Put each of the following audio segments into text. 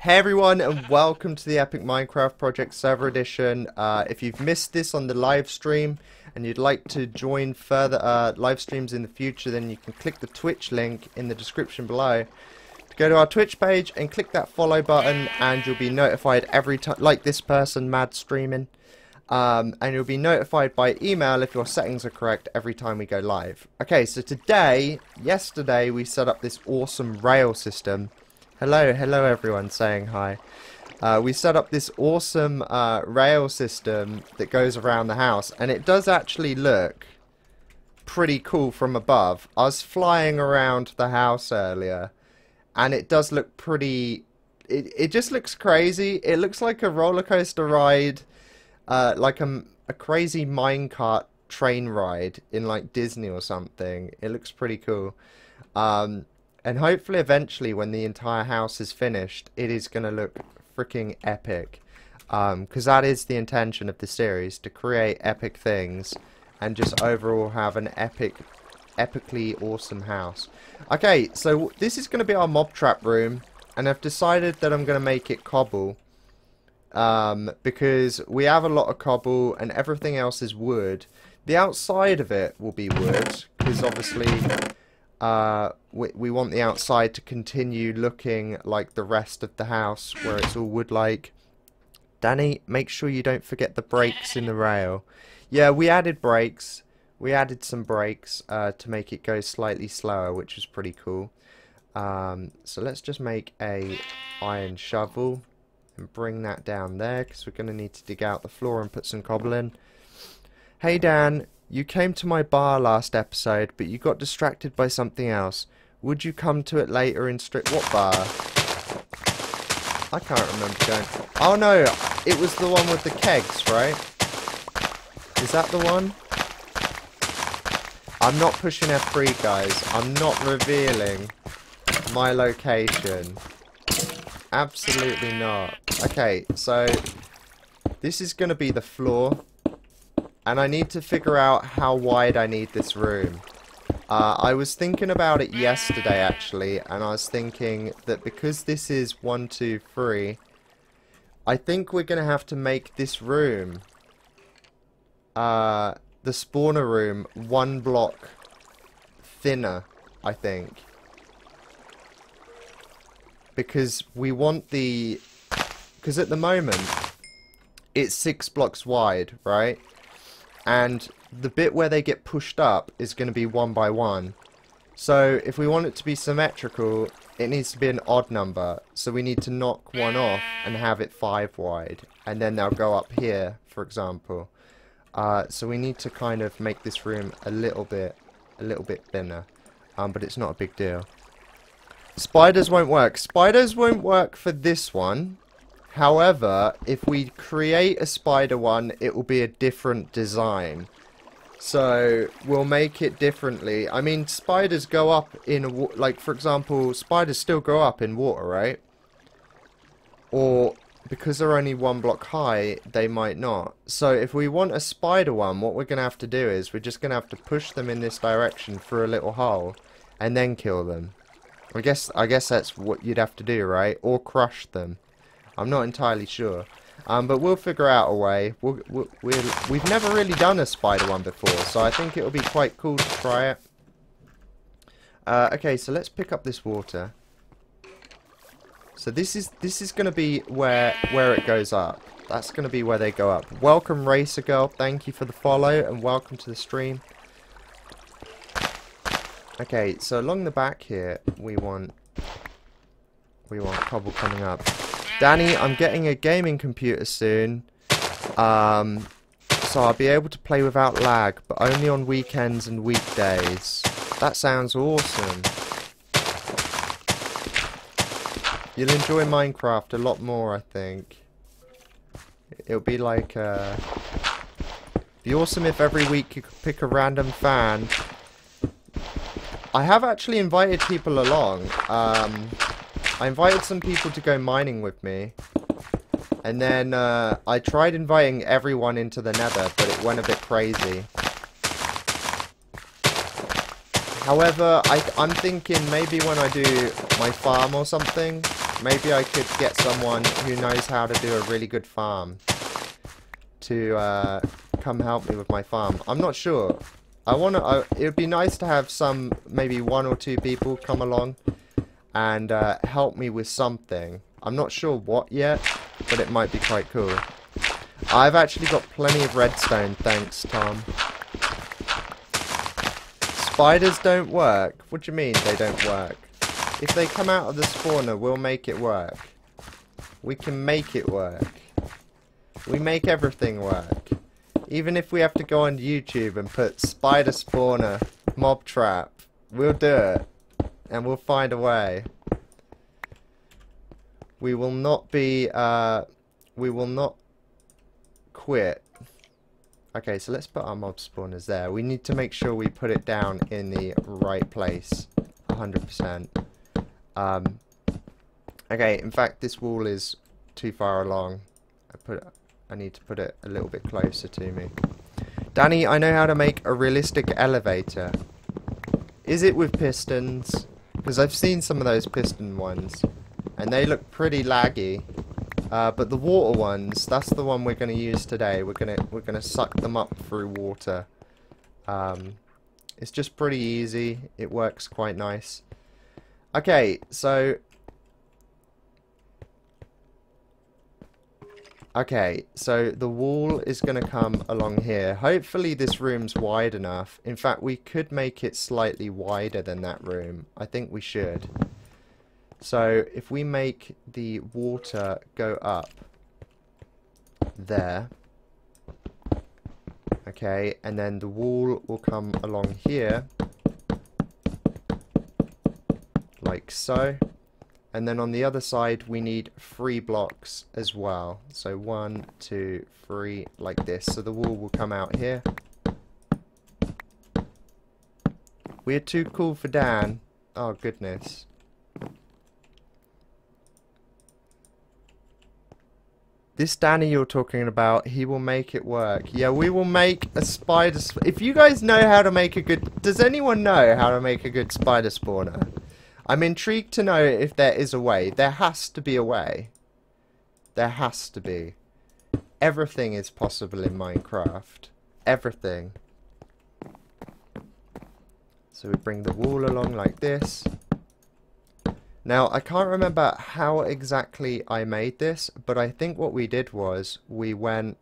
Hey everyone, and welcome to the Epic Minecraft Project Server Edition. If you've missed this on the live stream and you'd like to join further live streams in the future, then you can click the Twitch link in the description below to go to our Twitch page and click that follow button, and you'll be notified every time, like this person, Mad Streaming, and you'll be notified by email if your settings are correct every time we go live. Okay, so yesterday we set up this awesome rail system. Hello everyone saying hi. We set up this awesome rail system that goes around the house, and it does actually look pretty cool from above. I was flying around the house earlier, and it does look pretty... It just looks crazy. It looks like a roller coaster ride, like a crazy minecart train ride in like Disney or something. It looks pretty cool. And hopefully eventually when the entire house is finished, it is going to look freaking epic. Because that is the intention of the series, to create epic things and just overall have an epically awesome house. Okay, so this is going to be our mob trap room, and I've decided that I'm going to make it cobble. Because we have a lot of cobble and everything else is wood. The outside of it will be wood, because obviously... we want the outside to continue looking like the rest of the house, where it's all wood-like. Danny, make sure you don't forget the brakes in the rail. Yeah, we added brakes. We added some brakes to make it go slightly slower, which is pretty cool. So let's just make a iron shovel and bring that down there, because we're going to need to dig out the floor and put some cobble in. Hey Dan, you came to my bar last episode, but you got distracted by something else. Would you come to it later in what bar? I can't remember going... Oh no, it was the one with the kegs, right? Is that the one? I'm not pushing F3, guys. I'm not revealing my location. Absolutely not. Okay, so this is going to be the floor. And I need to figure out how wide I need this room. I was thinking about it yesterday, actually, and I was thinking that because this is 1, 2, 3, I think we're going to have to make this room, the spawner room, 1 block thinner, I think. Because we want the... Because at the moment, it's 6 blocks wide, right? And the bit where they get pushed up is going to be 1 by 1. So if we want it to be symmetrical, it needs to be an odd number. So we need to knock 1 off and have it 5 wide. And then they'll go up here, for example. So we need to kind of make this room a little bit thinner. But it's not a big deal. Spiders won't work. Spiders won't work for this one. However, if we create a spider one, it will be a different design. So, we'll make it differently. I mean, spiders go up in, like, for example, spiders still go up in water, right? Or, because they're only 1 block high, they might not. So, if we want a spider one, what we're going to have to do is, we're just going to have to push them in this direction through a little hole, and then kill them. I guess that's what you'd have to do, right? Or crush them. I'm not entirely sure, but we'll figure out a way. We've never really done a spider one before, so I think it'll be quite cool to try it. Okay, so let's pick up this water. So this is going to be where it goes up. That's going to be where they go up. Welcome, Racer Girl. Thank you for the follow and welcome to the stream. Okay, so along the back here, we want cobble coming up. Danny, I'm getting a gaming computer soon, so I'll be able to play without lag, but only on weekends and weekdays. That sounds awesome. You'll enjoy Minecraft a lot more, I think. It'll be like, be awesome if every week you could pick a random fan. I have actually invited people along. I invited some people to go mining with me, and then I tried inviting everyone into the nether, but it went a bit crazy. However, I'm thinking maybe when I do my farm or something, Maybe I could get someone who knows how to do a really good farm to come help me with my farm. I'm not sure. It would be nice to have maybe 1 or 2 people come along and help me with something. I'm not sure what yet, but it might be quite cool. I've actually got plenty of redstone, thanks, Tom. Spiders don't work? What do you mean they don't work? If they come out of the spawner, we'll make it work. We can make it work. We make everything work. Even if we have to go on YouTube and put spider spawner mob trap, we'll do it. And we'll find a way. We will not be, we will not quit. Okay, so let's put our mob spawners there. We need to make sure we put it down in the right place. 100%. Okay, in fact, this wall is too far along. I need to put it a little bit closer to me. Danny, I know how to make a realistic elevator. Is it with pistons? Because I've seen some of those piston ones, and they look pretty laggy. But the water ones, that's the one we're going to use today. We're gonna suck them up through water. It's just pretty easy. It works quite nice. Okay, so the wall is going to come along here. Hopefully this room's wide enough. In fact, we could make it slightly wider than that room. I think we should. So if we make the water go up there, okay, and then the wall will come along here, like so. And then on the other side, we need 3 blocks as well. So 1, 2, 3, like this. So the wall will come out here. We're too cool for Dan. Oh, goodness. This Danny you're talking about, he will make it work. Yeah, we will make a spider... If you guys know how to make a good... Does anyone know how to make a good spider spawner? I'm intrigued to know if there is a way. There has to be a way. There has to be. Everything is possible in Minecraft. Everything. So we bring the wall along like this. Now, I can't remember how exactly I made this, but I think what we did was we went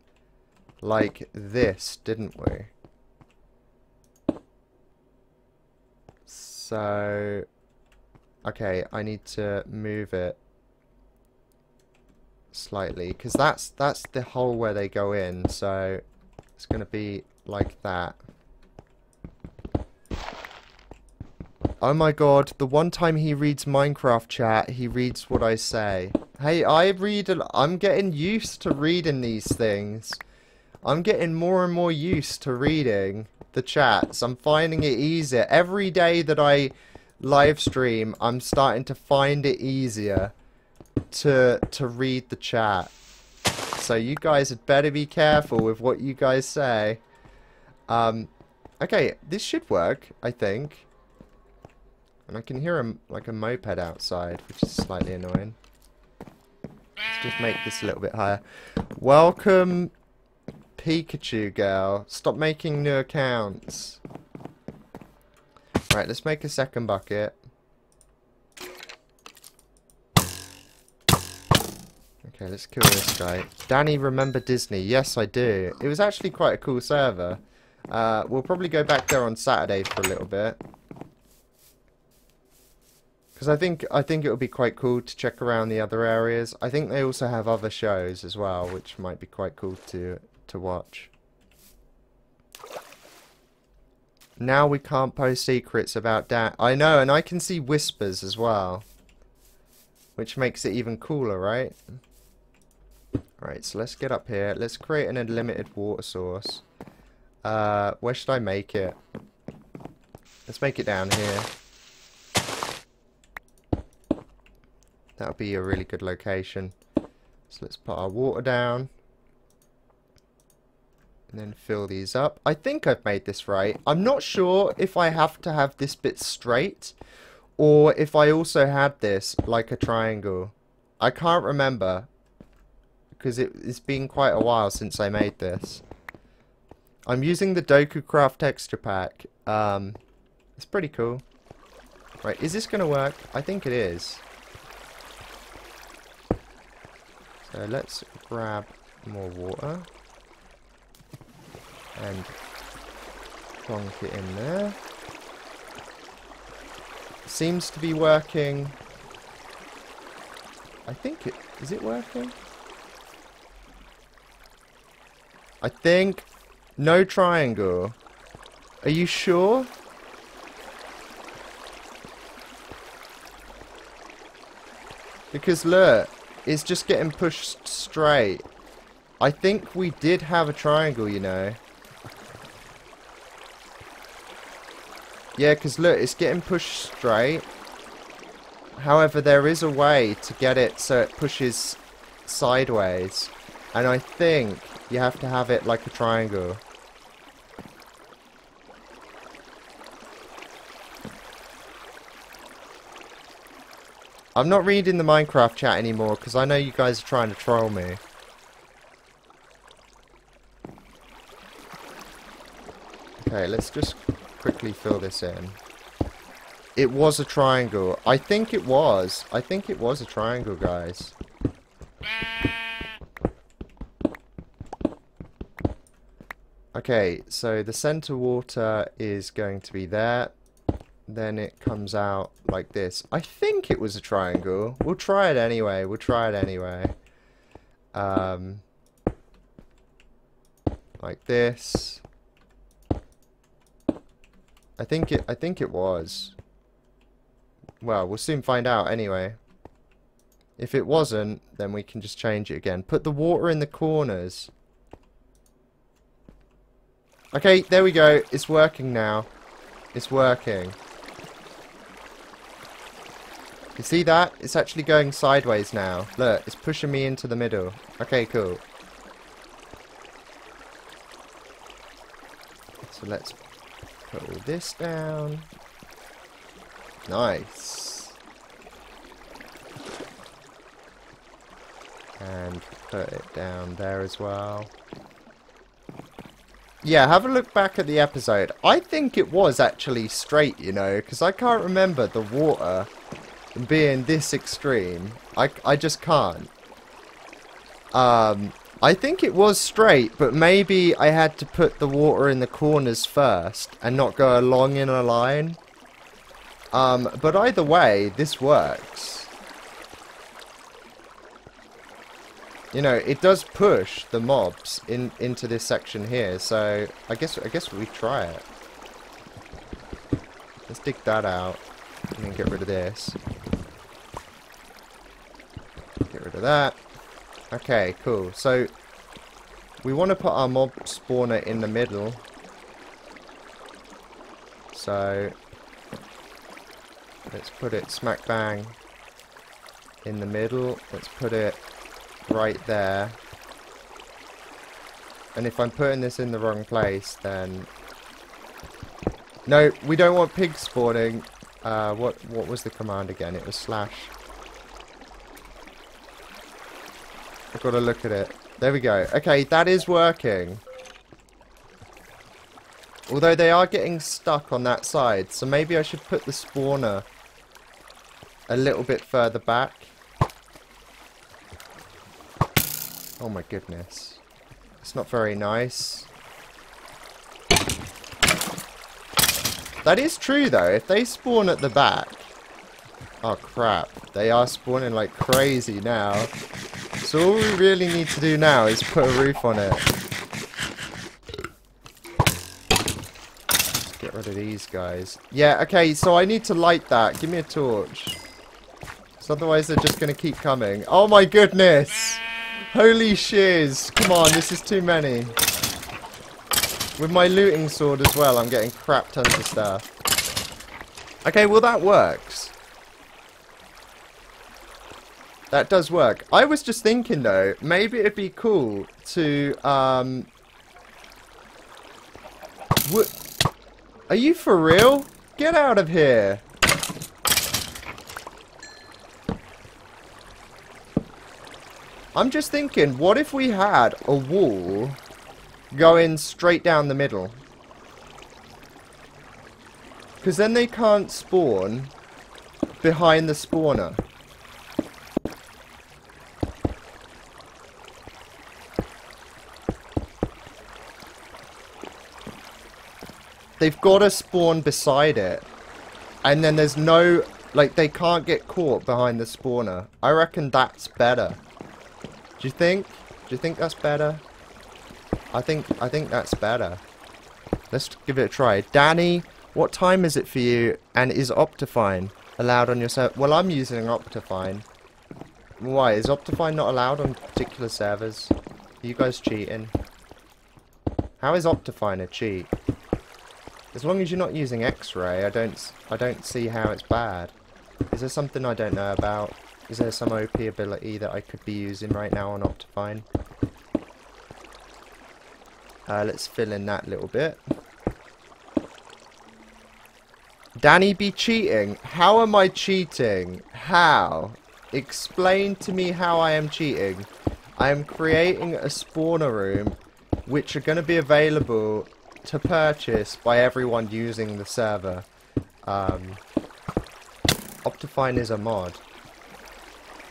like this, didn't we? So... Okay, I need to move it slightly, because that's the hole where they go in, so it's going to be like that. Oh my god, the one time he reads Minecraft chat, he reads what I say. Hey, I'm getting used to reading these things. I'm getting more and more used to reading the chats. I'm finding it easier. Every day that I live stream, I'm starting to find it easier to read the chat. So you guys had better be careful with what you guys say. Okay, this should work, I think. And I can hear like a moped outside, which is slightly annoying. Let's just make this a little bit higher. Welcome, Pikachu girl. Stop making new accounts. Right, let's make a second bucket. Okay, let's kill this guy. Danny, remember Disney? Yes, I do. It was actually quite a cool server. We'll probably go back there on Saturday for a little bit. Because I think it would be quite cool to check around the other areas. I think they also have other shows as well, which might be quite cool to watch. Now we can't post secrets about Dan. I know, and I can see whispers as well. Which makes it even cooler, right? Alright, so let's get up here. Let's create an unlimited water source. Where should I make it? Let's make it down here. That would be a really good location. So let's put our water down. And then fill these up. I think I've made this right. I'm not sure if I have to have this bit straight, or if I also had this like a triangle. I can't remember. Because it's been quite a while since I made this. I'm using the DokuCraft texture pack. It's pretty cool. Right, is this going to work? I think it is. So let's grab more water. And plonk it in there. Seems to be working. I think it... Is it working? I think... No triangle. Are you sure? Because look, it's just getting pushed straight. I think we did have a triangle, you know. Yeah, because look, it's getting pushed straight. However, there is a way to get it so it pushes sideways. And I think you have to have it like a triangle. I'm not reading the Minecraft chat anymore because I know you guys are trying to troll me. Okay, let's just quickly fill this in. It was a triangle. I think it was. I think it was a triangle, guys. Okay, so the center water is going to be there. Then it comes out like this. I think it was a triangle. We'll try it anyway. We'll try it anyway. Like this. I think it was. Well, we'll soon find out anyway. If it wasn't, then we can just change it again. Put the water in the corners. Okay, there we go. It's working now. It's working. You see that? It's actually going sideways now. Look, it's pushing me into the middle. Okay, cool. So let's put all this down. Nice. And put it down there as well. Yeah, have a look back at the episode. I think it was actually straight, you know, because I can't remember the water being this extreme. I just can't. I think it was straight, but maybe I had to put the water in the corners first and not go along in a line. But either way, this works. You know, it does push the mobs into this section here, so I guess we try it. Let's dig that out and then get rid of this. Get rid of that. Okay, cool. So we want to put our mob spawner in the middle. So let's put it smack bang in the middle. Let's put it right there. And if I'm putting this in the wrong place, then... No, we don't want pigs spawning. What was the command again? It was slash. I've got to look at it. There we go. Okay, that is working. Although they are getting stuck on that side, so maybe I should put the spawner a little bit further back. Oh my goodness. It's not very nice. That is true though, if they spawn at the back... Oh crap, they are spawning like crazy now. So all we really need to do now is put a roof on it. Let's get rid of these guys. Yeah, okay, so I need to light that. Give me a torch. So otherwise they're just going to keep coming. Oh my goodness! Holy shiz! Come on, this is too many. With my looting sword as well, I'm getting crap tons of stuff. Okay, well that works. That does work. I was just thinking though, maybe it'd be cool to, Are you for real? Get out of here! I'm just thinking, what if we had a wall going straight down the middle? Because then they can't spawn behind the spawner. They've got to spawn beside it. And then there's no... Like, they can't get caught behind the spawner. I reckon that's better. Do you think? Do you think that's better? I think that's better. Let's give it a try. Danny, what time is it for you? And is Optifine allowed on your server? Well, I'm using Optifine. Why? Is Optifine not allowed on particular servers? Are you guys cheating? How is Optifine a cheat? As long as you're not using X-ray, I don't see how it's bad. Is there something I don't know about? Is there some OP ability that I could be using right now on Optifine? Let's fill in that little bit. Danny be cheating? How am I cheating? How? Explain to me how I am cheating. I am creating a spawner room which are going to be available to purchase by everyone using the server. Optifine is a mod.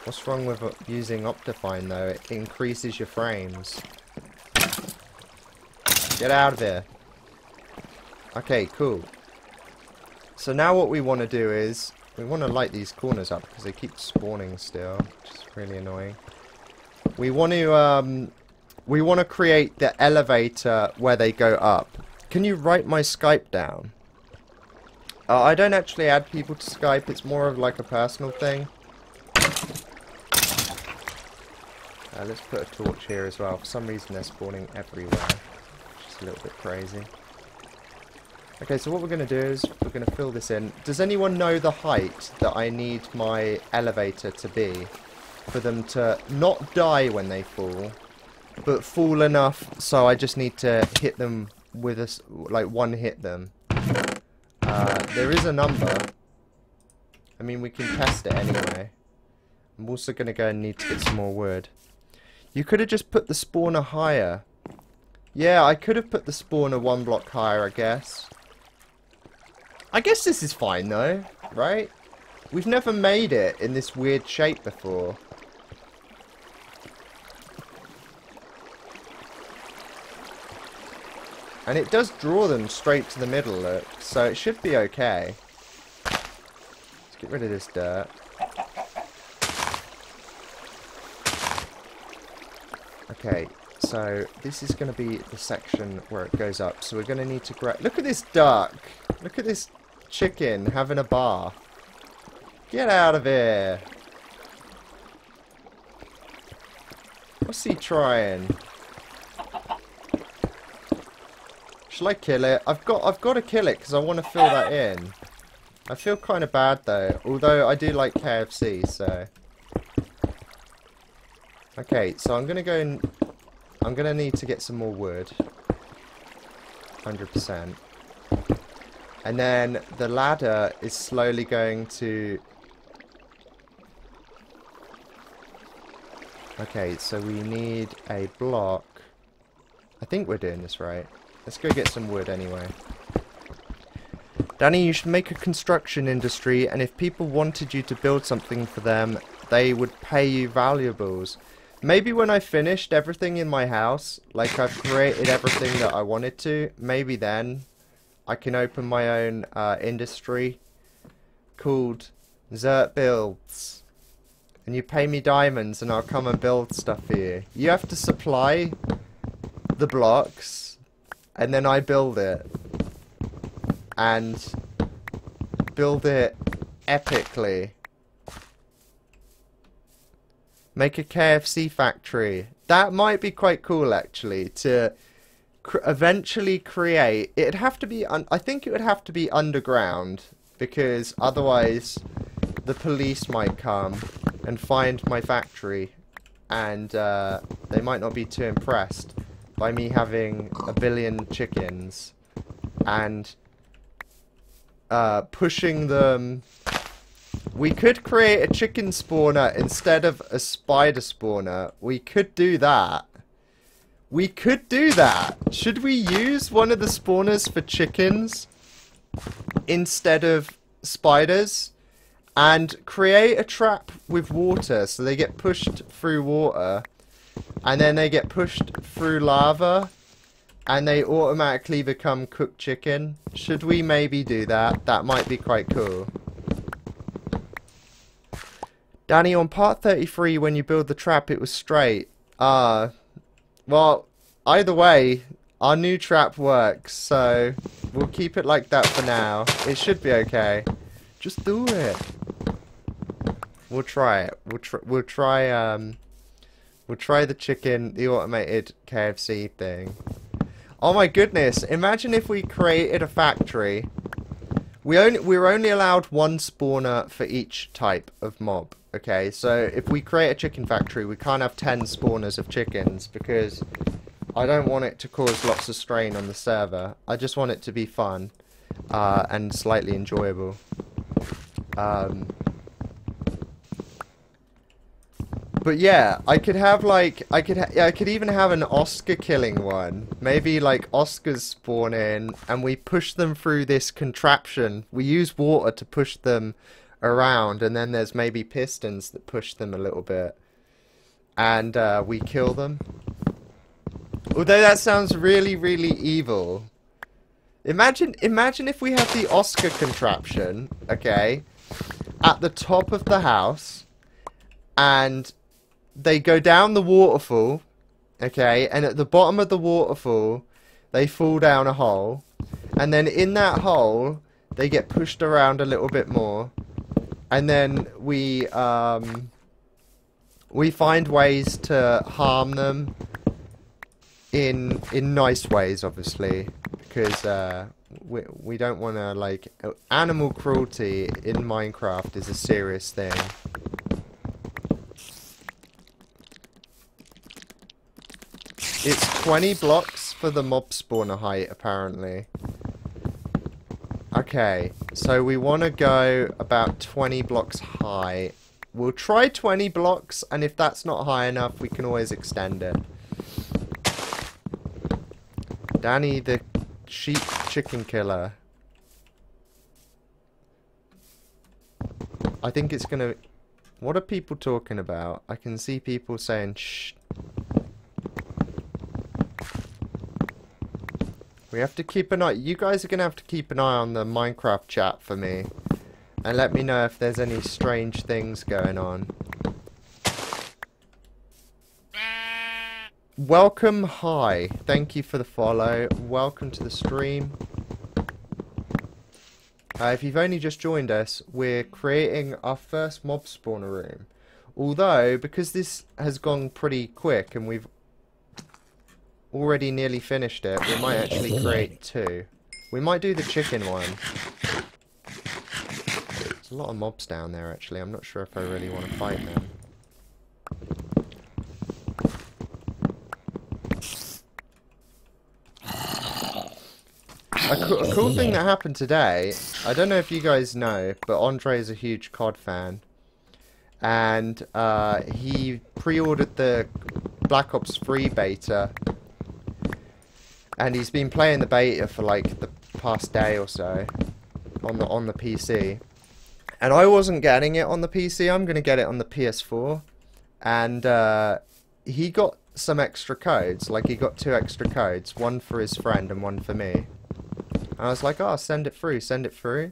What's wrong with using Optifine though? It increases your frames. Get out of here. Okay, cool. So now what we want to do is we want to light these corners up because they keep spawning still, which is really annoying. We want to create the elevator where they go up. Can you write my Skype down? I don't actually add people to Skype. It's more of like a personal thing. Let's put a torch here as well. For some reason they're spawning everywhere, which is a little bit crazy. Okay, so what we're going to do is we're going to fill this in. Does anyone know the height that I need my elevator to be for them to not die when they fall, but fall enough so I just need to hit them with a, like, one hit them? There is a number. I mean, we can test it anyway. I'm also going to go and need to get some more wood. You could have just put the spawner higher. Yeah, I could have put the spawner one block higher, I guess. I guess this is fine though, right? We've never made it in this weird shape before. And it does draw them straight to the middle, look, so it should be okay. Let's get rid of this dirt. Okay, so this is going to be the section where it goes up. So we're going to need to grab... Look at this duck! Look at this chicken having a bath. Get out of here! What's he trying? Shall I kill it? I've got to kill it because I want to fill that in. I feel kind of bad though, although I do like KFC, so... Okay, so I'm going to go and... I'm going to need to get some more wood. 100%. And then the ladder is slowly going to... Okay, so we need a block. I think we're doing this right. Let's go get some wood anyway. Danny, you should make a construction industry, and if people wanted you to build something for them, they would pay you valuables. Maybe when I finished everything in my house, like I've created everything that I wanted to, maybe then I can open my own industry called Xert Builds. And you pay me diamonds and I'll come and build stuff for you. You have to supply the blocks and then I build it. And build it epically. Make a KFC factory. That might be quite cool, actually, to eventually create... It'd have to be... I think it would have to be underground, because otherwise the police might come and find my factory, and they might not be too impressed by me having 1 billion chickens and pushing them We could create a chicken spawner instead of a spider spawner. We could do that. We could do that. Should we use one of the spawners for chickens instead of spiders? And create a trap with water so they get pushed through water. And then they get pushed through lava. And they automatically become cooked chicken. Should we maybe do that? That might be quite cool. Danny, on part 33, when you build the trap, it was straight. Well, either way, our new trap works, so we'll keep it like that for now. It should be okay. Just do it. We'll try it. We'll try the chicken, the automated KFC thing. Oh my goodness! Imagine if we created a factory. We're only allowed one spawner for each type of mob. Okay, so if we create a chicken factory, we can't have 10 spawners of chickens because I don't want it to cause lots of strain on the server. I just want it to be fun and slightly enjoyable. But yeah, I could have like I could even have an Oscar killing one. Maybe like Oscars spawn in and we push them through this contraption. We use water to push them around, and then there's maybe pistons that push them a little bit, and we kill them. Although that sounds really, really evil. Imagine if we have the Oscar contraption, okay, at the top of the house, and they go down the waterfall, okay, and at the bottom of the waterfall, they fall down a hole, and then in that hole, they get pushed around a little bit more, and then we find ways to harm them in nice ways, obviously, because we don't want to, like, animal cruelty in Minecraft is a serious thing. It's 20 blocks for the mob spawner height, apparently. Okay, so we want to go about 20 blocks high. We'll try 20 blocks, and if that's not high enough, we can always extend it. Danny the sheep chicken killer. I think it's gonna... What are people talking about? I can see people saying shh. We have to keep an eye. You guys are going to have to keep an eye on the Minecraft chat for me. And let me know if there's any strange things going on. Welcome, hi. Thank you for the follow. Welcome to the stream. If you've only just joined us, we're creating our first mob spawner room. Although, because this has gone pretty quick and we've already nearly finished it, we might actually create two. We might do the chicken one. There's a lot of mobs down there, actually. I'm not sure if I really want to fight them. A cool thing that happened today, I don't know if you guys know, but Andre is a huge COD fan. And he pre-ordered the Black Ops 3 beta. And he's been playing the beta for like the past day or so on the PC. And I wasn't getting it on the PC. I'm going to get it on the PS4. And he got some extra codes. Like, he got 2 extra codes. One for his friend and one for me. And I was like, oh, send it through, send it through.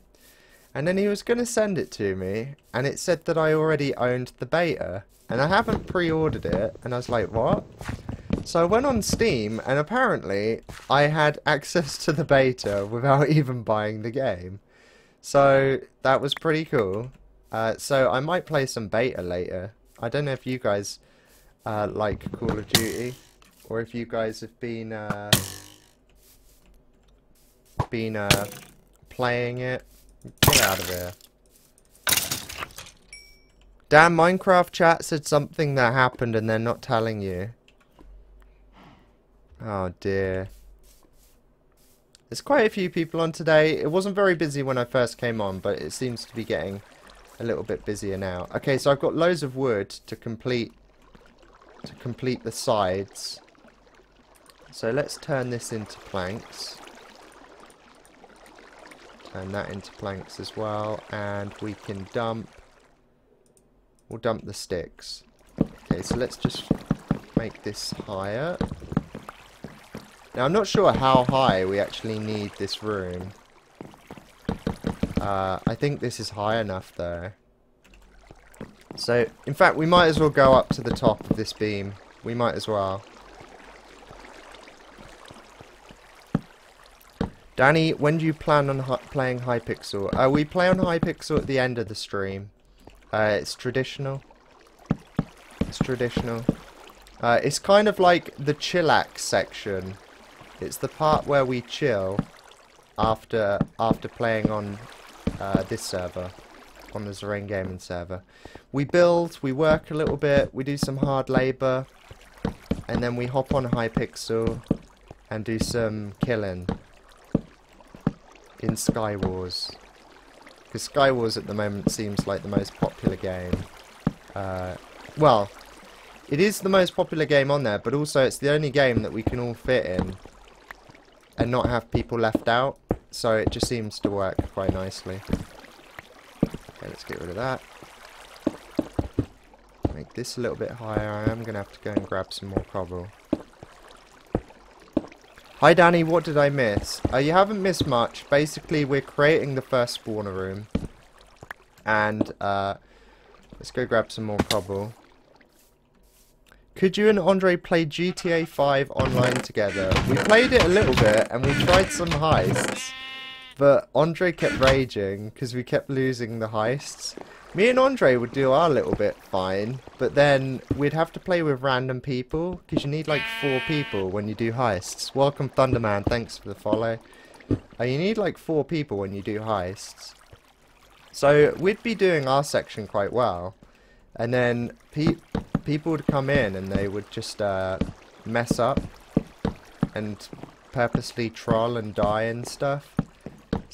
And then he was going to send it to me. And it said that I already owned the beta. And I haven't pre-ordered it. And I was like, what? So I went on Steam, and apparently I had access to the beta without even buying the game. So that was pretty cool. So I might play some beta later. I don't know if you guys like Call of Duty, or if you guys have been playing it. Get out of here. Damn, Minecraft chat said something that happened and they're not telling you. Oh dear. There's quite a few people on today. It wasn't very busy when I first came on, but it seems to be getting a little bit busier now. Okay, so I've got loads of wood to complete the sides. So let's turn this into planks. Turn that into planks as well, and we can we'll dump the sticks. Okay, so let's just make this higher. Now I'm not sure how high we actually need this room. I think this is high enough though. So, in fact, we might as well go up to the top of this beam. We might as well. Danny, when do you plan on playing Hypixel? We play on Hypixel at the end of the stream. It's traditional. It's traditional. It's kind of like the chillax section. It's the part where we chill after playing on this server, on the XerainGaming server. We build, we work a little bit, we do some hard labour, and then we hop on Hypixel and do some killing in Skywars. Because Skywars at the moment seems like the most popular game. Well, it is the most popular game on there, but also it's the only game that we can all fit in and not have people left out. So it just seems to work quite nicely. Okay, let's get rid of that. Make this a little bit higher. I am going to have to go and grab some more cobble. Hi Danny, what did I miss? You haven't missed much. Basically, we're creating the first spawner room. And let's go grab some more cobble. Could you and Andre play GTA 5 online together? We played it a little bit and we tried some heists. But Andre kept raging because we kept losing the heists. Me and Andre would do our little bit fine, but then we'd have to play with random people because you need like 4 people when you do heists. Welcome Thunderman, thanks for the follow. You need like 4 people when you do heists. So we'd be doing our section quite well, and then people would come in and they would just mess up and purposely troll and die and stuff.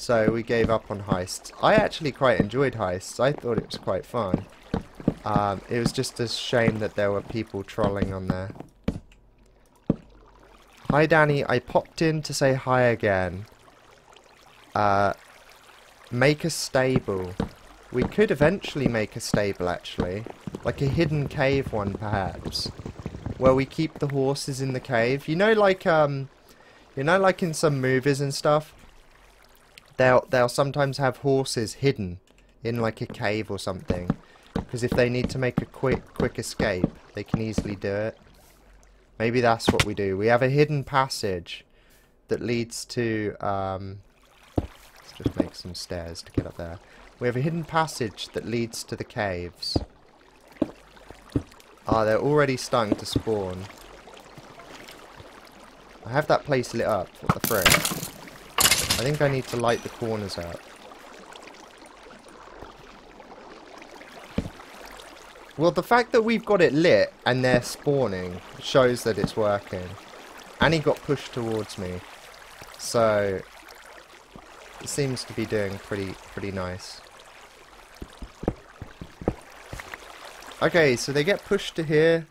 So we gave up on heists. I actually quite enjoyed heists. I thought it was quite fun. It was just a shame that there were people trolling on there. Hi Danny, I popped in to say hi again. Make a stable. We could eventually make a stable actually. Like a hidden cave one perhaps. Where we keep the horses in the cave. You know like in some movies and stuff? They'll sometimes have horses hidden in like a cave or something, because if they need to make a quick escape, they can easily do it. Maybe that's what we do. We have a hidden passage that leads to let's just make some stairs to get up there. We have a hidden passage that leads to the caves. Ah, they're already starting to spawn. I have that place lit up. What the frick? I think I need to light the corners up. Well, the fact that we've got it lit and they're spawning shows that it's working. And he got pushed towards me. So it seems to be doing pretty nice. Okay, so they get pushed to here.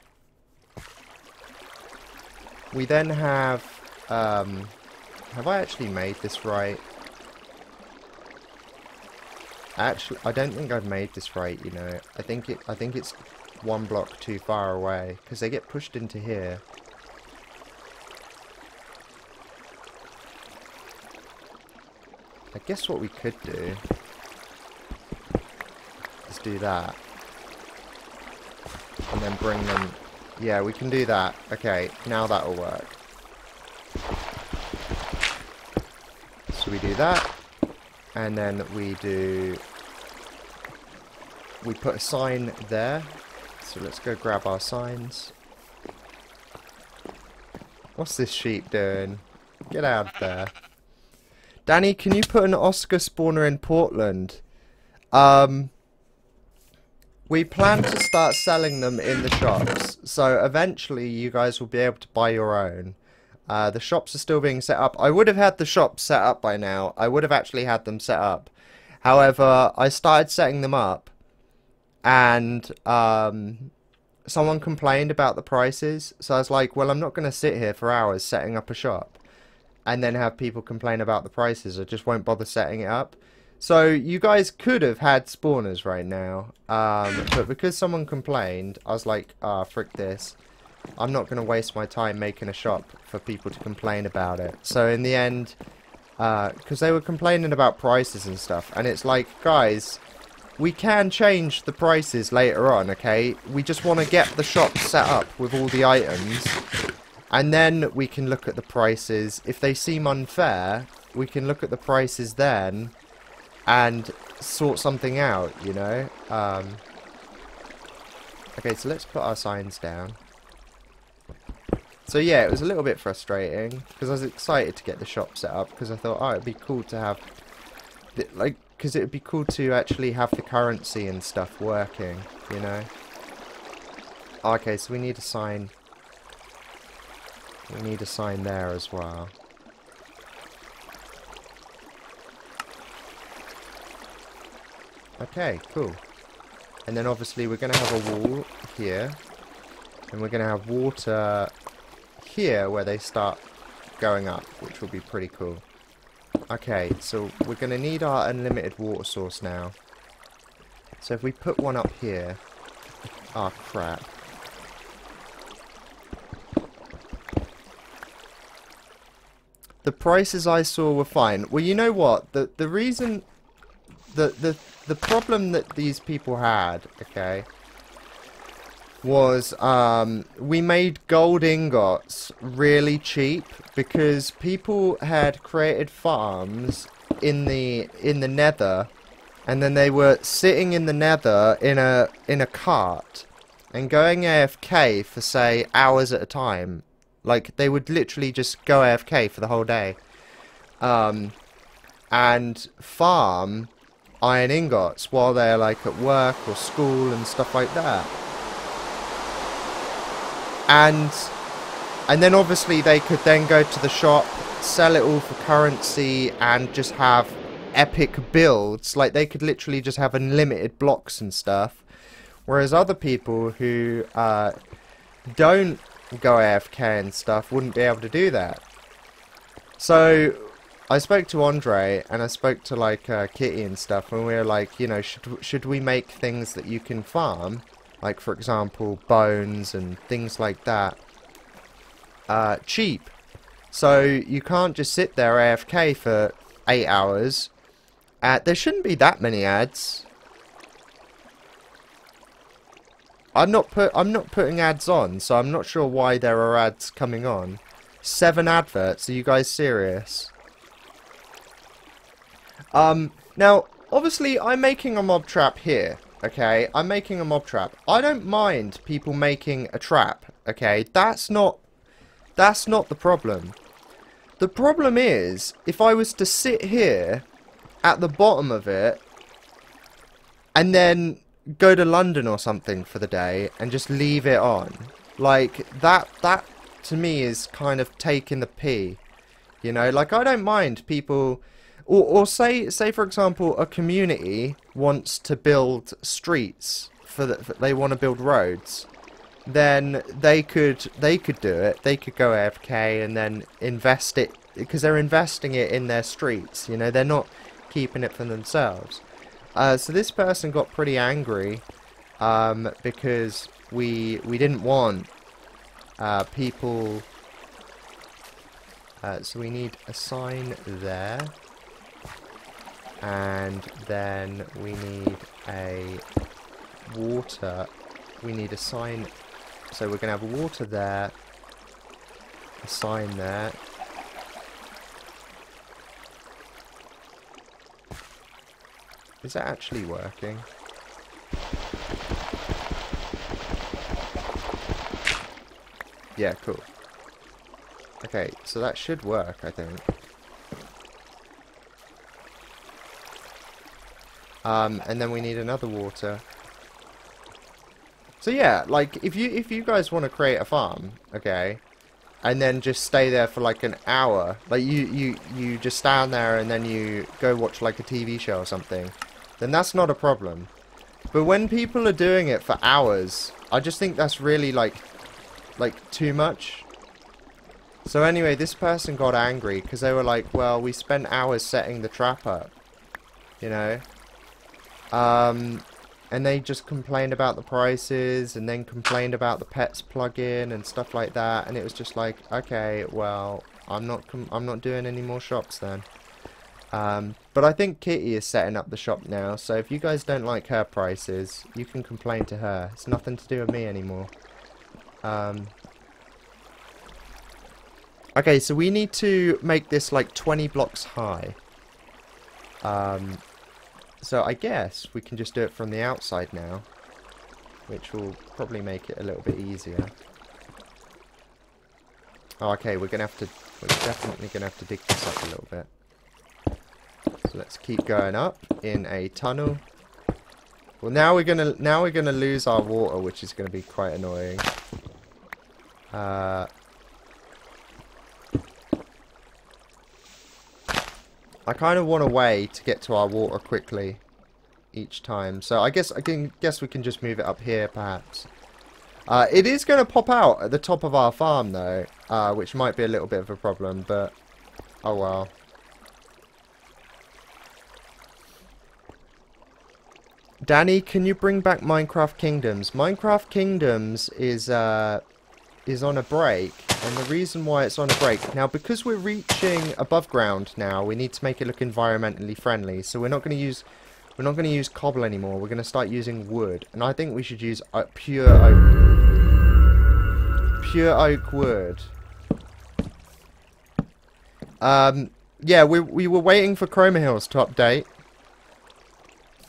We then have I actually made this right? Actually, I don't think I've made this right, you know. I think it's one block too far away, because they get pushed into here. I guess what we could do is do that. And then bring them... Yeah, we can do that. Okay, now that'll work. So we do that, and then we put a sign there. So let's go grab our signs. What's this sheep doing? Get out of there. Danny, can you put an Oscar spawner in Portland? We plan to start selling them in the shops, so eventually you guys will be able to buy your own. The shops are still being set up. I would have had the shops set up by now. I would have actually had them set up. However, I started setting them up, and someone complained about the prices. So I was like, well, I'm not going to sit here for hours setting up a shop and then have people complain about the prices. I just won't bother setting it up. So you guys could have had spawners right now, but because someone complained, I was like, ah, frick this. I'm not going to waste my time making a shop for people to complain about it. So in the end, because they were complaining about prices and stuff, and it's like, guys, we can change the prices later on, okay? We just want to get the shop set up with all the items, and then we can look at the prices. If they seem unfair, we can look at the prices then and sort something out, you know? Okay, so let's put our signs down. So yeah, it was a little bit frustrating, because I was excited to get the shop set up, because I thought, oh, it'd be cool to have, like, because it would be cool to actually have the currency and stuff working, you know? Okay, so we need a sign. We need a sign there as well. Okay, cool. And then obviously we're going to have a wall here. And we're going to have water here where they start going up, which will be pretty cool. Okay, so we're going to need our unlimited water source now. So if we put one up here... Oh, crap. The prices I saw were fine. Well, you know what? The reason... The problem that these people had, okay, was we made gold ingots really cheap because people had created farms in the nether, and then they were sitting in the nether in a cart and going AFK for, say, hours at a time. Like, they would literally just go AFK for the whole day and farm iron ingots while they're like at work or school and stuff like that. And then obviously they could then go to the shop, sell it all for currency, and just have epic builds. Like, they could literally just have unlimited blocks and stuff. Whereas other people who don't go AFK and stuff wouldn't be able to do that. So I spoke to Andre, and I spoke to, like, Kitty and stuff, and we were like, you know, should we make things that you can farm? Like, for example, bones and things like that. Cheap. So you can't just sit there AFK for 8 hours. There shouldn't be that many ads. I'm not putting ads on, so I'm not sure why there are ads coming on. 7 adverts, are you guys serious? Now, obviously, I'm making a mob trap here, okay? I'm making a mob trap. I don't mind people making a trap, okay? That's not the problem. The problem is, if I was to sit here at the bottom of it and then go to London or something for the day and just leave it on, like, that to me is kind of taking the pee, you know? Like, I don't mind people... Or say for example, a community wants to build streets they want to build roads, then they could do it. They could go AFK and then invest it, because they're investing it in their streets. You know, they're not keeping it for themselves. So this person got pretty angry because we didn't want people. So we need a sign there. And then we need a water. We need a sign. So we're going to have a water there. A sign there. Is that actually working? Yeah, cool. Okay, so that should work, I think. And then we need another water. So yeah, like, if you guys want to create a farm, okay, and then just stay there for like an hour, like you just stand there and then you go watch like a TV show or something, then that's not a problem. But when people are doing it for hours, I just think that's really like too much. So anyway, this person got angry because they were like, well, we spent hours setting the trap up, you know. And they just complained about the prices, and then complained about the pets plugin and stuff like that. And it was just like, okay, well, I'm not doing any more shops then. But I think Kitty is setting up the shop now. So if you guys don't like her prices, you can complain to her. It's nothing to do with me anymore. Okay, so we need to make this like 20 blocks high. So I guess we can just do it from the outside now, which will probably make it a little bit easier. Oh, okay, we're definitely gonna have to dig this up a little bit. So let's keep going up in a tunnel. Well, now we're gonna lose our water, which is gonna be quite annoying. I kind of want a way to get to our water quickly each time. So I guess we can just move it up here, perhaps. It is going to pop out at the top of our farm, though, which might be a little bit of a problem, but oh well. Danny, can you bring back Minecraft Kingdoms? Minecraft Kingdoms is on a break, and the reason why it's on a break now, because we're reaching above ground now, we need to make it look environmentally friendly. So we're not going to use cobble anymore. We're going to start using wood, and I think we should use pure oak wood. Yeah, we were waiting for Chroma Hills to update.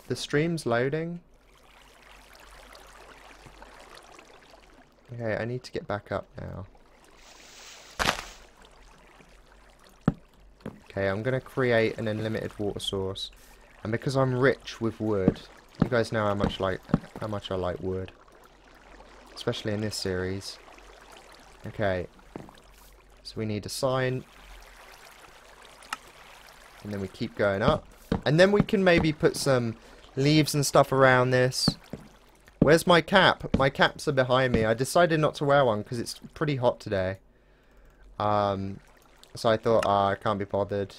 The stream's loading. Okay, I need to get back up now. Okay, I'm gonna create an unlimited water source, and because I'm rich with wood, you guys know how much I like wood, especially in this series. Okay, so we need a sign, and then we keep going up, and then we can maybe put some leaves and stuff around this. Where's my cap? My caps are behind me. I decided not to wear one because it's pretty hot today. So I thought, I can't be bothered.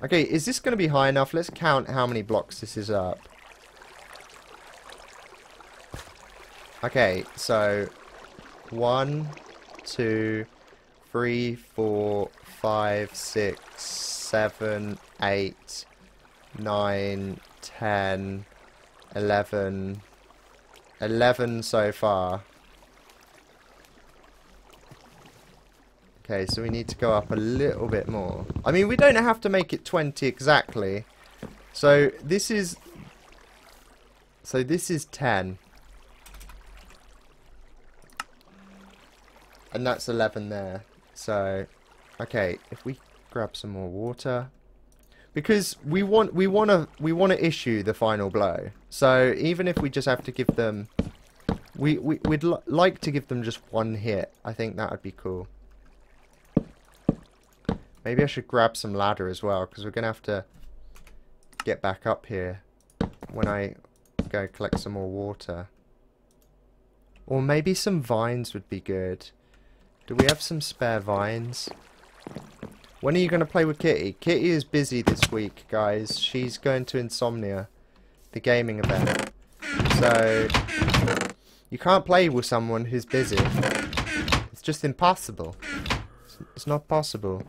Okay, is this going to be high enough? Let's count how many blocks this is up. Okay, so 1, 2, 3, 4, 5, 6, 7, 8, 9, 10, 11... 11 so far. Okay, so we need to go up a little bit more. I mean, we don't have to make it 20 exactly. So this is 10. And that's 11 there. So okay, if we grab some more water, because we want to issue the final blow. So even if we just have to give them, we'd like to give them just one hit. I think that would be cool. Maybe I should grab some ladder as well, because we're gonna have to get back up here when I go collect some more water. Or maybe some vines would be good. Do we have some spare vines? When are you going to play with Kitty? Kitty is busy this week, guys. She's going to Insomnia, the gaming event. So, you can't play with someone who's busy. It's just impossible. It's not possible.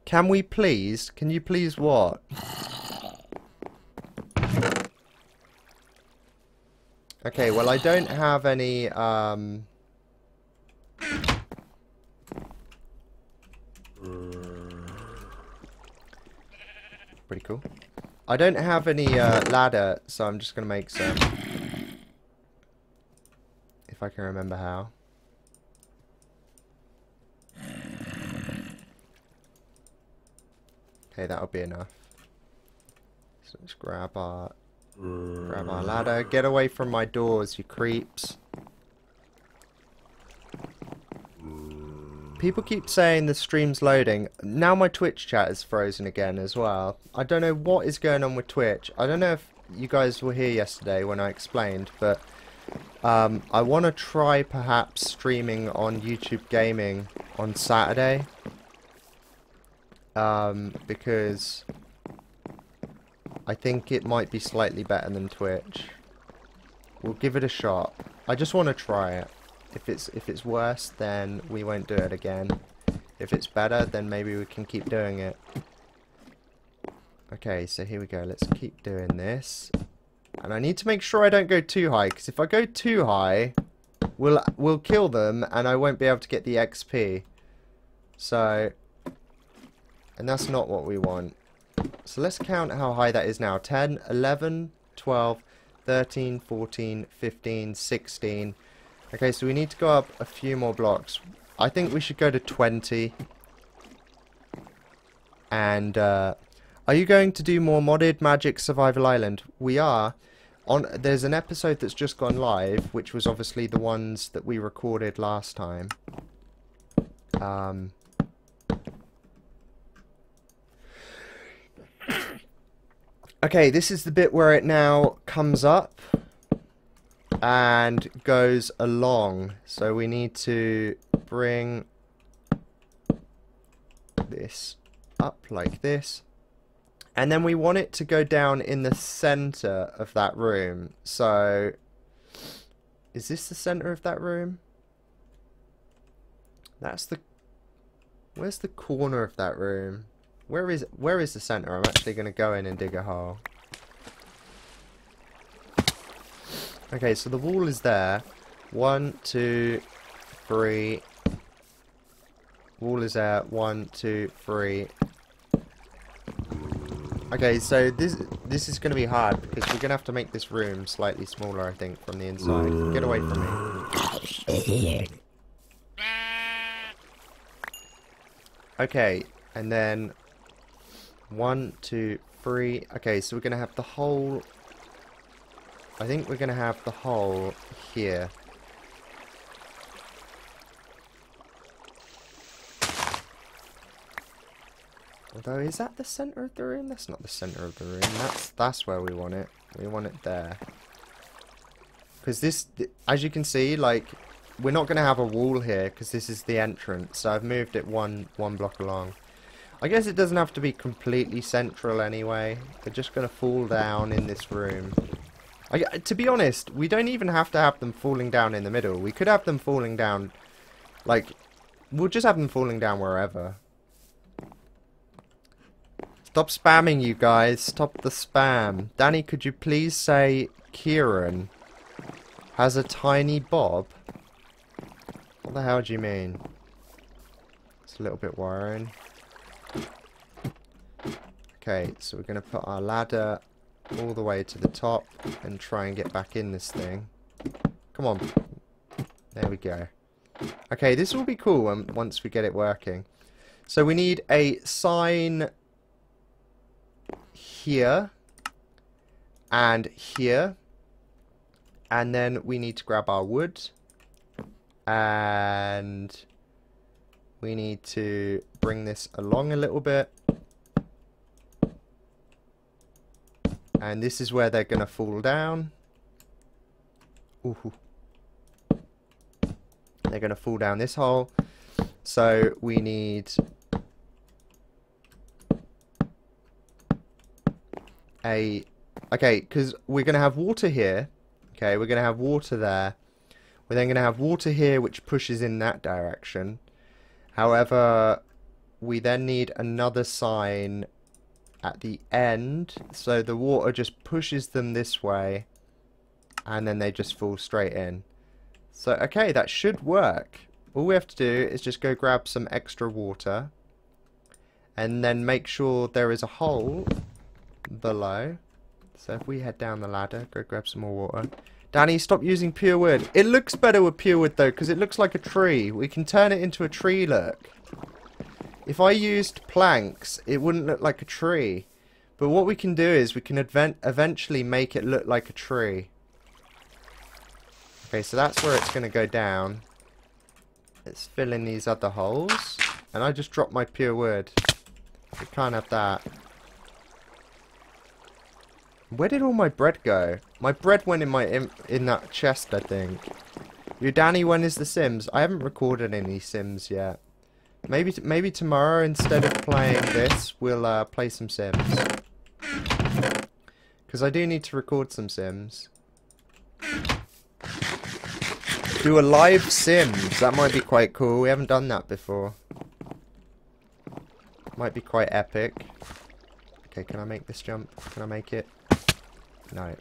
Can we please? Can you please what? Okay, well I don't have any, pretty cool. I don't have any ladder, so I'm just gonna make some. If I can remember how. Okay, that'll be enough. So let's grab our ladder. Get away from my doors, you creeps. People keep saying the stream's loading. Now my Twitch chat is frozen again as well. I don't know what is going on with Twitch. I don't know if you guys were here yesterday when I explained, but I want to try perhaps streaming on YouTube Gaming on Saturday. Because I think it might be slightly better than Twitch. We'll give it a shot. I just want to try it. If it's worse, then we won't do it again. If it's better, then maybe we can keep doing it. Okay, so here we go. Let's keep doing this. And I need to make sure I don't go too high, because if I go too high, we'll kill them, and I won't be able to get the XP. So, and that's not what we want. So let's count how high that is now. 10, 11, 12, 13, 14, 15, 16. Okay, so we need to go up a few more blocks. I think we should go to 20. And, are you going to do more modded Magic Survival Island? We are. There's an episode that's just gone live, which was obviously the ones that we recorded last time. Okay, this is the bit where it now comes up and goes along. So we need to bring this up like this. And then we want it to go down in the center of that room. So, is this the center of that room? That's the... Where's the corner of that room? Where is the center? I'm actually going to go in and dig a hole. Okay, so the wall is there. 1, 2, 3. Wall is there. 1, 2, 3. Okay, so this is going to be hard because we're going to have to make this room slightly smaller, I think, from the inside. Get away from me. Okay, and then 1, 2, 3. Okay, so we're going to have the hole. I think we're going to have the hole here. Although, is that the center of the room? That's not the center of the room. That's where we want it. We want it there. Because this, as you can see, like, we're not going to have a wall here because this is the entrance. So I've moved it one block along. I guess it doesn't have to be completely central anyway. They're just going to fall down in this room. To be honest, we don't even have to have them falling down in the middle. We could have them falling down, like, we'll just have them falling down wherever. Stop spamming, you guys. Stop the spam. Danny, could you please say Kieran has a tiny bob? What the hell do you mean? It's a little bit worrying. Okay, so we're going to put our ladder all the way to the top and try and get back in this thing. Come on. There we go. Okay, this will be cool once we get it working. So we need a sign here and here, and then we need to grab our wood and we need to bring this along a little bit, and this is where they're gonna fall down. Ooh. They're gonna fall down this hole, so we need okay, because we're going to have water here. Okay, we're going to have water there. We're then going to have water here, which pushes in that direction. However, we then need another sign at the end, so the water just pushes them this way, and then they just fall straight in. So, okay, that should work. All we have to do is just go grab some extra water, and then make sure there is a hole below. So if we head down the ladder, go grab some more water. Danny, stop using pure wood. It looks better with pure wood though, because it looks like a tree. We can turn it into a tree, look. If I used planks, it wouldn't look like a tree. But what we can do is we can eventually make it look like a tree. Okay, so that's where it's going to go down. Let's fill in these other holes. And I just dropped my pure wood. We can't have that. Where did all my bread go? My bread went in that chest, I think. You, Danny, when is the Sims? I haven't recorded any Sims yet. Maybe tomorrow, instead of playing this, we'll play some Sims. Because I do need to record some Sims. Do a live Sims. That might be quite cool. We haven't done that before. Might be quite epic. Okay, can I make this jump? Can I make it? No.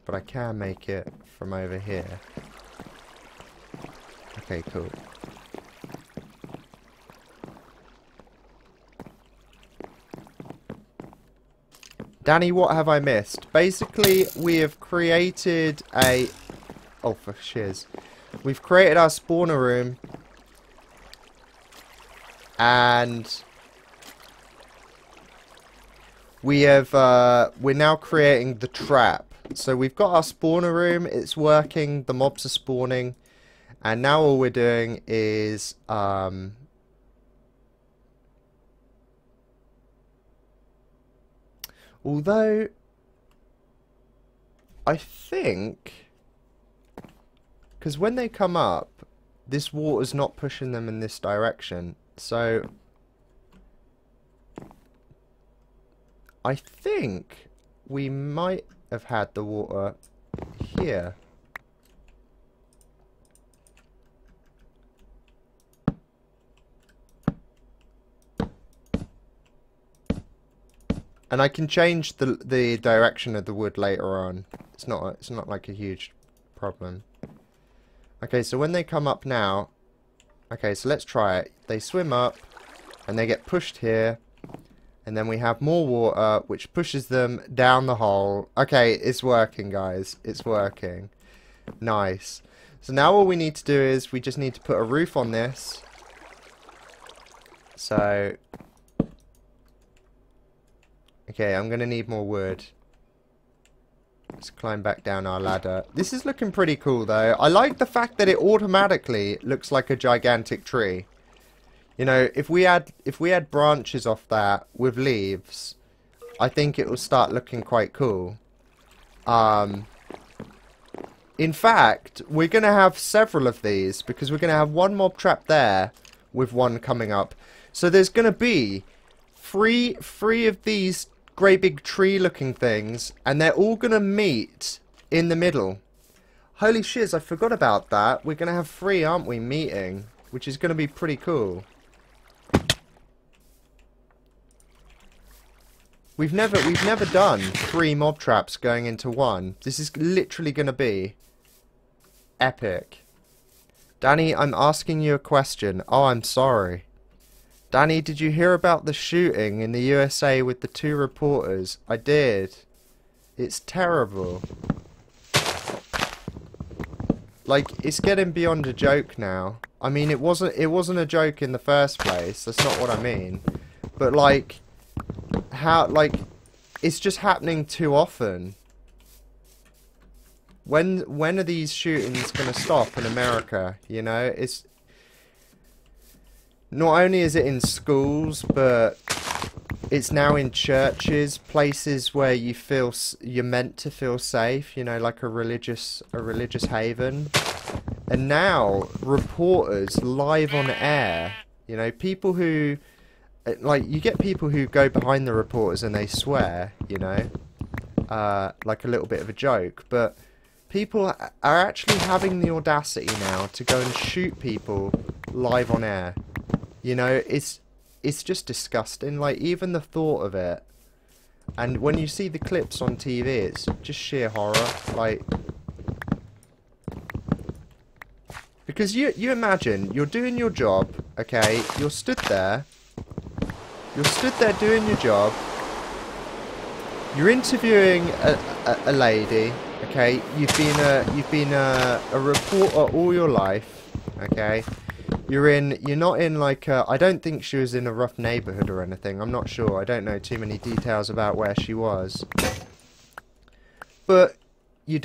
But I can make it from over here. Okay, cool. Danny, what have I missed? Basically, we have created a... Oh, for shiz. We've created our spawner room. And... we have, we're now creating the trap. So we've got our spawner room, it's working, the mobs are spawning. And now all we're doing is, although, I think, because when they come up, this water's not pushing them in this direction. So, I think we might have had the water here. And I can change the direction of the wood later on. It's not like a huge problem. Okay, so when they come up now, okay, so let's try it. They swim up and they get pushed here. And then we have more water, which pushes them down the hole. Okay, it's working, guys. It's working. Nice. So now all we need to do is we just need to put a roof on this. So... okay, I'm going to need more wood. Let's climb back down our ladder. This is looking pretty cool, though. I like the fact that it automatically looks like a gigantic tree. You know, if we had branches off that with leaves, I think it will start looking quite cool. In fact, we're going to have several of these because we're going to have one mob trap there with one coming up. So there's going to be three of these great big tree looking things, and they're all going to meet in the middle. Holy shiz, I forgot about that. We're going to have three, aren't we, meeting, which is going to be pretty cool. We've never done 3 mob traps going into one. This is literally going to be epic. Danny, I'm asking you a question. Oh, I'm sorry. Danny, did you hear about the shooting in the USA with the 2 reporters? I did. It's terrible. Like, it's getting beyond a joke now. I mean, it wasn't a joke in the first place. That's not what I mean. But like, how, like, it's just happening too often. When are these shootings gonna stop in America? You know, it's not only is it in schools, but it's now in churches, places where you feel you're meant to feel safe. You know, like a religious haven. And now reporters live on air. You know, people who, like, you get people who go behind the reporters and they swear. You know, like a little bit of a joke, but people are actually having the audacity now to go and shoot people live on air. You know, it's just disgusting. Like, even the thought of it. And when you see the clips on TV, it's just sheer horror. Like, because you imagine you're doing your job, okay? You're stood there doing your job. You're interviewing a lady. Okay, you've been a reporter all your life. Okay, you're not in like I don't think she was in a rough neighborhood or anything. I'm not sure. I don't know too many details about where she was. But you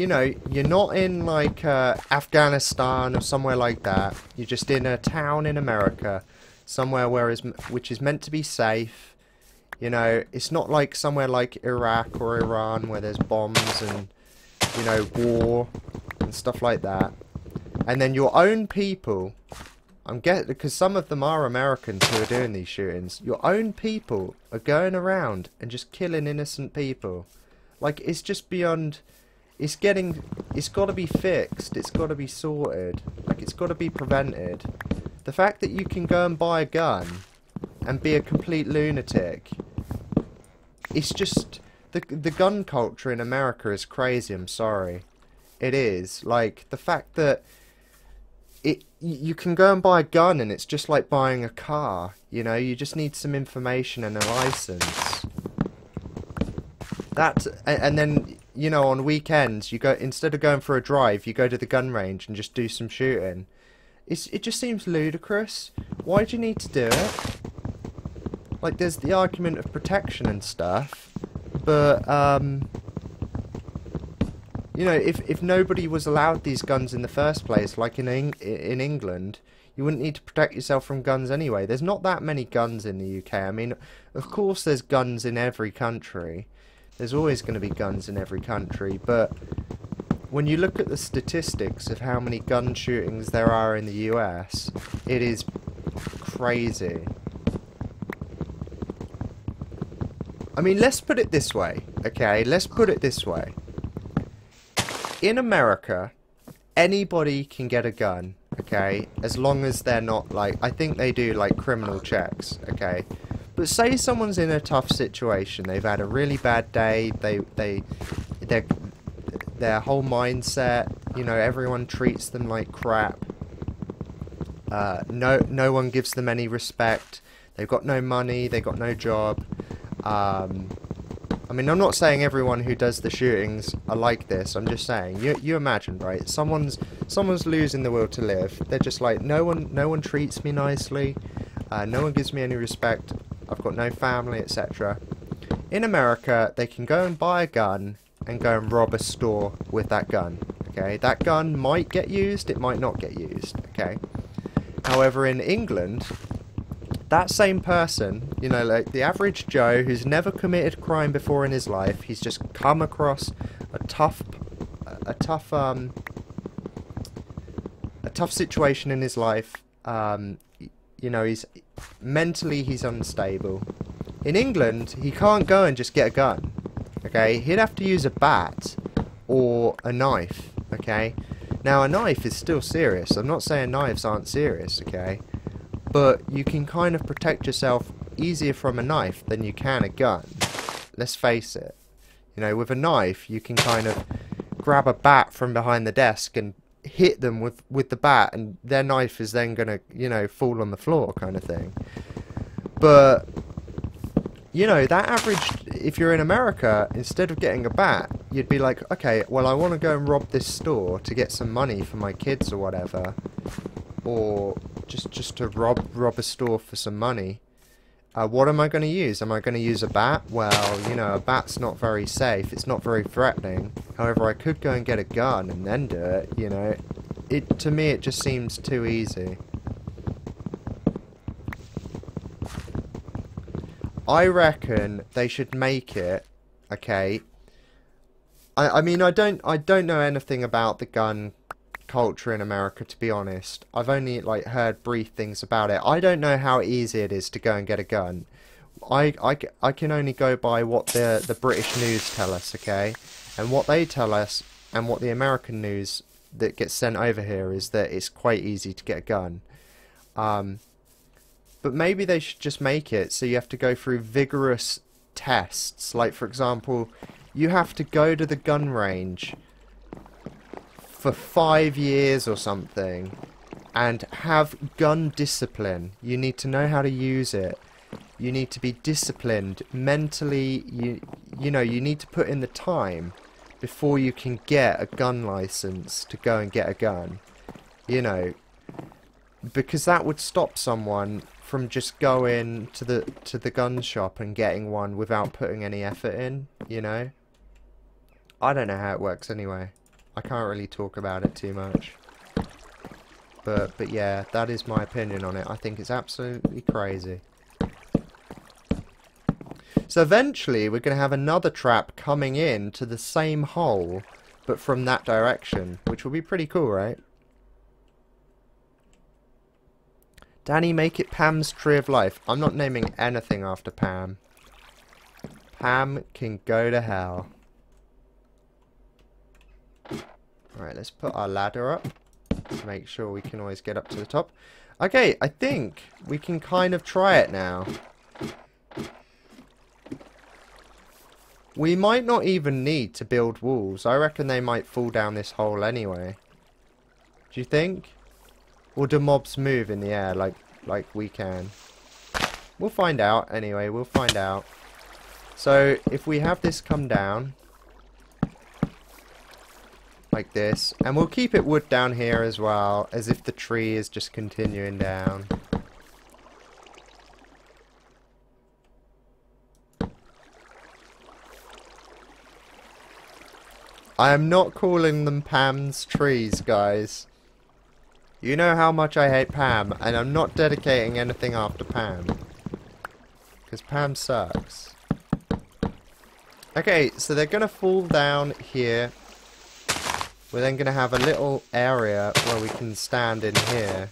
know, you're not in like Afghanistan or somewhere like that. You're just in a town in America, somewhere which is meant to be safe. You know, it's not like somewhere like Iraq or Iran where there's bombs and, you know, war and stuff like that. And then your own people, because some of them are Americans who are doing these shootings, your own people are going around and just killing innocent people. Like, it's just beyond, it's got to be fixed, it's got to be sorted, like, it's got to be prevented. The fact that you can go and buy a gun and be a complete lunatic, it's just, the gun culture in America is crazy, I'm sorry. It is. Like, the fact that you can go and buy a gun and it's just like buying a car, you know, you just need some information and a license. And then, you know, on weekends, you go, instead of going for a drive, you go to the gun range and just do some shooting. It just seems ludicrous. Why do you need to do it? Like, there's the argument of protection and stuff, but, you know, if nobody was allowed these guns in the first place, like in England, you wouldn't need to protect yourself from guns anyway. There's not that many guns in the UK. I mean, of course there's guns in every country. There's always going to be guns in every country, but when you look at the statistics of how many gun shootings there are in the US, it is crazy. I mean, let's put it this way, okay? Let's put it this way. In America, anybody can get a gun, okay? As long as they're not, like, I think they do, like, criminal checks, okay? But say someone's in a tough situation, they've had a really bad day, their whole mindset, you know, everyone treats them like crap, no one gives them any respect, they've got no money, they've got no job. I mean, I'm not saying everyone who does the shootings are like this. I'm just saying, you imagine, right? Someone's losing the will to live. They're just like, no one treats me nicely. No one gives me any respect. I've got no family, etc. In America, they can go and buy a gun and go and rob a store with that gun. Okay, that gun might get used. It might not get used. Okay. However, in England, that same person, you know, like the average Joe who's never committed crime before in his life, he's just come across a tough situation in his life. You know, he's unstable. In England, he can't go and just get a gun. Okay, he'd have to use a bat or a knife. Okay, now a knife is still serious. I'm not saying knives aren't serious. Okay. But you can kind of protect yourself easier from a knife than you can a gun. Let's face it. You know, with a knife, you can kind of grab a bat from behind the desk and hit them with the bat, and their knife is then going to, you know, fall on the floor kind of thing. But, you know, that average, if you're in America, instead of getting a bat, you'd be like, okay, well, I want to go and rob this store to get some money for my kids or whatever. Or just to rob a store for some money. What am I going to use? Am I going to use a bat? Well, you know, a bat's not very safe. It's not very threatening. However, I could go and get a gun and then do it, you know. To me, it just seems too easy. I reckon they should make it, okay. I mean, I don't know anything about the gun culture in America, to be honest. I've only like heard brief things about it. I don't know how easy it is to go and get a gun. I can only go by what the British news tell us, okay? And what they tell us and what the American news that gets sent over here is that it's quite easy to get a gun. But maybe they should just make it so you have to go through vigorous tests. Like, for example, you have to go to the gun range for 5 years or something and have gun discipline. You need to know how to use it. You need to be disciplined mentally. You know, you need to put in the time before you can get a gun license to go and get a gun. You know, because that would stop someone from just going to the gun shop and getting one without putting any effort in, you know. I don't know how it works anyway. I can't really talk about it too much. But yeah, that is my opinion on it. I think it's absolutely crazy. So eventually we're going to have another trap coming in to the same hole, but from that direction, which will be pretty cool, right? Danny, make it Pam's Tree of Life. I'm not naming anything after Pam. Pam can go to hell. Alright, let's put our ladder up to make sure we can always get up to the top. Okay, I think we can kind of try it now. We might not even need to build walls. I reckon they might fall down this hole anyway. Do you think? Or do mobs move in the air like we can? We'll find out anyway. We'll find out. So if we have this come down like this, and we'll keep it wood down here as well, as if the tree is just continuing down. I am not calling them Pam's trees, guys. You know how much I hate Pam, and I'm not dedicating anything after Pam. Because Pam sucks. Okay, so they're going to fall down here. We're then going to have a little area where we can stand in here.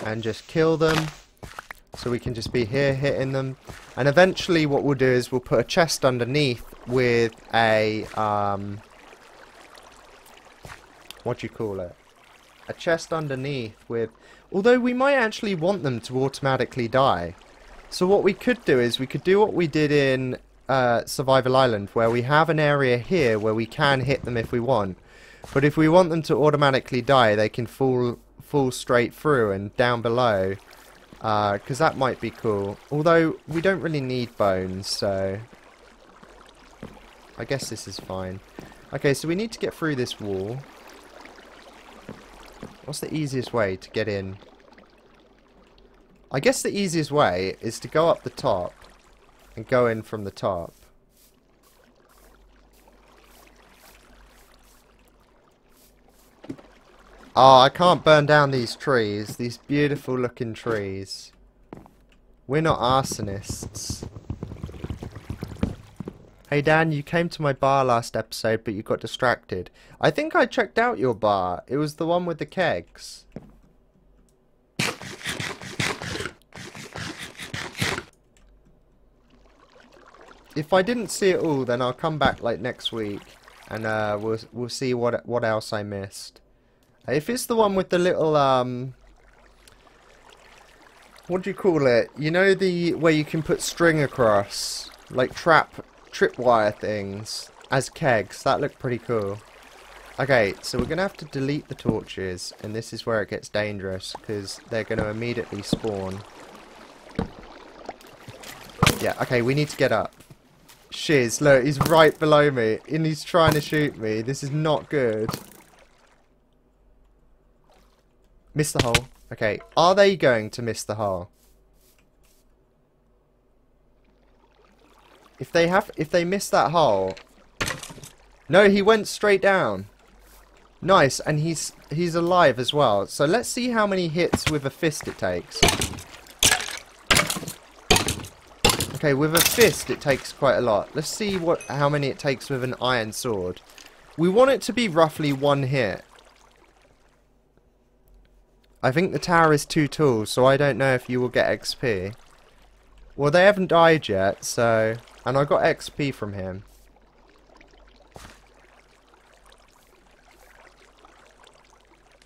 And just kill them. So we can just be here hitting them. And eventually what we'll do is we'll put a chest underneath with a... what do you call it? A chest underneath with... Although we might actually want them to automatically die. So what we could do is we could do what we did in Survival Island, where we have an area here where we can hit them if we want. But if we want them to automatically die, they can fall straight through and down below. Because that might be cool. Although we don't really need bones, so... I guess this is fine. Okay, so we need to get through this wall. What's the easiest way to get in? I guess the easiest way is to go up the top and go in from the top. Oh, I can't burn down these trees. These beautiful looking trees. We're not arsonists. Hey Dan, you came to my bar last episode, but you got distracted. I think I checked out your bar. It was the one with the kegs. If I didn't see it all, then I'll come back like next week, and we'll see what else I missed. If it's the one with the little what do you call it? You know, the where you can put string across, like tripwire things as kegs. That looked pretty cool. Okay, so we're gonna have to delete the torches, and this is where it gets dangerous because they're gonna immediately spawn. Yeah. Okay, we need to get up. Shiz, look, he's right below me, and he's trying to shoot me. This is not good. Miss the hole. Okay, are they going to miss the hole? If they miss that hole... No, he went straight down. Nice, and he's alive as well. So let's see how many hits with a fist it takes. Okay, with a fist it takes quite a lot. Let's see how many it takes with an iron sword. We want it to be roughly one hit. I think the tower is too tall, so I don't know if you will get XP. Well, they haven't died yet, so... And I got XP from him.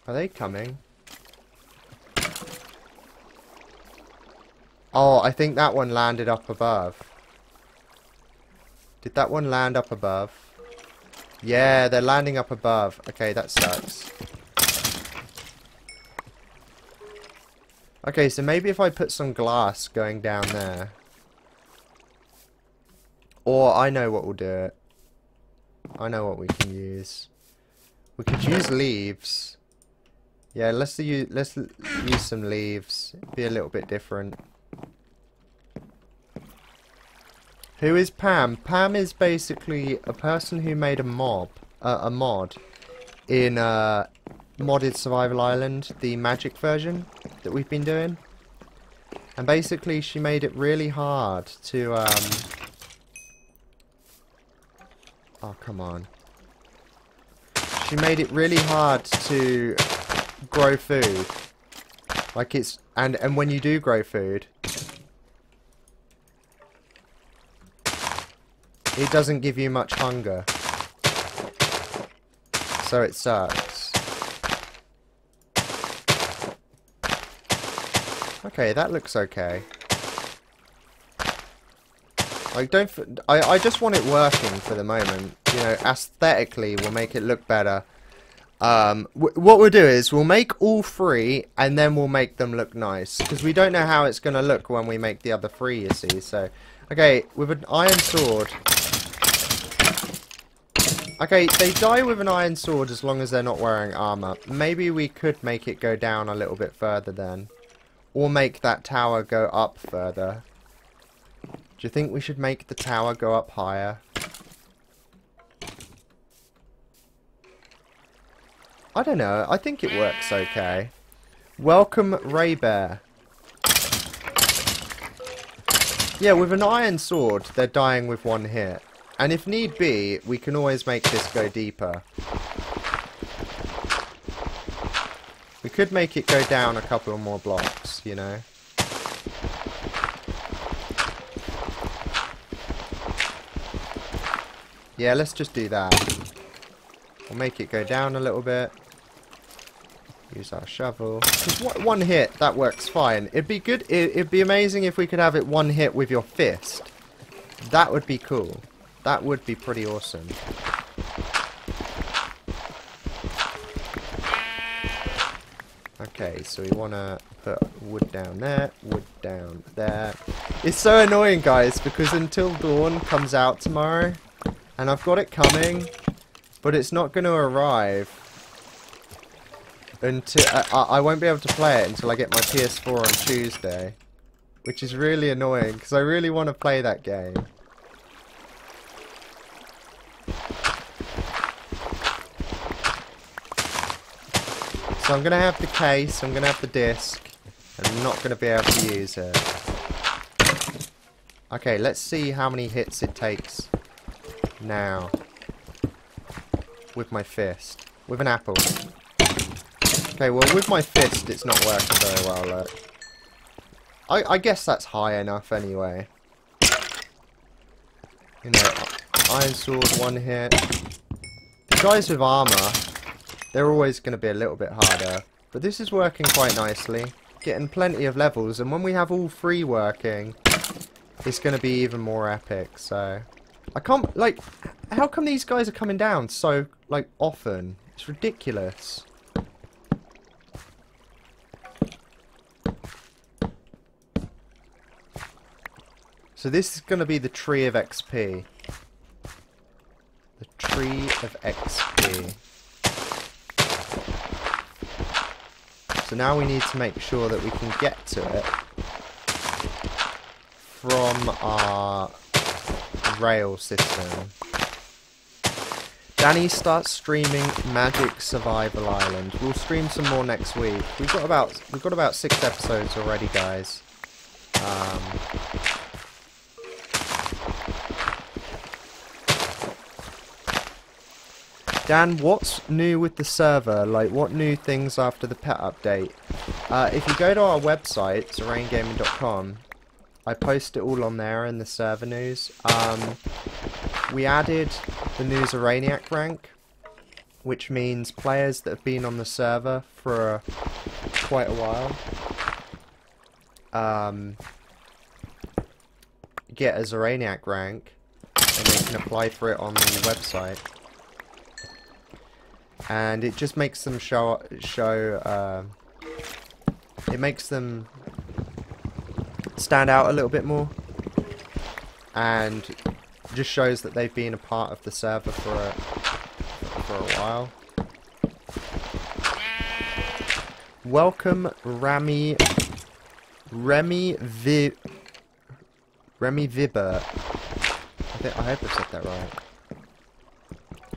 Are they coming? Oh, I think that one landed up above. Did that one land up above? Yeah, they're landing up above. Okay, that sucks. Okay, so maybe if I put some glass going down there. Or I know what will do it. I know what we can use. We could use leaves. Yeah, let's use some leaves. Be a little bit different. Who is Pam? Pam is basically a person who made a mod in modded Survival Island, the magic version that we've been doing. And basically she made it really hard to oh, come on. She made it really hard to grow food. Like it's and when you do grow food, it doesn't give you much hunger. So it sucks. Okay, that looks okay. Like, I just want it working for the moment. You know, aesthetically, we'll make it look better. What we'll do is, we'll make all three, and then we'll make them look nice. Because we don't know how it's going to look when we make the other three, you see. So, okay, with an iron sword. Okay, they die with an iron sword as long as they're not wearing armor. Maybe we could make it go down a little bit further then. Or make that tower go up further. Do you think we should make the tower go up higher? I don't know. I think it works okay. Welcome, Ray Bear. Yeah, with an iron sword, they're dying with one hit. And if need be, we can always make this go deeper. We could make it go down a couple more blocks, you know. Yeah, let's just do that. We'll make it go down a little bit. Use our shovel. Just one hit, that works fine. It'd be good. It'd be amazing if we could have it one hit with your fist. That would be cool. That would be pretty awesome. Okay, so we want to put wood down there, wood down there. It's so annoying, guys, because Until Dawn comes out tomorrow, and I've got it coming, but it's not going to arrive until I won't be able to play it until I get my PS4 on Tuesday, which is really annoying because I really want to play that game. So I'm going to have the case, I'm going to have the disc, and I'm not going to be able to use it. Okay, let's see how many hits it takes now with my fist. With an apple. Okay, well with my fist it's not working very well, look. I guess that's high enough anyway. You know, iron sword, one hit. The guys with armor, they're always going to be a little bit harder. But this is working quite nicely. Getting plenty of levels. And when we have all three working, it's going to be even more epic. So, I can't, like, how come these guys are coming down so, like, often? It's ridiculous. So this is going to be the tree of XP. The tree of XP. So now we need to make sure that we can get to it from our rail system. Danny starts streaming Magic Survival Island. We'll stream some more next week. We've got about 6 episodes already, guys. Dan, what's new with the server? Like, what new things after the pet update? If you go to our website, XerainGaming.com, I post it all on there in the server news. We added the new XerainIac rank, which means players that have been on the server for quite a while get a XerainIac rank, and they can apply for it on the website. And it just makes them it makes them stand out a little bit more, and just shows that they've been a part of the server for a while. Welcome, Remy Vibert. I hope I said that right.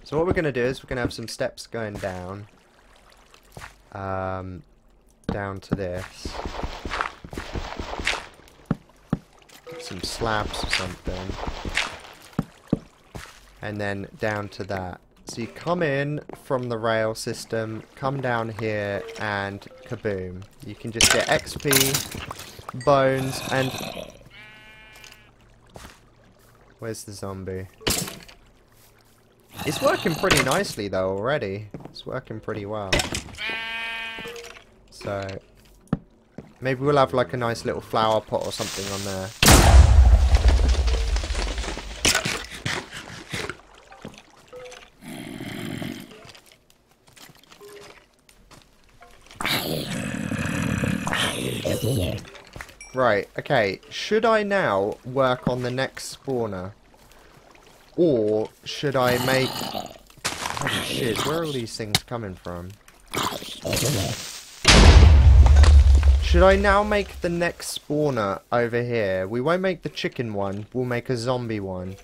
So what we're going to do is we're going to have some steps going down. Down to this. some slabs or something. And then down to that. So you come in from the rail system, come down here, and kaboom. You can just get XP, bones, and... Where's the zombie? It's working pretty nicely though already. It's working pretty well. So... maybe we'll have like a nice little flower pot or something on there. Right, okay. Should I now work on the next spawner? Or should I make... oh shit, where are all these things coming from? Should I now make the next spawner over here? We won't make the chicken one, we'll make a zombie one.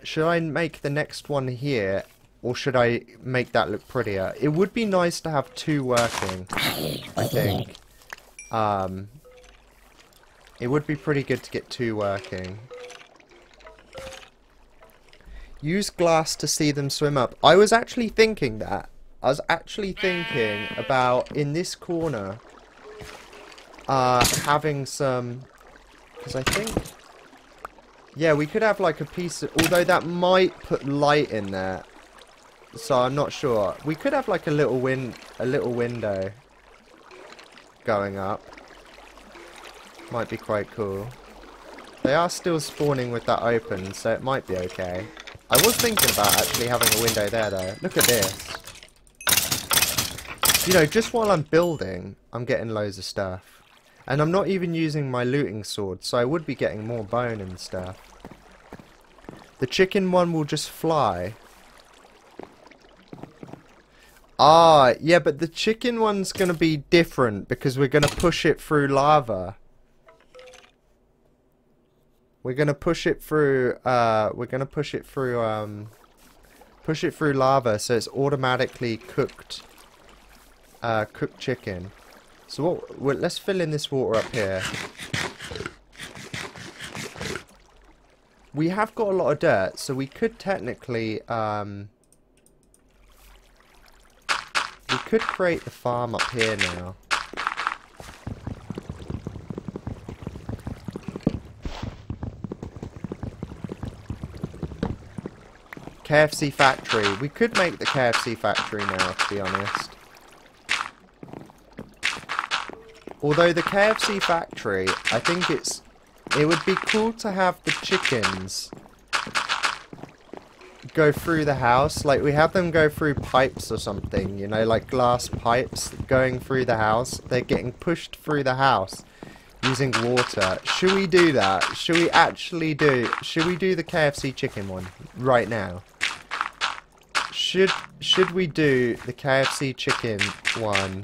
Should I make the next one here? Or should I make that look prettier? It would be nice to have two working, I think. It would be pretty good to get two working. Use glass to see them swim up. I was actually thinking that. I was actually thinking about, in this corner, having some... because I think... yeah, we could have like a piece of... although that might put light in there. So I'm not sure. We could have like a little window going up. Might be quite cool. They are still spawning with that open, so it might be okay. I was thinking about actually having a window there though. Look at this. You know, just while I'm building, I'm getting loads of stuff. And I'm not even using my looting sword, so I would be getting more bone and stuff. The chicken one will just fly. Ah, yeah, but the chicken one's gonna be different because we're gonna push it through lava. We're gonna push it through, push it through lava, so it's automatically cooked, cooked chicken. So what, let's fill in this water up here. We have got a lot of dirt, so we could technically, we could create the farm up here now. KFC factory. We could make the KFC factory now, to be honest. Although the KFC factory, I think it would be cool to have the chickens go through the house. Like, we have them go through pipes or something, you know, like glass pipes going through the house. They're getting pushed through the house using water. Should we do that? Should we actually do... should we do the KFC chicken one right now? Should we do the KFC chicken one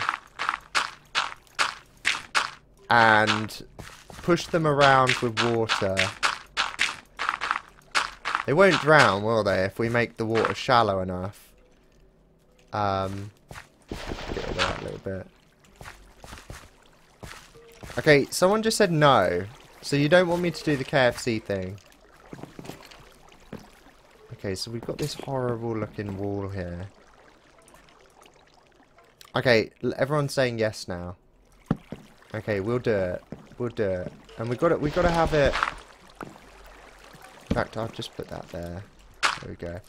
and push them around with water? They won't drown, will they, if we make the water shallow enough? Get rid of that a little bit. Okay, someone just said no. So you don't want me to do the KFC thing. Okay, so we've got this horrible looking wall here. Okay, everyone's saying yes now. Okay, we'll do it. We'll do it. And we gotta have it. In fact, I'll just put that there. There we go.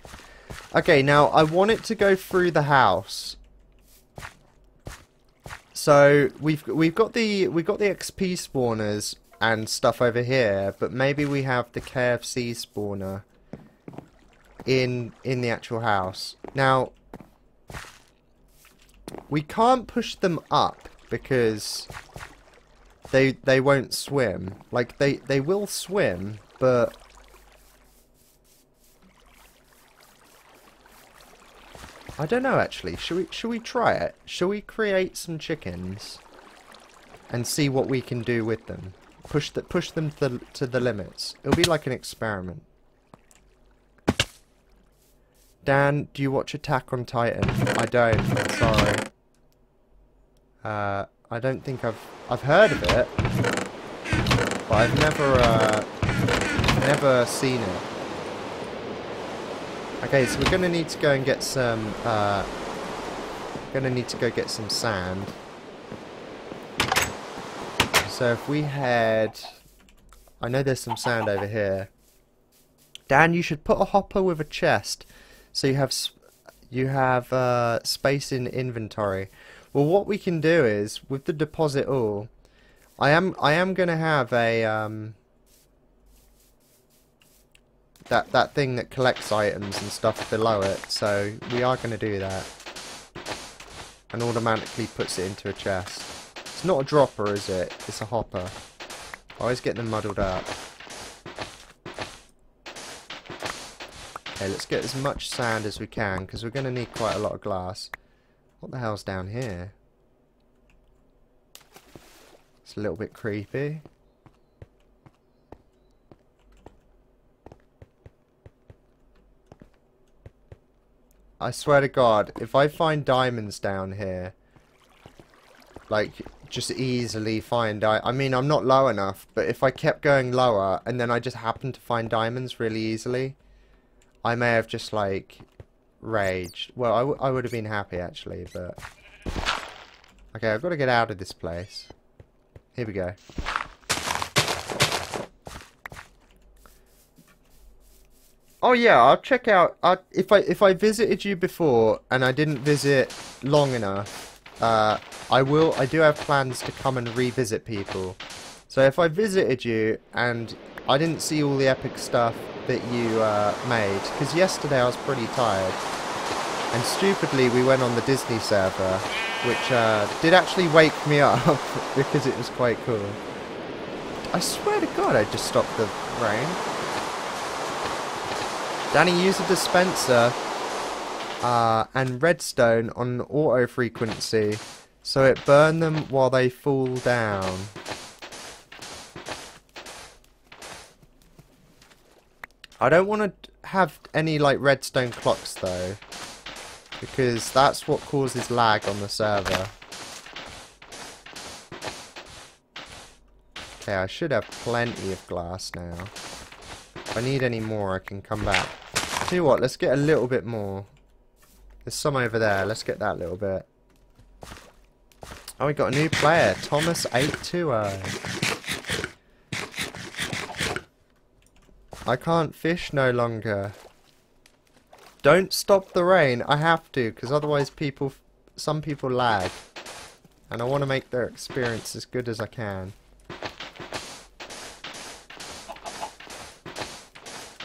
Okay, now I want it to go through the house. So we've got the XP spawners and stuff over here, but maybe we have the KFC spawner in the actual house. Now we can't push them up because they won't swim. Like they will swim, but I don't know actually. Should we try it? Shall we create some chickens and see what we can do with them? Push them to the limits. It'll be like an experiment. Dan, do you watch Attack on Titan? I don't. I'm sorry. I don't think I've heard of it. but I've never seen it. Okay, so we're gonna need to go and get some. Sand. So if we head, I know there's some sand over here. Dan, you should put a hopper with a chest, so you have space in inventory. Well, what we can do is with the deposit all, I am gonna have a that thing that collects items and stuff below it. So we are gonna do that, and automatically puts it into a chest. It's not a dropper, is it? It's a hopper. I always get them muddled up. Okay, let's get as much sand as we can, because we're going to need quite a lot of glass. What the hell's down here? It's a little bit creepy. I swear to God, if I find diamonds down here, like, just easily find, I mean, I'm not low enough, but if I kept going lower and then I just happened to find diamonds really easily, I may have just, like, raged. Well, I would have been happy, actually, but... Okay, I've got to get out of this place. Here we go. Oh yeah, I'll check out. If I visited you before and I didn't visit long enough, I do have plans to come and revisit people. So if I visited you and I didn't see all the epic stuff that you made, because yesterday I was pretty tired, and stupidly we went on the Disney server, which did actually wake me up because it was quite cool. I swear to God, I just stopped the rain. Danny, use a dispenser and redstone on auto frequency so it burn them while they fall down. I don't want to have any like redstone clocks though, because that's what causes lag on the server. Okay, I should have plenty of glass now. If I need any more, I can come back. Tell you what, let's get a little bit more. There's some over there. Let's get that little bit. Oh, we got a new player, Thomas820. I can't fish no longer. Don't stop the rain. I have to, because otherwise some people lag. And I want to make their experience as good as I can.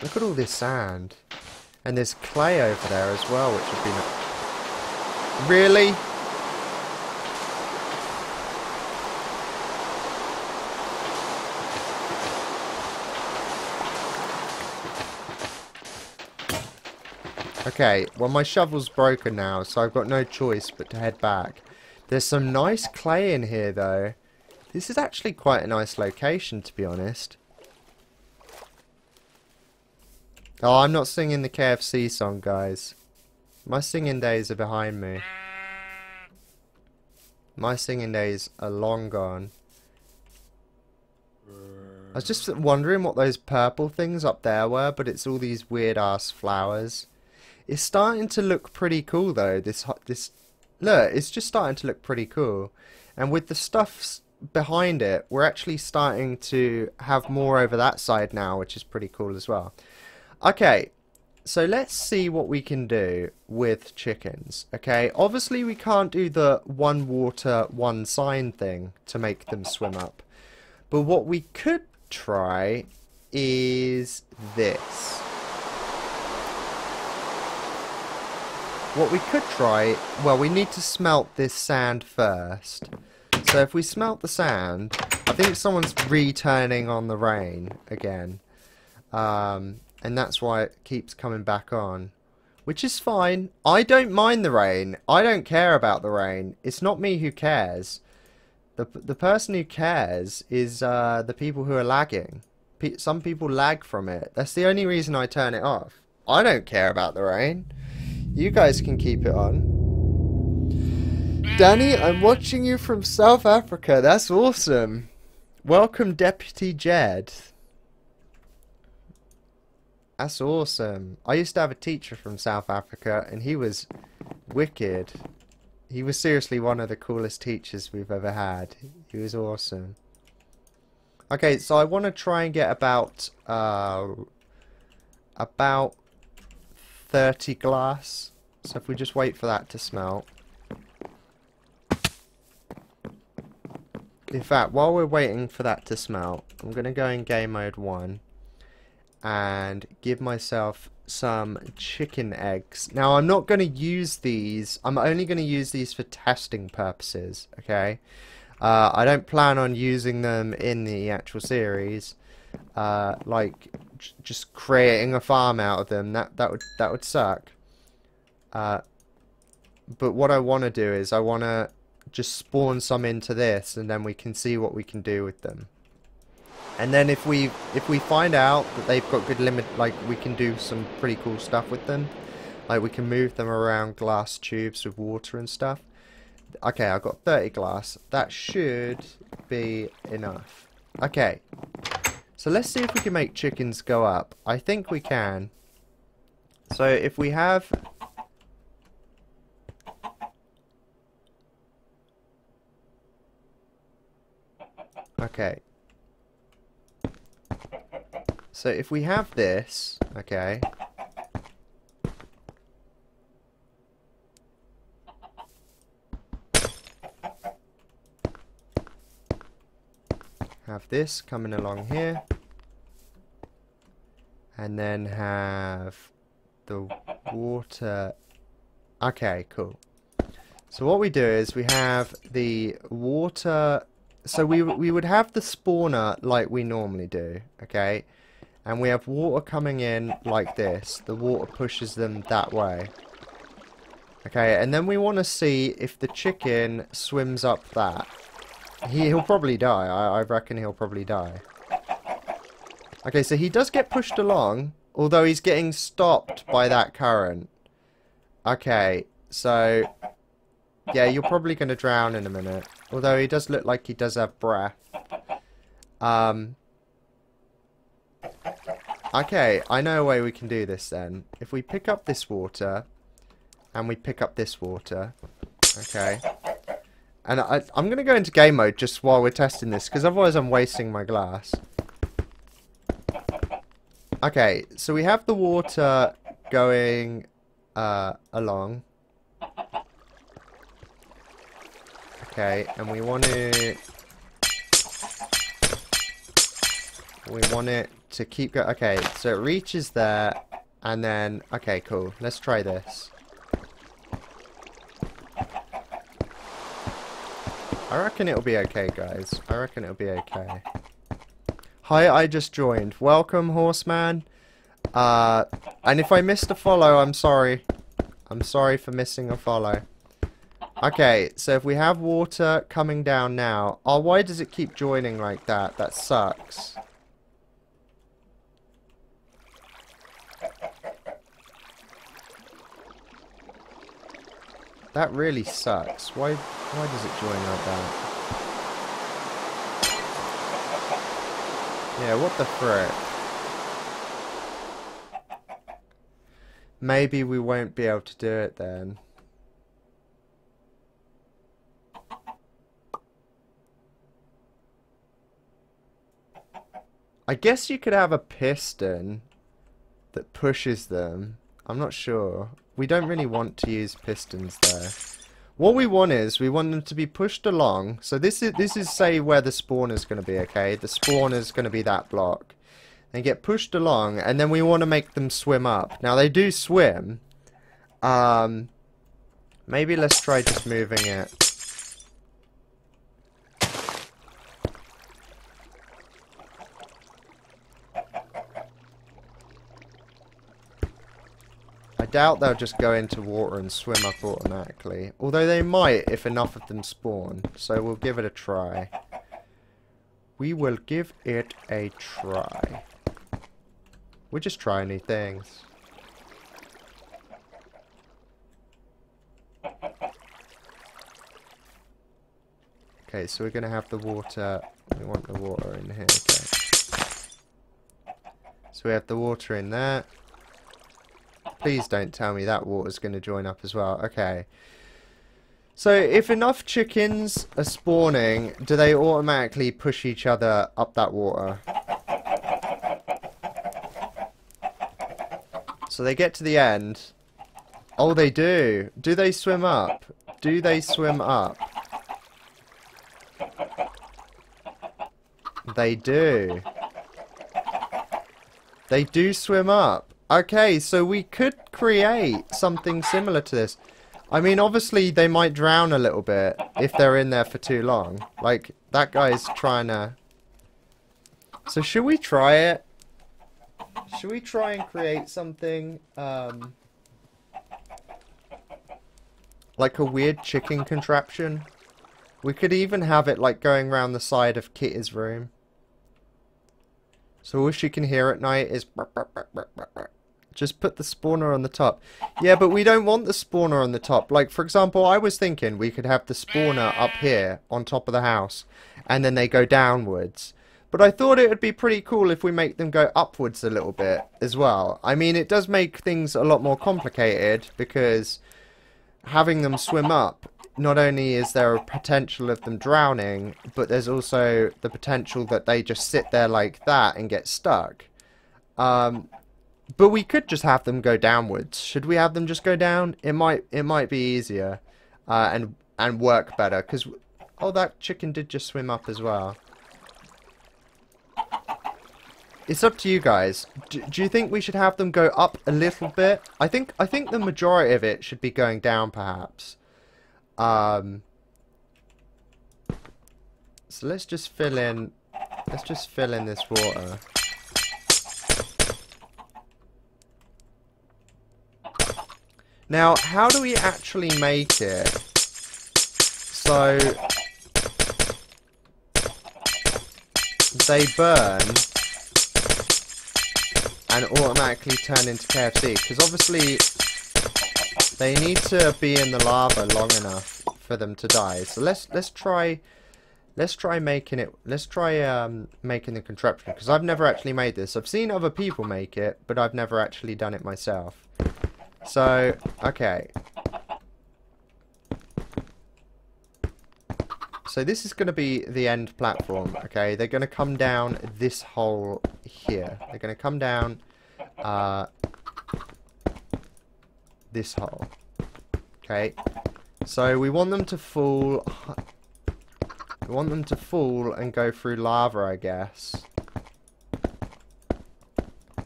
Look at all this sand. And there's clay over there as well, which would be... Really? Okay, well my shovel's broken now, so I've got no choice but to head back. There's some nice clay in here though. This is actually quite a nice location, to be honest. Oh, I'm not singing the KFC song, guys. My singing days are behind me. My singing days are long gone. I was just wondering what those purple things up there were, but it's all these weird-ass flowers. It's starting to look pretty cool, though. Look, it's just starting to look pretty cool. And with the stuff behind it, we're actually starting to have more over that side now, which is pretty cool as well. Okay, so let's see what we can do with chickens. Okay, obviously we can't do the one water, one sign thing to make them swim up. But what we could try is this. What we could try, well, we need to smelt this sand first. So if we smelt the sand, I think someone's returning on the rain again. And that's why it keeps coming back on. Which is fine. I don't mind the rain. I don't care about the rain. It's not me who cares. The person who cares is the people who are lagging. Some people lag from it. That's the only reason I turn it off. I don't care about the rain. You guys can keep it on. Danny, I'm watching you from South Africa. That's awesome. Welcome, Deputy Jed. That's awesome. I used to have a teacher from South Africa, and he was wicked. He was seriously one of the coolest teachers we've ever had. He was awesome. Okay, so I want to try and get about 30 glass. So if we just wait for that to smelt. In fact, while we're waiting for that to smelt, I'm going to go in game mode 1 and give myself some chicken eggs. Now, I'm not going to use these. I'm only going to use these for testing purposes, okay? I don't plan on using them in the actual series. Like, just creating a farm out of them. That would suck. But what I want to do is I want to just spawn some into this, and then we can see what we can do with them. And then if we find out that they've got good limit, like we can do some pretty cool stuff with them. Like we can move them around glass tubes with water and stuff. Okay, I've got 30 glass. That should be enough. Okay. So let's see if we can make chickens go up. I think we can. So if we have... Okay. So if we have this, okay. Have this coming along here. And then have the water. Okay, cool. So what we do is we have the water. So we would have the spawner like we normally do, okay? And we have water coming in like this. The water pushes them that way. Okay, and then we want to see if the chicken swims up that. He'll probably die. I reckon he'll probably die. Okay, so he does get pushed along, although he's getting stopped by that current. Okay, so... yeah, you're probably going to drown in a minute. Although he does look like he does have breath. Okay, I know a way we can do this then. If we pick up this water, and we pick up this water, okay. And I'm going to go into game mode just while we're testing this, because otherwise I'm wasting my glass. Okay, so we have the water going along. Okay, and we want it to keep going. Okay, so it reaches there, and then, okay, cool. Let's try this. I reckon it'll be okay, guys. I reckon it'll be okay. Hi, I just joined. Welcome, Horseman. And if I missed a follow, I'm sorry. I'm sorry for missing a follow. Okay, so if we have water coming down now... oh, why does it keep joining like that? That sucks. That really sucks. Why does it join like that? Yeah, what the frick? Maybe we won't be able to do it then. I guess you could have a piston that pushes them. I'm not sure. We don't really want to use pistons there. What we want is, we want them to be pushed along. So this is say where the spawner's going to be, okay? The spawner's going to be that block. They get pushed along, and then we want to make them swim up. Now they do swim. Maybe let's try just moving it. I doubt they'll just go into water and swim up automatically. Although they might if enough of them spawn. So we'll give it a try. We will give it a try. We're just trying new things. Okay, so we're going to have the water. We want the water in here. Okay. So we have the water in there. Please don't tell me that water's going to join up as well. Okay. So if enough chickens are spawning, do they automatically push each other up that water? So they get to the end. Oh, they do. Do they swim up? Do they swim up? They do. They do swim up. Okay, so we could create something similar to this. I mean, obviously, they might drown a little bit if they're in there for too long. Like, that guy's trying to... So, should we try it? Should we try and create something, like a weird chicken contraption? We could even have it, like, going around the side of Kitty's room. So all she can hear at night is... Just put the spawner on the top. Yeah, but we don't want the spawner on the top. Like, for example, I was thinking we could have the spawner up here on top of the house. And then they go downwards. But I thought it would be pretty cool if we make them go upwards a little bit as well. I mean, it does make things a lot more complicated. Because having them swim up, not only is there a potential of them drowning, but there's also the potential that they just sit there like that and get stuck. But we could just have them go downwards. Should we have them just go down? It might be easier and work better. Because, oh, that chicken did just swim up as well. It's up to you guys. Do you think we should have them go up a little bit? I think the majority of it should be going down, perhaps. So let's just fill in. Let's just fill in this water. Now, how do we actually make it so they burn and automatically turn into KFC? Because obviously they need to be in the lava long enough for them to die. So let's try making it. Let's try making the contraption, because I've never actually made this. I've seen other people make it, but I've never actually done it myself. So, okay. So this is going to be the end platform, okay? They're going to come down this hole here. They're going to come down this hole. Okay. So we want them to fall... We want them to fall and go through lava, I guess.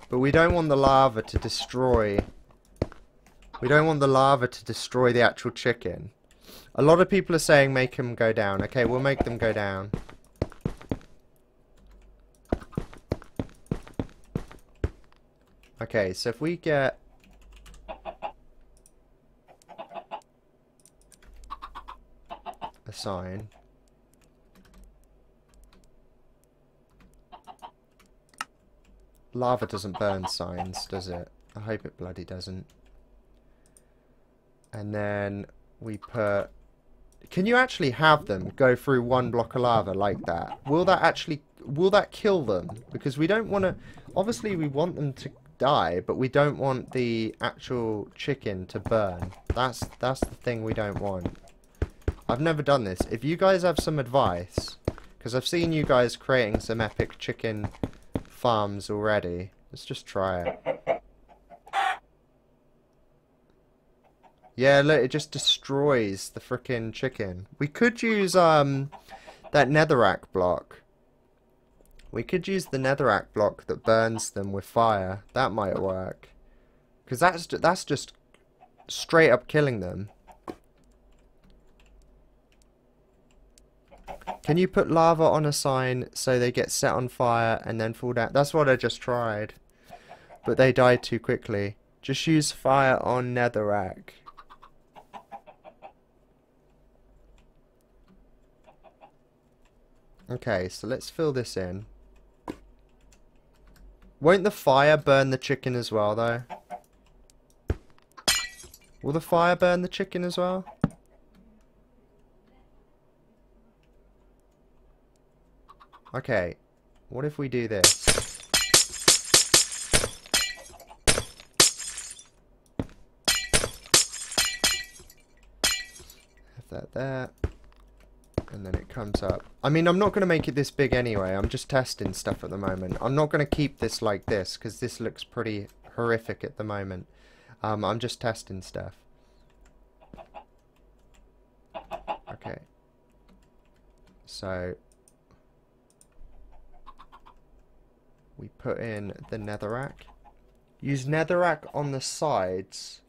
But we don't want the lava to destroy... We don't want the lava to destroy the actual chicken. A lot of people are saying make them go down. Okay, we'll make them go down. Okay, so if we get... a sign... Lava doesn't burn signs, does it? I hope it bloody doesn't. And then we put... Can you actually have them go through one block of lava like that? Will that actually... Will that kill them? Because we don't want to... Obviously we want them to die, but we don't want the actual chicken to burn. That's the thing we don't want. I've never done this. If you guys have some advice... Because I've seen you guys creating some epic chicken farms already. Let's just try it. Yeah, look, it just destroys the frickin' chicken. We could use that netherrack block. We could use the netherrack block that burns them with fire. That might work. Because that's just straight up killing them. Can you put lava on a sign so they get set on fire and then fall down? That's what I just tried. But they died too quickly. Just use fire on netherrack. Okay, so let's fill this in. Won't the fire burn the chicken as well, though? Will the fire burn the chicken as well? Okay, what if we do this? Have that there. And then it comes up. I mean, I'm not going to make it this big anyway. I'm just testing stuff at the moment. I'm not going to keep this like this, because this looks pretty horrific at the moment. I'm just testing stuff. Okay. So we put in the netherrack. Use netherrack on the sides.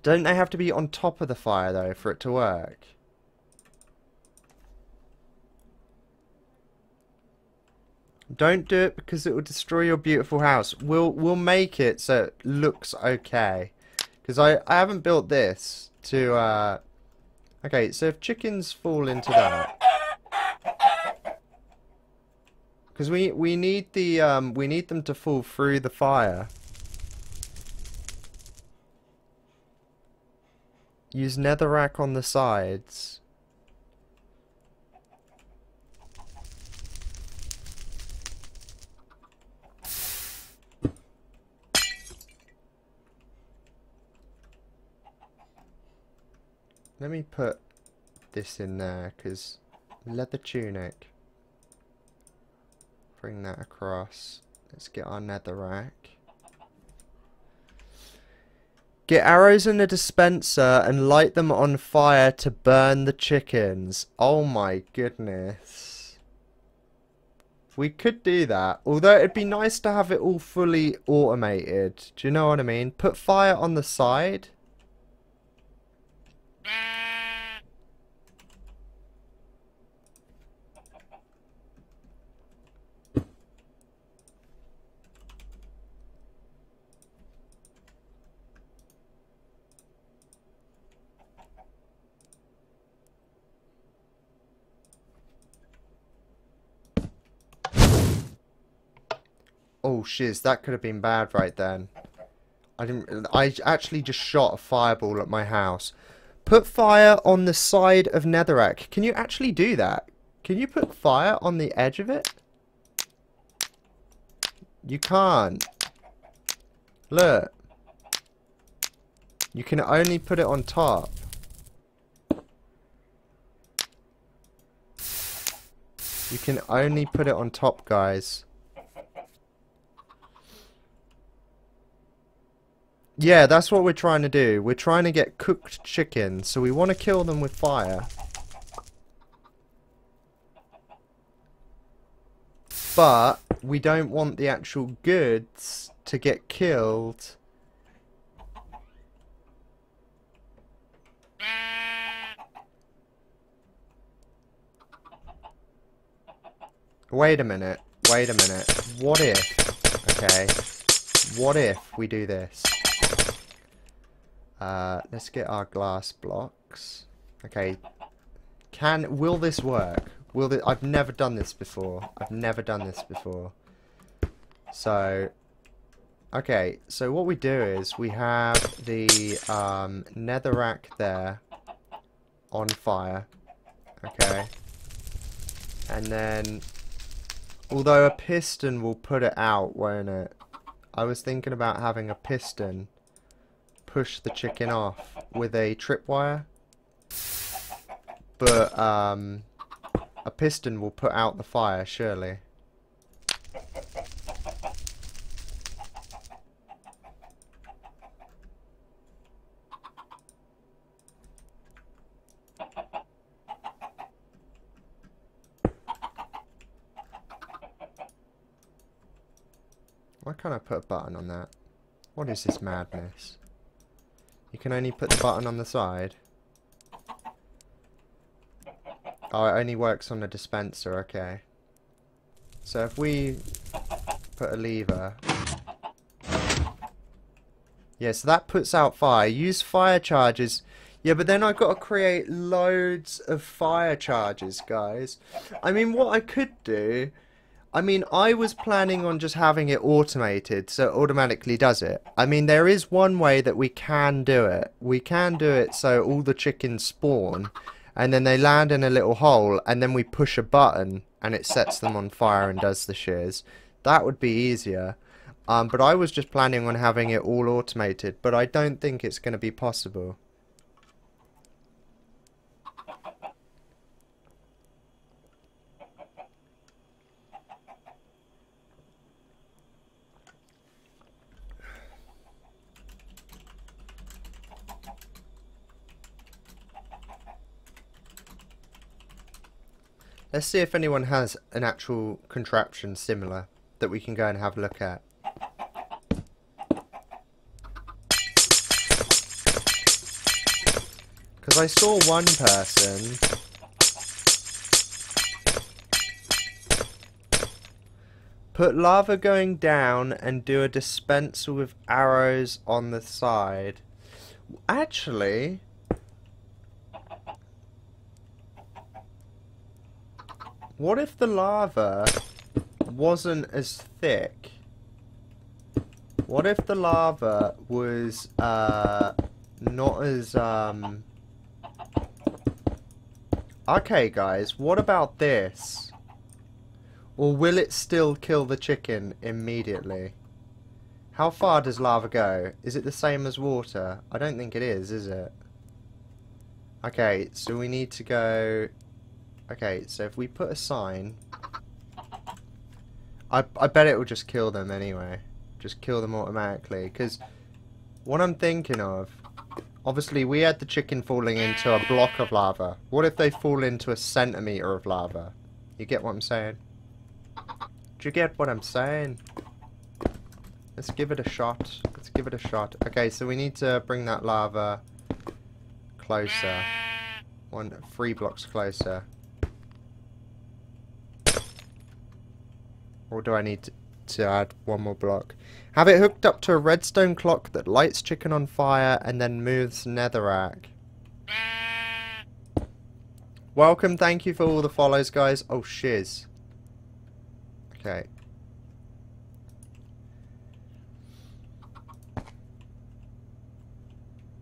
Don't they have to be on top of the fire though for it to work? Don't do it because it will destroy your beautiful house. We'll make it so it looks okay. Because I haven't built this to okay, so if chickens fall into that, because we need the we need them to fall through the fire. Use netherrack on the sides. Let me put this in there, because leather tunic. Bring that across. Let's get our netherrack. Get arrows in a dispenser and light them on fire to burn the chickens. Oh my goodness. We could do that. Although it'd be nice to have it all fully automated. Do you know what I mean? Put fire on the side. Oh shiz, that could have been bad right then. I actually just shot a fireball at my house. Put fire on the side of netherrack. Can you actually do that? Can you put fire on the edge of it? You can't. Look. You can only put it on top. You can only put it on top, guys. Yeah, that's what we're trying to do. We're trying to get cooked chicken, so we want to kill them with fire. But we don't want the actual goods to get killed. Wait a minute. Wait a minute. What if? Okay. What if we do this? Let's get our glass blocks. Okay. Will this work? I've never done this before. I've never done this before. So, okay. So what we do is we have the netherrack there on fire. Okay. And then, although a piston will put it out, won't it? I was thinking about having a piston push the chicken off with a tripwire, but a piston will put out the fire, surely. Why can't I put a button on that? What is this madness? You can only put the button on the side. Oh, it only works on the dispenser, okay. So if we put a lever... Yeah, so that puts out fire. Use fire charges. Yeah, but then I've got to create loads of fire charges, guys. I mean, what I could do... I mean, I was planning on just having it automated, so it automatically does it. I mean, there is one way that we can do it. We can do it so all the chickens spawn, and then they land in a little hole, and then we push a button and it sets them on fire and does the shears. That would be easier. But I was just planning on having it all automated, but I don't think it's going to be possible. Let's see if anyone has an actual contraption similar that we can go and have a look at. Because I saw one person put lava going down and do a dispenser with arrows on the side. Actually, what if the lava wasn't as thick? What if the lava was not as okay guys, what about this? Or will it still kill the chicken immediately? How far does lava go? Is it the same as water? I don't think it is it? Okay, so we need to go... Okay, so if we put a sign... I bet it will just kill them anyway. Just kill them automatically. Because what I'm thinking of... Obviously, we had the chicken falling into a block of lava. What if they fall into a centimetre of lava? You get what I'm saying? Do you get what I'm saying? Let's give it a shot. Let's give it a shot. Okay, so we need to bring that lava closer. 3 blocks closer. Or do I need to add 1 more block? Have it hooked up to a redstone clock that lights chicken on fire and then moves netherrack. Welcome, thank you for all the follows, guys. Oh, shiz. Okay.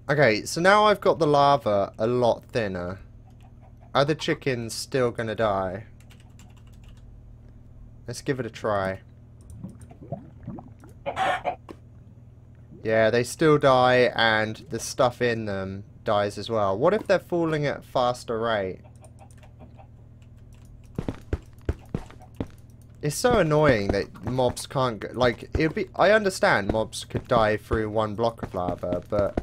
Okay, so now I've got the lava a lot thinner. Are the chickens still gonna die? Let's give it a try. Yeah, they still die, and the stuff in them dies as well. What if they're falling at a faster rate? It's so annoying that mobs can't go, like, it'd be, I understand mobs could die through 1 block of lava, but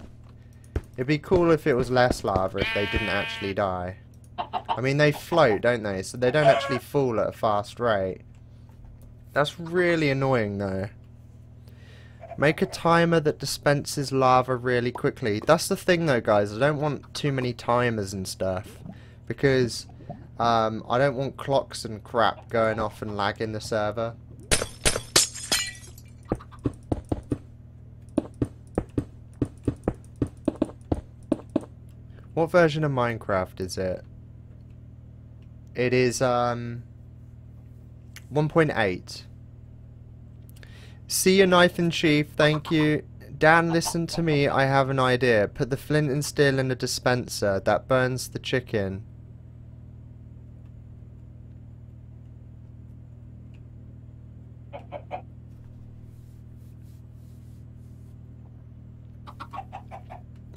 it'd be cool if it was less lava if they didn't actually die. I mean, they float, don't they? So they don't actually fall at a fast rate. That's really annoying, though. Make a timer that dispenses lava really quickly. That's the thing, though, guys. I don't want too many timers and stuff. Because I don't want clocks and crap going off and lagging the server. What version of Minecraft is it? It is 1.8. See your knife and sheath, thank you. Dan, listen to me, I have an idea. Put the flint and steel in a dispenser. That burns the chicken.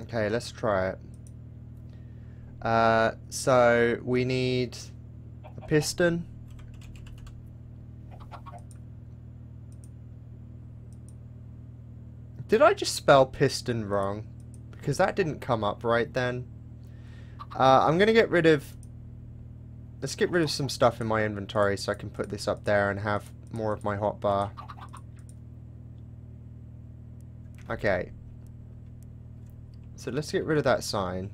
Okay, let's try it. So we need a piston. Did I just spell piston wrong? Because that didn't come up right then. I'm going to get rid of... Let's get rid of some stuff in my inventory so I can put this up there and have more of my hotbar. Okay. So let's get rid of that sign.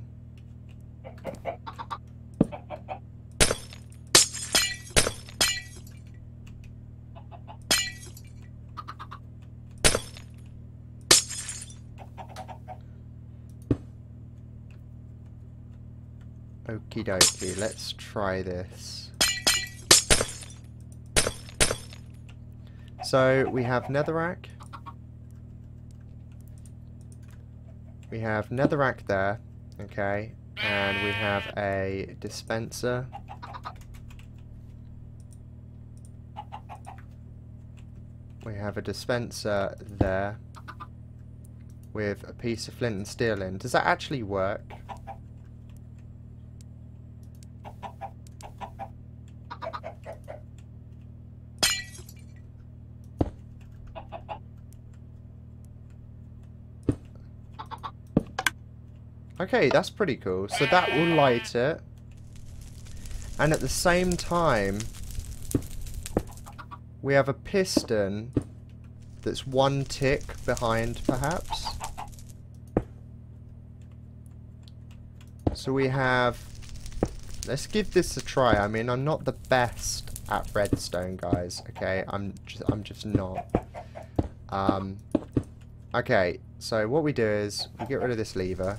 Okie dokie, let's try this. So we have netherrack. We have netherrack there, okay, And we have a dispenser. We have a dispenser there with a piece of flint and steel in. Does that actually work? Okay, that's pretty cool. So that will light it. And at the same time, we have a piston that's one tick behind, perhaps. So we have... Let's give this a try. I mean, I'm not the best at redstone, guys. Okay, I'm just not. Okay, so what we do is we get rid of this lever.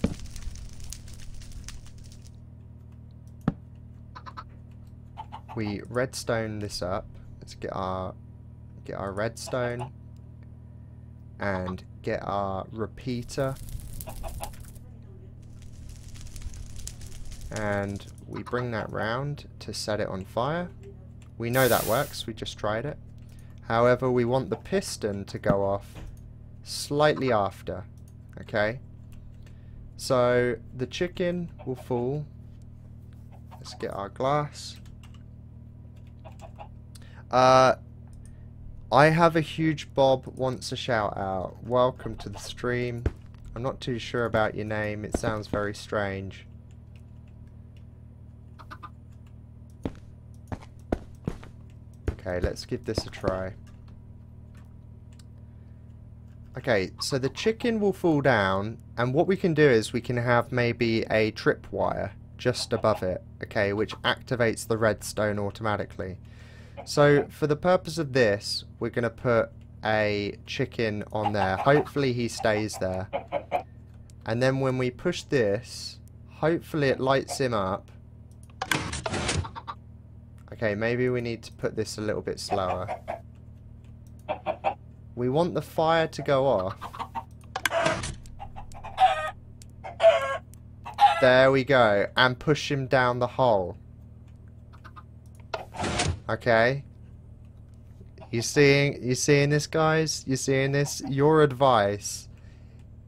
We redstone this up. Let's get our redstone and get our repeater, and we bring that round to set it on fire. We know that works, we just tried it. However, we want the piston to go off slightly after. Okay, so the chicken will fall. Let's get our glass. I have a huge Bob wants a shout out. Welcome to the stream. I'm not too sure about your name. It sounds very strange. Okay, let's give this a try. Okay, so the chicken will fall down, and what we can do is we can have maybe a tripwire just above it, okay, which activates the redstone automatically. So for the purpose of this, we're going to put a chicken on there. Hopefully he stays there. And then when we push this, hopefully it lights him up. Okay, maybe we need to put this a little bit slower. We want the fire to go off. There we go. And push him down the hole. Okay. You seeing this, guys? You seeing this? Your advice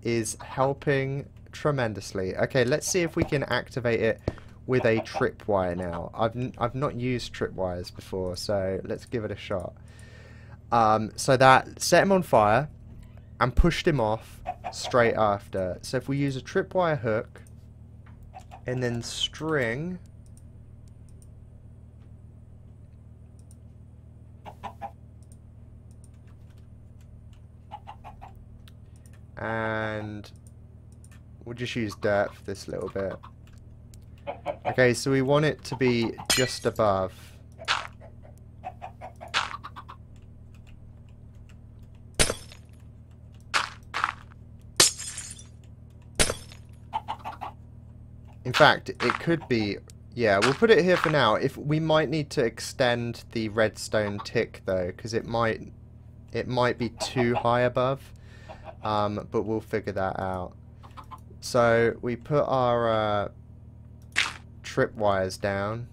is helping tremendously. Okay, let's see if we can activate it with a tripwire now. I've not used tripwires before, so let's give it a shot. So that set him on fire and pushed him off straight after. So if we use a tripwire hook and then string, and we'll just use dirt for this little bit. Okay, so we want it to be just above. In fact, it could be... Yeah, we'll put it here for now. If we might need to extend the redstone tick though, because it might be too high above. But we'll figure that out. So we put our tripwires down.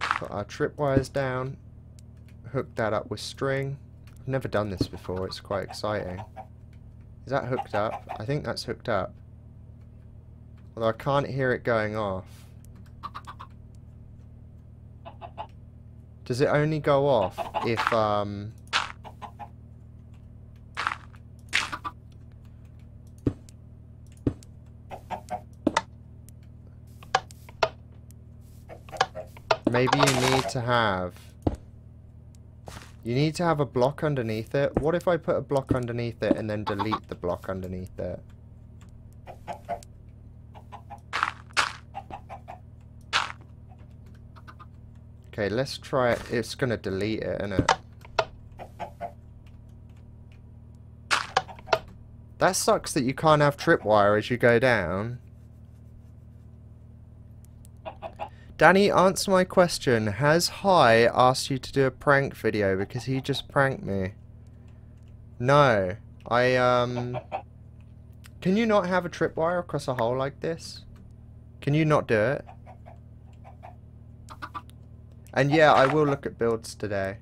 Put our tripwires down. Hook that up with string. I've never done this before. It's quite exciting. Is that hooked up? I think that's hooked up. Although I can't hear it going off. Does it only go off if, maybe you need to have... You need to have a block underneath it. What if I put a block underneath it and then delete the block underneath it? Okay, let's try it. It's going to delete it, isn't it? That sucks that you can't have tripwire as you go down. Danny, answer my question. Has Hi asked you to do a prank video because he just pranked me? No. Can you not have a tripwire across a hole like this? Can you not do it? And yeah, I will look at builds today.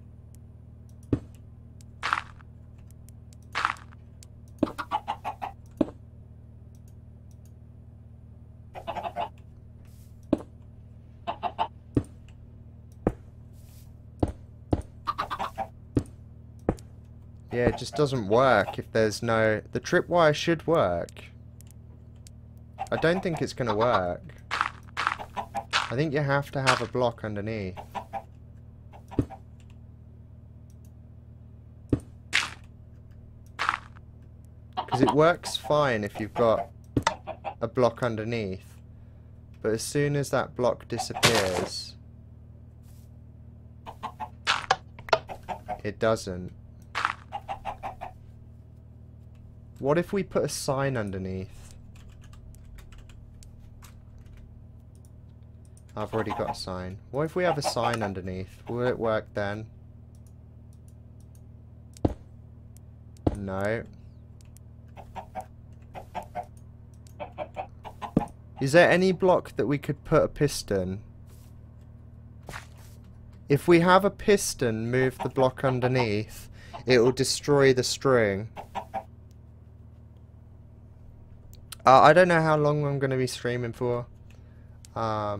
Yeah, it just doesn't work if there's no... The tripwire should work. I don't think it's going to work. I think you have to have a block underneath. Because it works fine if you've got a block underneath. But as soon as that block disappears, it doesn't. What if we put a sign underneath? I've already got a sign. What if we have a sign underneath? Will it work then? No. Is there any block that we could put a piston? If we have a piston move the block underneath, it will destroy the string. I don't know how long I'm going to be streaming for. I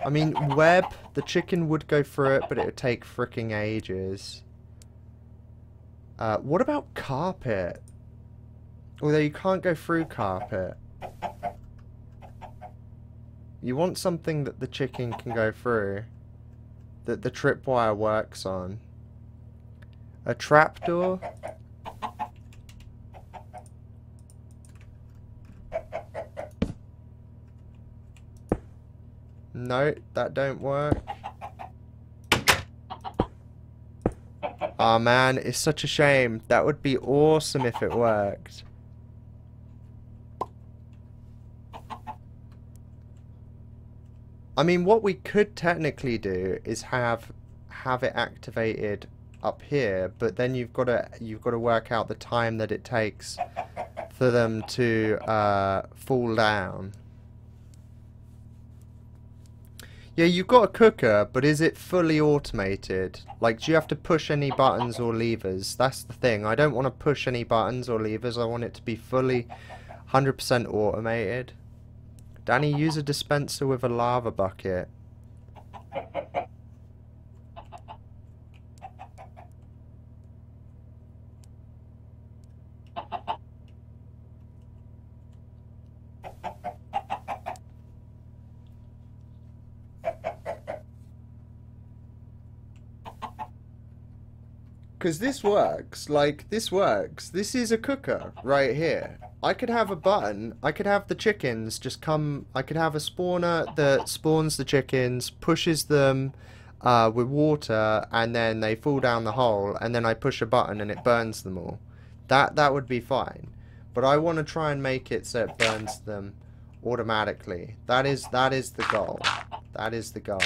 mean, web, the chicken would go through it, but it would take fricking ages. What about carpet? Although you can't go through carpet. You want something that the chicken can go through. That the tripwire works on. A trapdoor? No, that don't work. Oh man, it's such a shame. That would be awesome if it worked. I mean, what we could technically do is have it activated up here, but then you've got to work out the time that it takes for them to fall down. Yeah, you've got a cooker, but is it fully automated? Like, do you have to push any buttons or levers? That's the thing. I don't want to push any buttons or levers. I want it to be fully 100% automated. Danny, use a dispenser with a lava bucket. Because this works, like, this works. This is a cooker right here. I could have a button, I could have the chickens just come, I could have a spawner that spawns the chickens, pushes them with water, and then they fall down the hole, and then I push a button and it burns them all. That would be fine. But I want to try and make it so it burns them automatically. That is the goal. That is the goal.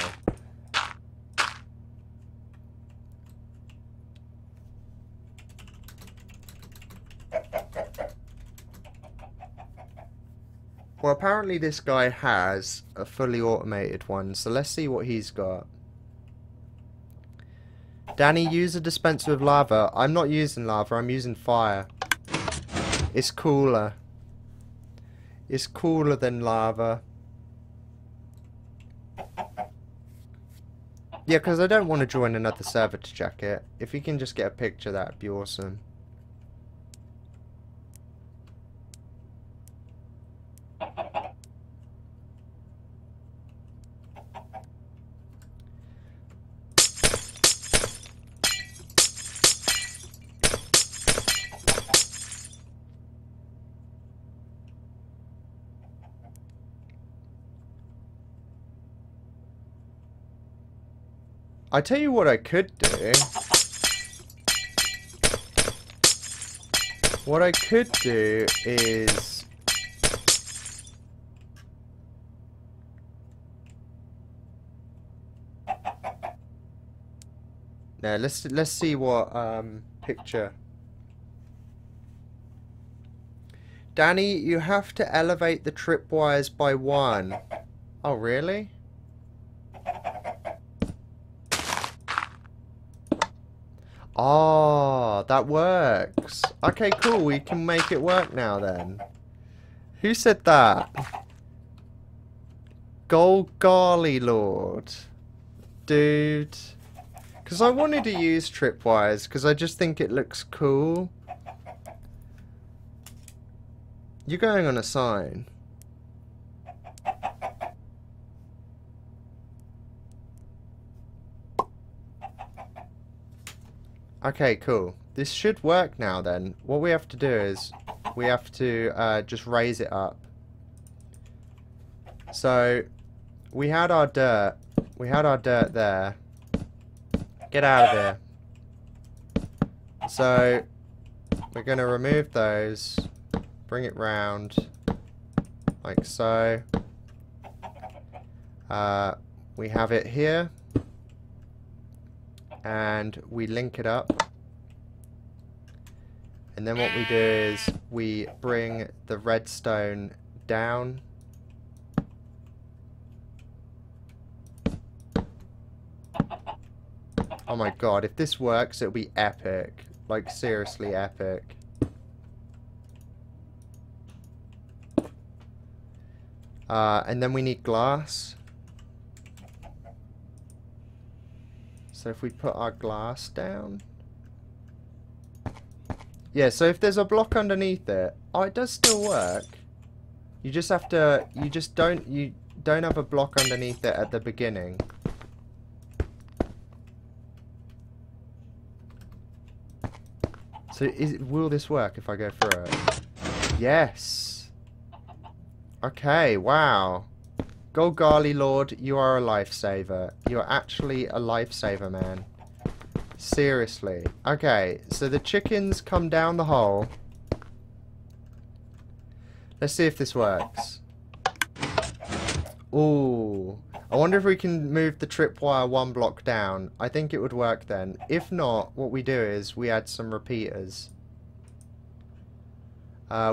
Well, apparently this guy has a fully automated one, so let's see what he's got. Danny, use a dispenser with lava. I'm not using lava, I'm using fire. It's cooler. It's cooler than lava. Yeah, because I don't want to join another server to check it. If you can just get a picture, that'd be awesome. I tell you what I could do. What I could do is... Now let's see what picture Danny, you have to elevate the tripwires by 1. Oh, really? Oh, that works. Okay, cool. We can make it work now then. Who said that? Golgari Lord. Dude. Because I wanted to use tripwires because I just think it looks cool. You're going on a sign. Okay, cool. This should work now then. What we have to do is we have to just raise it up. So we had our dirt. We had our dirt there. Get out of here. So we're going to remove those. Bring it round. Like so. We have it here. And we link it up. And then what we do is we bring the redstone down. Oh my god, if this works, it'll be epic. Like, seriously epic. And then we need glass. So if we put our glass down. Yeah, so if there's a block underneath it, oh, it does still work. You just have to, you don't have a block underneath it at the beginning. So will this work if I go through it? Yes. Okay, wow. Golgari Lord, you are a lifesaver. You're actually a lifesaver, man. Seriously. Okay, so the chickens come down the hole. Let's see if this works. Ooh. I wonder if we can move the tripwire 1 block down. I think it would work then. If not, what we do is we add some repeaters.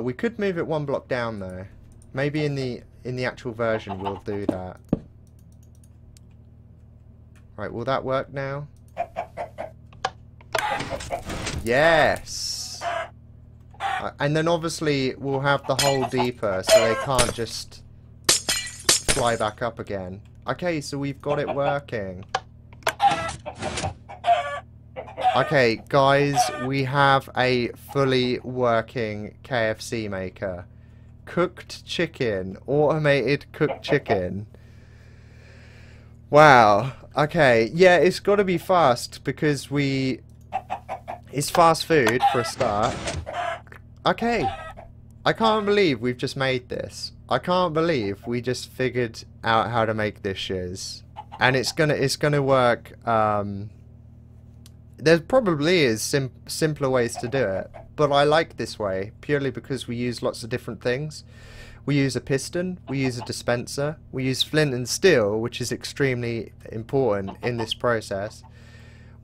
We could move it 1 block down though. Maybe in the actual version we'll do that. Right, will that work now? Yes! And then obviously we'll have the hole deeper so they can't just fly back up again. Okay, so we've got it working. Okay, guys, we have a fully working KFC maker. Cooked chicken. Automated cooked chicken. Wow. Okay, yeah, it's got to be fast because it's fast food for a start. Okay. I can't believe we've just made this. I can't believe we just figured out how to make this shiz. And it's gonna work. There probably is simpler ways to do it, but I like this way purely because we use lots of different things. We use a piston, we use a dispenser, we use flint and steel, which is extremely important in this process.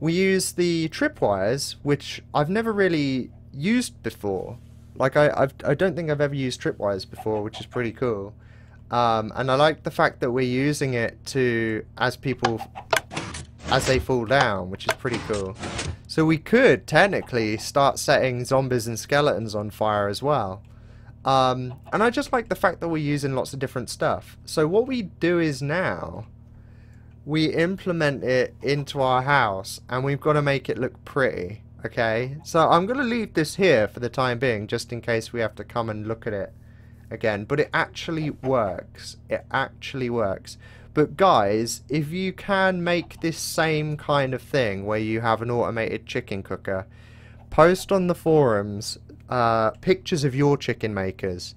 We use the tripwires, which I've never really used before. Like I don't think I've ever used tripwires before, which is pretty cool. And I like the fact that we're using it to as they fall down, which is pretty cool. So we could technically start setting zombies and skeletons on fire as well. And I just like the fact that we're using lots of different stuff. So what we do is now we implement it into our house, and we've got to make it look pretty. Okay, so I'm going to leave this here for the time being, just in case we have to come and look at it again. But it actually works. It actually works. But guys, if you can make this same kind of thing where you have an automated chicken cooker, post on the forums pictures of your chicken makers.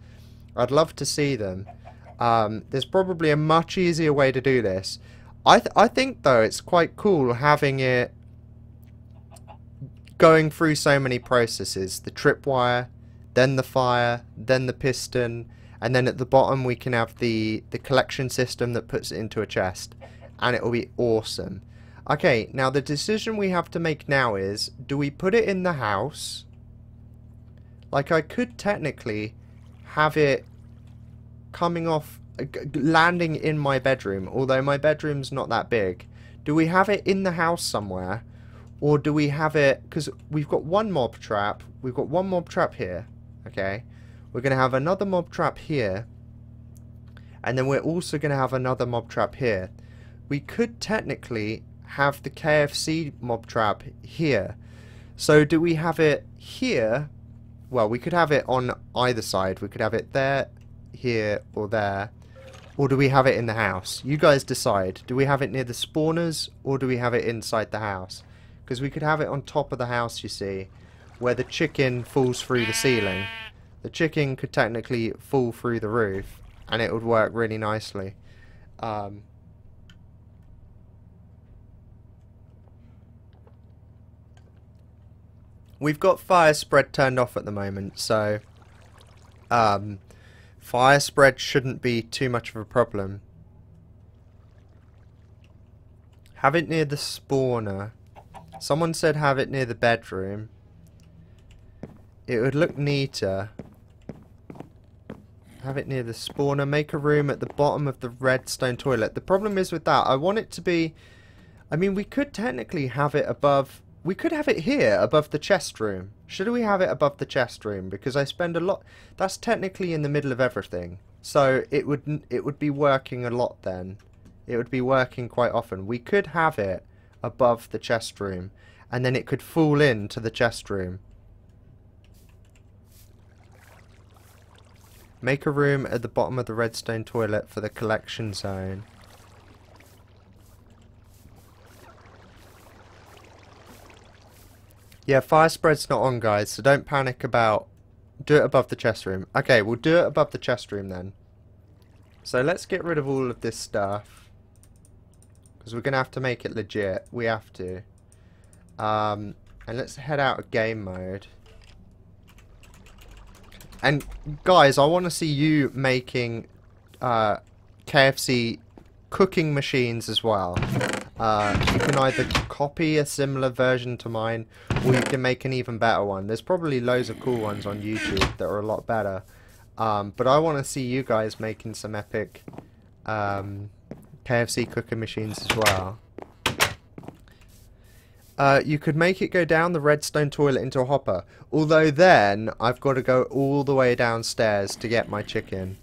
I'd love to see them. There's probably a much easier way to do this. I think though it's quite cool having it going through so many processes. The tripwire, then the fire, then the piston, and then at the bottom we can have the collection system that puts it into a chest, and it will be awesome. Okay, now the decision we have to make now is, do we put it in the house? Like, I could technically have it coming off, landing in my bedroom, although my bedroom's not that big. Do we have it in the house somewhere? Or do we have it, because we've got one mob trap, we've got one mob trap here, okay? We're going to have another mob trap here, and then we're also going to have another mob trap here. We could technically have the KFC mob trap here. So do we have it here? Well, we could have it on either side. We could have it there, here, or there. Or do we have it in the house? You guys decide. Do we have it near the spawners, or do we have it inside the house? Because we could have it on top of the house, you see, where the chicken falls through the ceiling. The chicken could technically fall through the roof, and it would work really nicely. We've got fire spread turned off at the moment, so fire spread shouldn't be too much of a problem. Have it near the spawner. Someone said have it near the bedroom. It would look neater. Have it near the spawner. Make a room at the bottom of the redstone toilet. The problem is with that, I want it to be... I mean, we could technically have it above... We could have it here, above the chest room. Should we have it above the chest room? Because I spend a lot... That's technically in the middle of everything. So it would be working a lot then. It would be working quite often. We could have it above the chest room, and then it could fall into the chest room. Make a room at the bottom of the redstone toilet for the collection zone. Yeah, fire spread's not on, guys, so don't panic about... Do it above the chest room. Okay, we'll do it above the chest room then. So let's get rid of all of this stuff. Because we're going to have to make it legit. We have to. And let's head out of game mode. And guys, I want to see you making KFC cooking machines as well. You can either copy a similar version to mine, or you can make an even better one. There's probably loads of cool ones on YouTube that are a lot better. But I want to see you guys making some epic KFC cooking machines as well. You could make it go down the redstone toilet into a hopper. Although then, I've got to go all the way downstairs to get my chicken.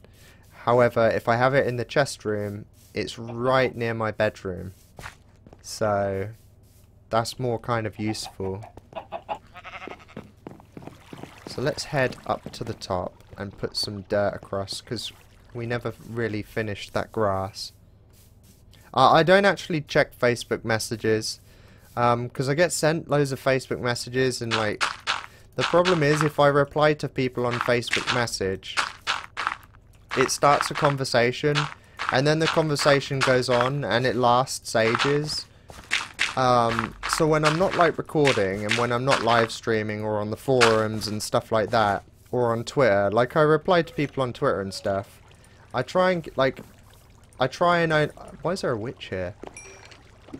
However, if I have it in the chest room, it's right near my bedroom. So, that's more kind of useful. So let's head up to the top and put some dirt across, because we never really finished that grass. I don't actually check Facebook messages, because I get sent loads of Facebook messages, and like, the problem is if I reply to people on Facebook message, it starts a conversation, and then the conversation goes on, and it lasts ages. So when I'm not like recording, and when I'm not live streaming, or on the forums and stuff like that, or on Twitter, like I reply to people on Twitter and stuff, I try and why is there a witch here?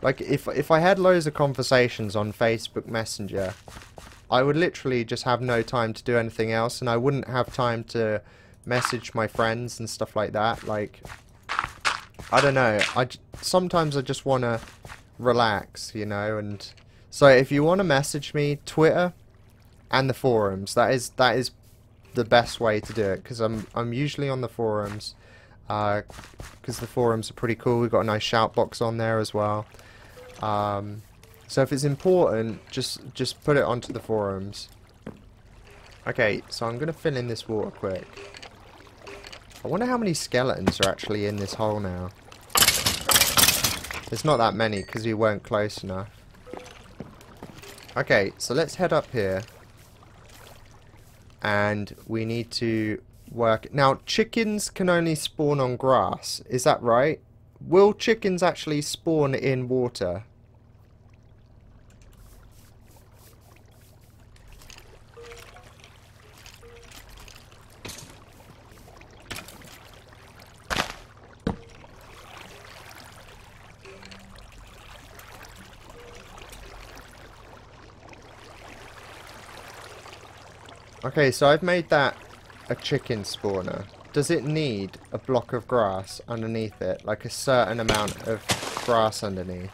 Like, if I had loads of conversations on Facebook Messenger, I would literally just have no time to do anything else, and I wouldn't have time to message my friends and stuff like that. Like, I don't know. Sometimes I just want to relax, you know, and so if you want to message me, Twitter and the forums, that is the best way to do it, because I'm usually on the forums. Because the forums are pretty cool. We've got a nice shout box on there as well. So if it's important, just put it onto the forums. Okay, so I'm going to fill in this water quick. I wonder how many skeletons are actually in this hole now. There's not that many because we weren't close enough. Okay, so let's head up here. And we need to work... Now, chickens can only spawn on grass. Is that right? Will chickens actually spawn in water? Okay, so I've made that a chicken spawner, does it need a block of grass underneath it? Like a certain amount of grass underneath?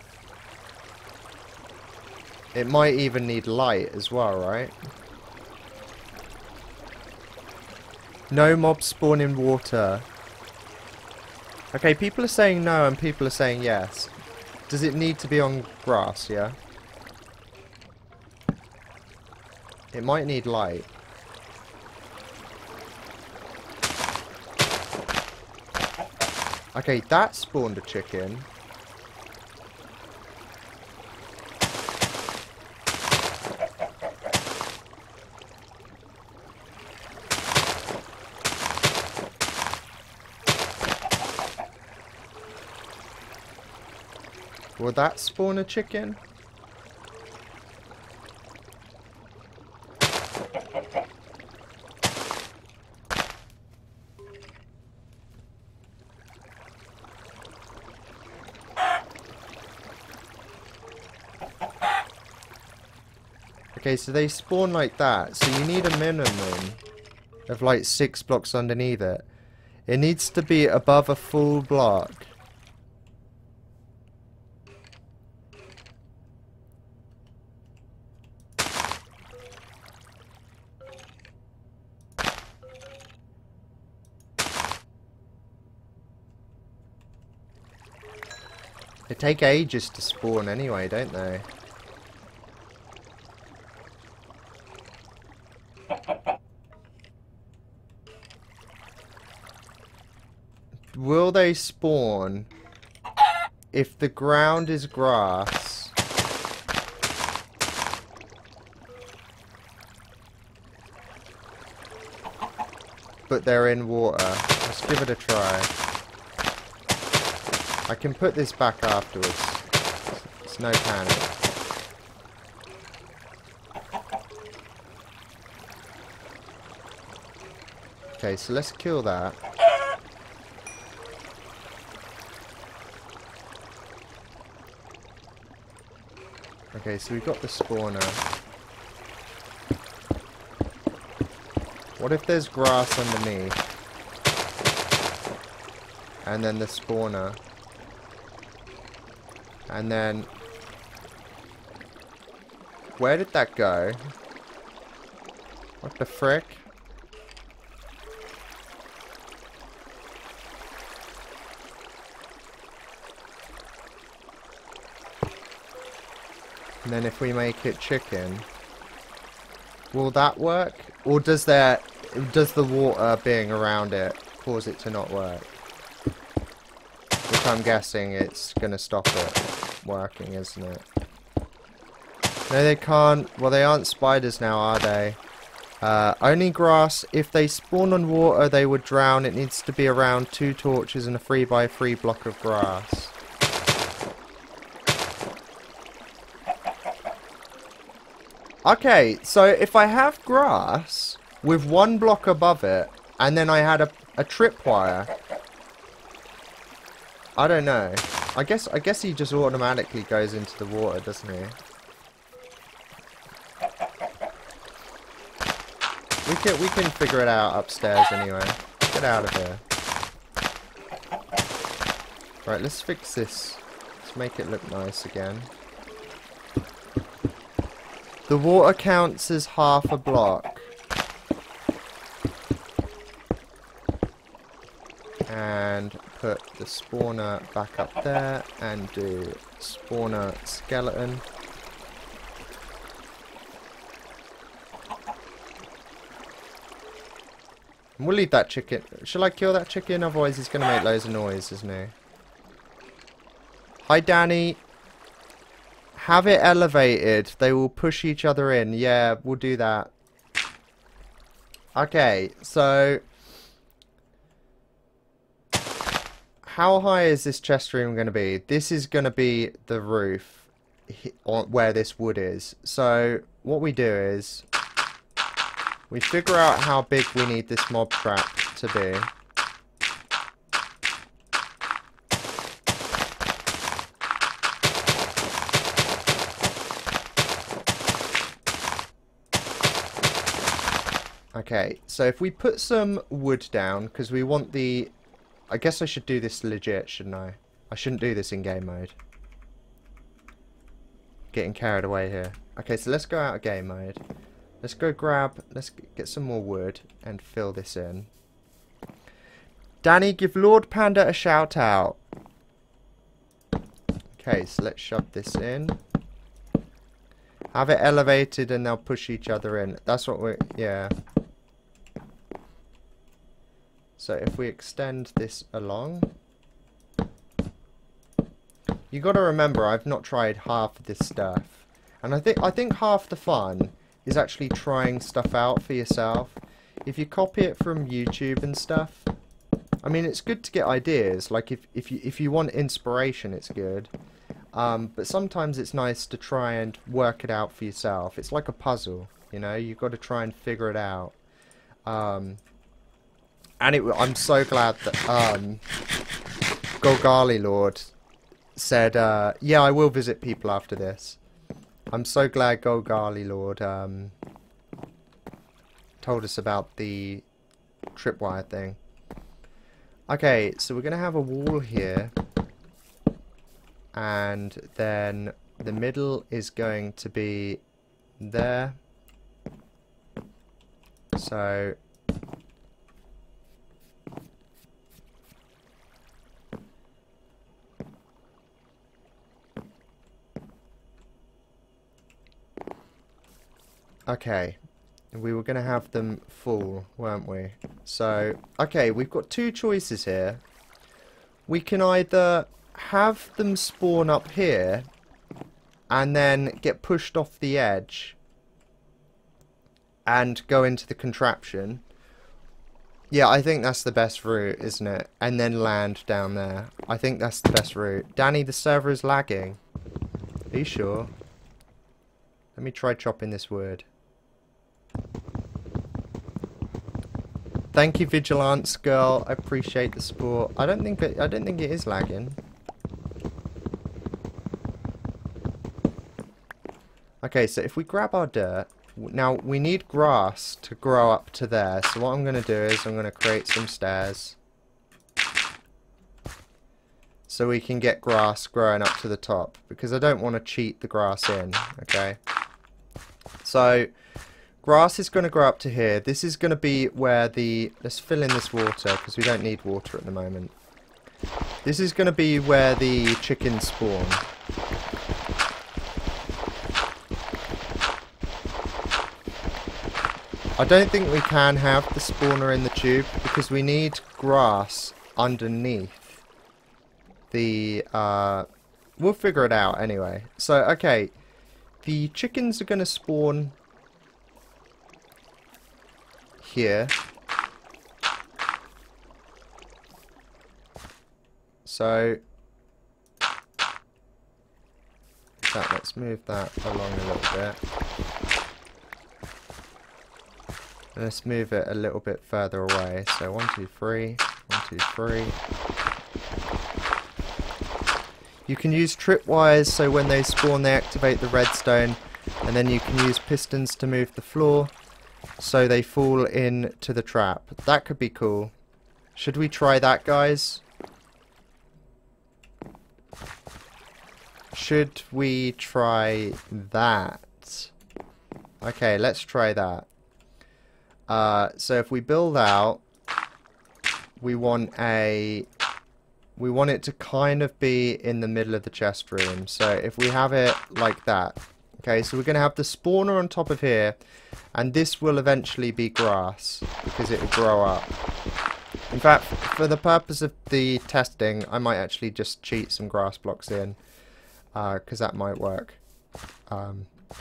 It might even need light as well, right? No mobs spawn in water. Okay, people are saying no and people are saying yes. Does it need to be on grass, yeah? It might need light. Okay, that spawned a chicken. Will that spawn a chicken? Okay, so they spawn like that, so you need a minimum of like 6 blocks underneath it. It needs to be above a full block. They take ages to spawn anyway, don't they? Will they spawn if the ground is grass? But they're in water. Let's give it a try. I can put this back afterwards. It's no panic. Okay, so let's kill that. Okay, so we've got the spawner. What if there's grass underneath? And then the spawner. And then... where did that go? What the frick? And then if we make it chicken, will that work? Or does the water being around it cause it to not work? Which I'm guessing it's gonna stop it working, isn't it? No, they can't. Well, they aren't spiders now, are they? Only grass. If they spawn on water, they would drown. It needs to be around 2 torches and a 3x3 block of grass. Okay, so if I have grass with 1 block above it, and then I had a tripwire, I don't know. I guess he just automatically goes into the water, doesn't he? We can figure it out upstairs anyway. Get out of here. Right, let's fix this. Let's make it look nice again. The water counts as half a block. And put the spawner back up there and do spawner skeleton. And we'll leave that chicken. Shall I kill that chicken? Otherwise he's going to make loads of noise, isn't he? Hi, Danny. Have it elevated. They will push each other in. Yeah, we'll do that. Okay, so... how high is this chest room going to be? This is going to be the roof where this wood is. So what we do is we figure out how big we need this mob trap to be. Okay, so if we put some wood down, because we want the... I guess I should do this legit, shouldn't I? I shouldn't do this in game mode. Getting carried away here. Okay, so let's go out of game mode. Let's go grab... Let's get some more wood and fill this in. Danny, give Lord Panda a shout out. Okay, so let's shove this in. Have it elevated and they'll push each other in. That's what we're... Yeah. So if we extend this along... You got to remember, I've not tried half of this stuff. And I think half the fun is actually trying stuff out for yourself. If you copy it from YouTube and stuff... I mean, it's good to get ideas. Like, if you want inspiration, it's good. But sometimes it's nice to try and work it out for yourself. It's like a puzzle, you know? You've got to try and figure it out. And I'm so glad that Golgali Lord said, yeah, I will visit people after this. I'm so glad Golgali Lord told us about the tripwire thing. Okay, so we're going to have a wall here. And then the middle is going to be there. So... Okay. We were going to have them full, weren't we? So, okay, we've got two choices here. We can either have them spawn up here and then get pushed off the edge and go into the contraption. Yeah, I think that's the best route, isn't it? And then land down there. I think that's the best route. Danny, the server is lagging. Are you sure? Let me try chopping this wood. Thank you, Vigilance Girl. I appreciate the support. I don't think it is lagging. Okay, so if we grab our dirt, now we need grass to grow up to there. So what I'm going to do is I'm going to create some stairs. So we can get grass growing up to the top. Because I don't want to cheat the grass in, okay? So, grass is going to grow up to here. This is going to be where the... Let's fill in this water, because we don't need water at the moment. This is going to be where the chickens spawn. I don't think we can have the spawner in the tube because we need grass underneath the... we'll figure it out anyway. So, okay. The chickens are going to spawn here. So... let's move that along a little bit. Let's move it a little bit further away. So 1, 2, 3. 1, 2, 3. You can use tripwires so when they spawn they activate the redstone. And then you can use pistons to move the floor so they fall into the trap. That could be cool. Should we try that, guys? Should we try that? Okay, let's try that. So if we build out, we want it to kind of be in the middle of the chest room. So if we have it like that, okay, so we're going to have the spawner on top of here, and this will eventually be grass because it will grow up. In fact, for the purpose of the testing, I might actually just cheat some grass blocks in, because that might work.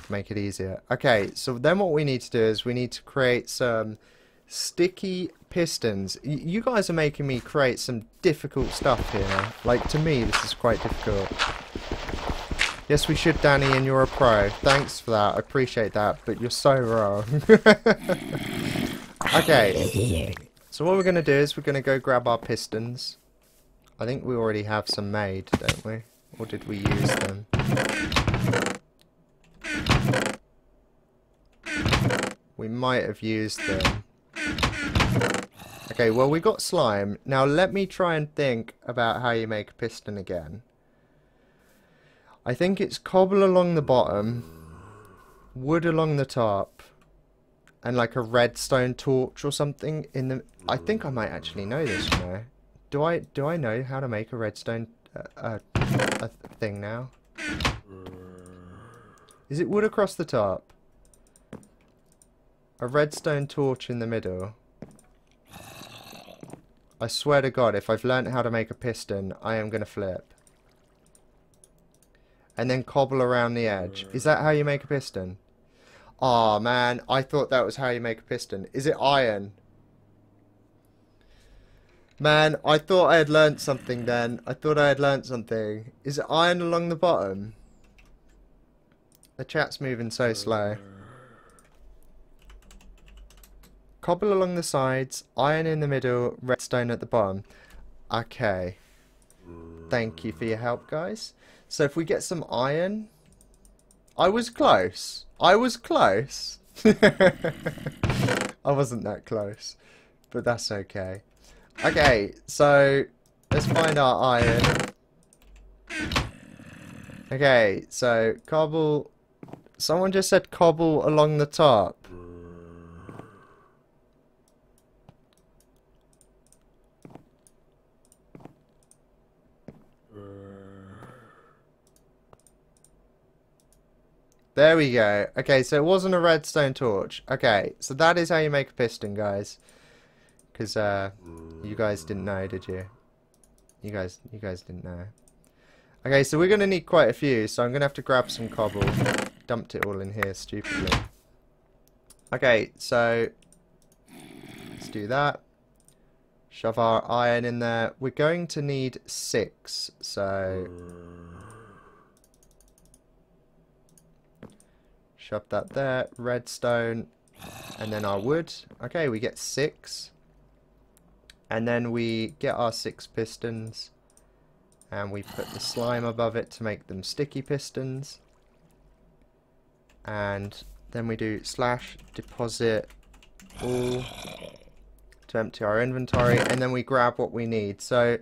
Make it easier. Okay, so then what we need to do is we need to create some sticky pistons. You guys are making me create some difficult stuff here. Like, to me, this is quite difficult. Yes, we should, Danny, and you're a pro. Thanks for that. I appreciate that, but you're so wrong. Okay, so what we're going to do is we're going to go grab our pistons. I think we already have some made, don't we? Or did we use them? We might have used them. Okay, well we got slime. Now let me try and think about how you make a piston again. I think it's cobble along the bottom, wood along the top, and like a redstone torch or something in the... I think I might actually know this, you know. Do I know how to make a redstone thing now? Is it wood across the top? A redstone torch in the middle. I swear to God, if I've learnt how to make a piston, I am going to flip. And then cobble around the edge. Is that how you make a piston? Aw, man, I thought that was how you make a piston. Is it iron? Man, I thought I had learnt something then. I thought I had learnt something. Is it iron along the bottom? The chat's moving so slow. Cobble along the sides, iron in the middle, redstone at the bottom. Okay. Thank you for your help, guys. So if we get some iron... I was close. I was close. I wasn't that close. But that's okay. Okay, so let's find our iron. Okay, so cobble... Someone just said cobble along the top. There we go. Okay, so it wasn't a redstone torch. Okay, so that is how you make a piston, guys. Because, you guys didn't know, did you? You guys didn't know. Okay, so we're going to need quite a few, so I'm going to have to grab some cobble. Dumped it all in here, stupidly. Okay, so let's do that. Shove our iron in there. We're going to need 6, so... Shove that there, redstone, and then our wood. Okay, we get 6. And then we get our 6 pistons. And we put the slime above it to make them sticky pistons. And then we do / deposit all to empty our inventory. And then we grab what we need. So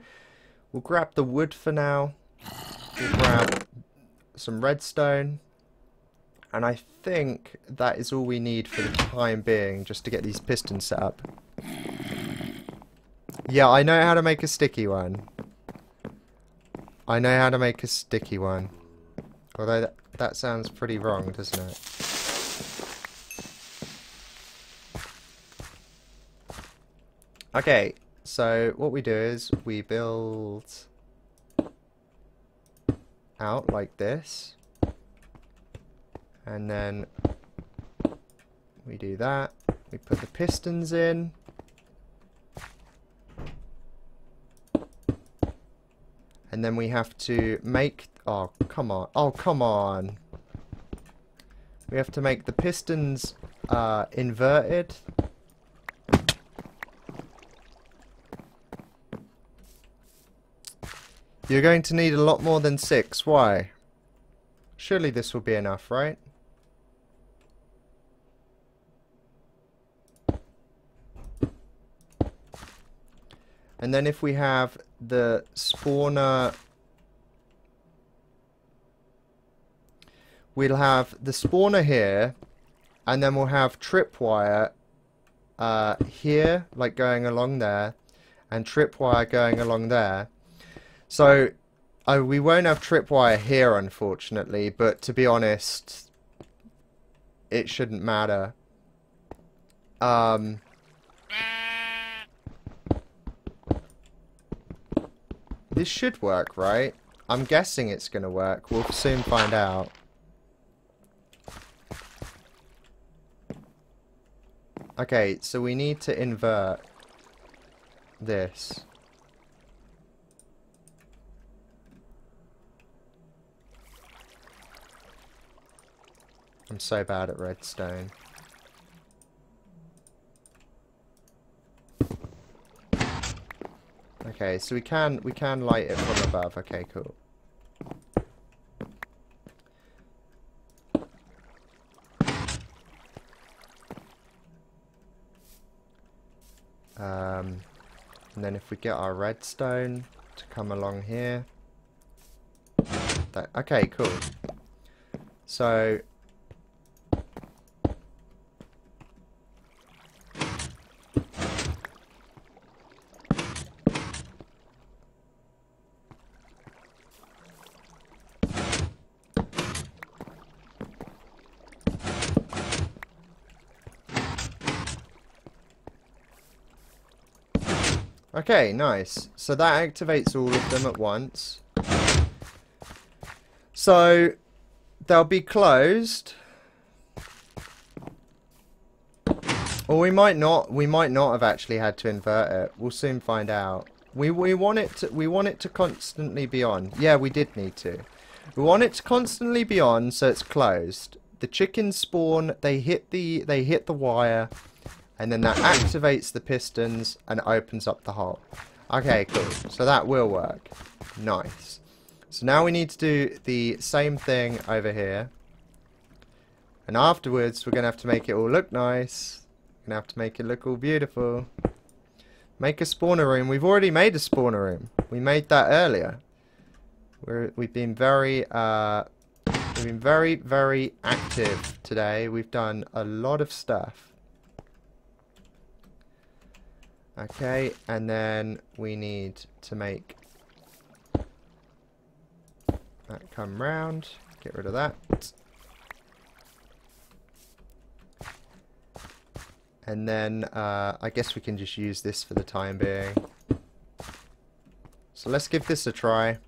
we'll grab the wood for now. We'll grab some redstone. And I think that is all we need for the time being, just to get these pistons set up. Yeah, I know how to make a sticky one. I know how to make a sticky one. Although that sounds pretty wrong, doesn't it? Okay, so what we do is we build out like this. And then we do that. We put the pistons in. And then we have to make... Oh, come on. Oh, come on. We have to make the pistons inverted. You're going to need a lot more than 6. Why? Surely this will be enough, right? And then if we have the spawner, we'll have the spawner here, and then we'll have tripwire here, like going along there, and tripwire going along there. So we won't have tripwire here, unfortunately, but to be honest, it shouldn't matter. This should work, right? I'm guessing it's going to work. We'll soon find out. Okay, so we need to invert this. I'm so bad at redstone. Okay, so we can light it from above. Okay, cool. And then if we get our redstone to come along here. Okay, cool. So okay, nice. So that activates all of them at once. So they'll be closed. Or we might not have actually had to invert it. We'll soon find out. We want it to constantly be on. Yeah, we did need to. We want it to constantly be on so it's closed. The chickens spawn, they hit the wire, and then that activates the pistons and opens up the hole. Okay, cool. So that will work. Nice. So now we need to do the same thing over here. And afterwards, we're going to have to make it all look nice. We're going to have to make it look all beautiful. Make a spawner room. We've already made a spawner room. We made that earlier. We've been very active today. We've done a lot of stuff. Okay, and then we need to make that come round. Get rid of that. And then I guess we can just use this for the time being. So let's give this a try.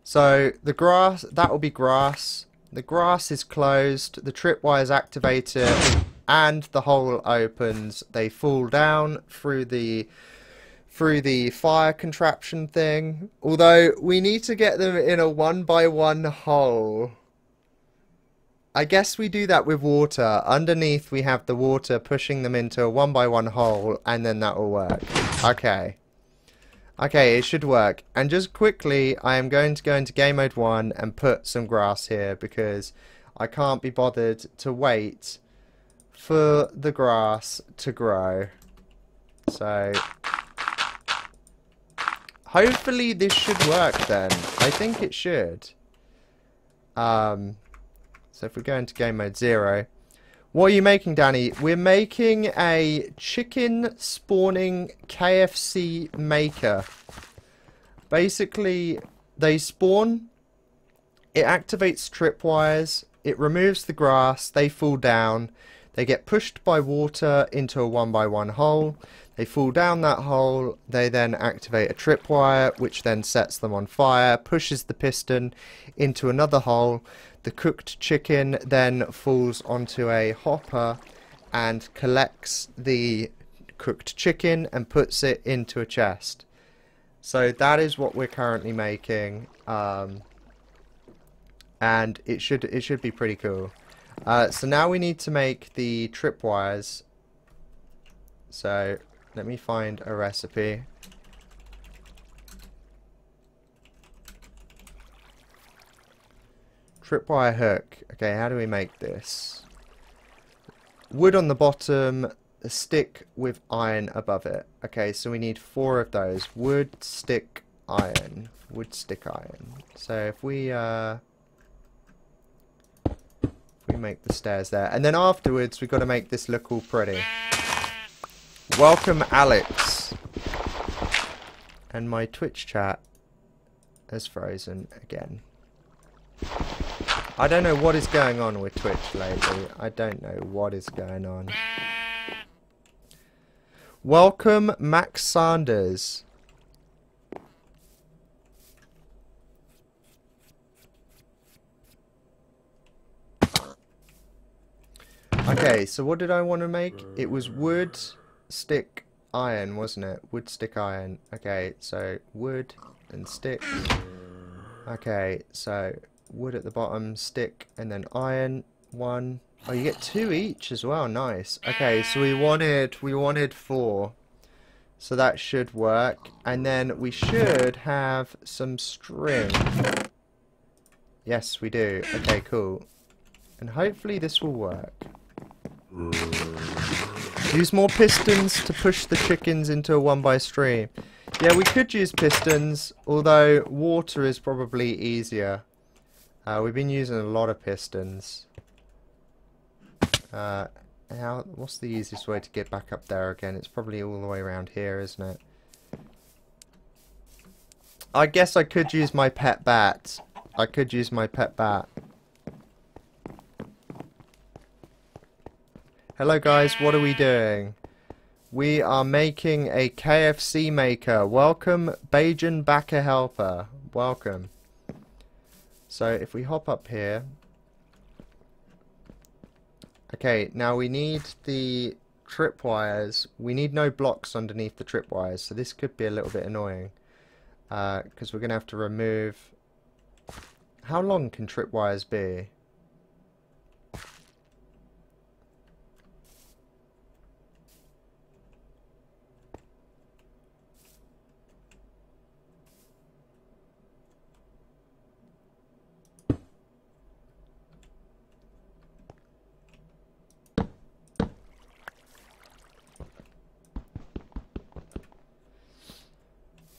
So the grass, that will be grass. The grass is closed. The tripwire is activated. And the hole opens. They fall down through the fire contraption thing. Although we need to get them in a 1x1 hole. I guess we do that with water. Underneath we have the water pushing them into a 1x1 hole, and then that will work. Okay. Okay, it should work. And just quickly, I am going to go into game mode 1 and put some grass here because I can't be bothered to wait for the grass to grow. So hopefully this should work then. I think it should. So if we go into game mode 0. What are you making, Danny? We're making a chicken spawning KFC maker. Basically, they spawn, it activates tripwires, it removes the grass, they fall down, they get pushed by water into a 1x1 hole, they fall down that hole, they then activate a tripwire, which then sets them on fire, pushes the piston into another hole. The cooked chicken then falls onto a hopper and collects the cooked chicken and puts it into a chest. So that is what we're currently making, and it should be pretty cool. So now we need to make the tripwires. So let me find a recipe. Tripwire hook. Okay, how do we make this? Wood on the bottom, a stick with iron above it. Okay, so we need 4 of those. Wood, stick, iron. Wood, stick, iron. So if we make the stairs there. And then afterwards, we've got to make this look all pretty. Welcome, Alex. And my Twitch chat has frozen again. I don't know what is going on with Twitch lately. I don't know what is going on. Welcome, Max Sanders. Okay, so what did I want to make? It was wood, stick, iron, wasn't it? Wood, stick, iron. Okay, so wood and stick. Okay, so wood at the bottom, stick, and then iron. 1. Oh, you get 2 each as well. Nice. Okay, so we wanted 4. So that should work. And then we should have some string. Yes, we do. Okay, cool. And hopefully this will work. Use more pistons to push the chickens into a 1x stream. Yeah, we could use pistons, although water is probably easier. We've been using a lot of pistons. What's the easiest way to get back up there again? It's probably all the way around here, isn't it? I guess I could use my pet bat. I could use my pet bat. Hello guys, what are we doing? We are making a KFC maker. Welcome, Bajan Backer Helper. Welcome. So if we hop up here. Okay, now we need the tripwires. We need no blocks underneath the tripwires, so this could be a little bit annoying. Because we're going to have to remove... How long can tripwires be?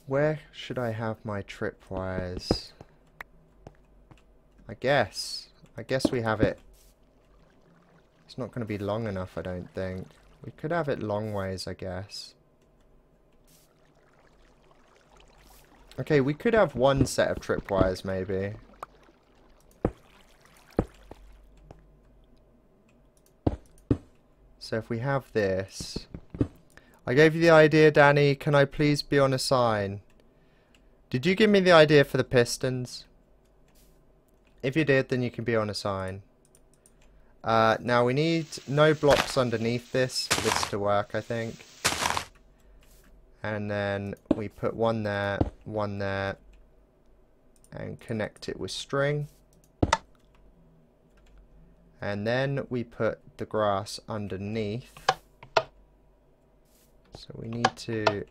Where should I have my tripwires? I guess we have it. It's not going to be long enough, I don't think. We could have it long ways, I guess. Okay, we could have one set of tripwires, maybe. So if we have this... I gave you the idea, Danny. Can I please be on a sign? Did you give me the idea for the pistons? If you did, then you can be on a sign. Now we need no blocks underneath this for this to work, I think. And then we put one there, and connect it with string. And then we put the grass underneath. So we need to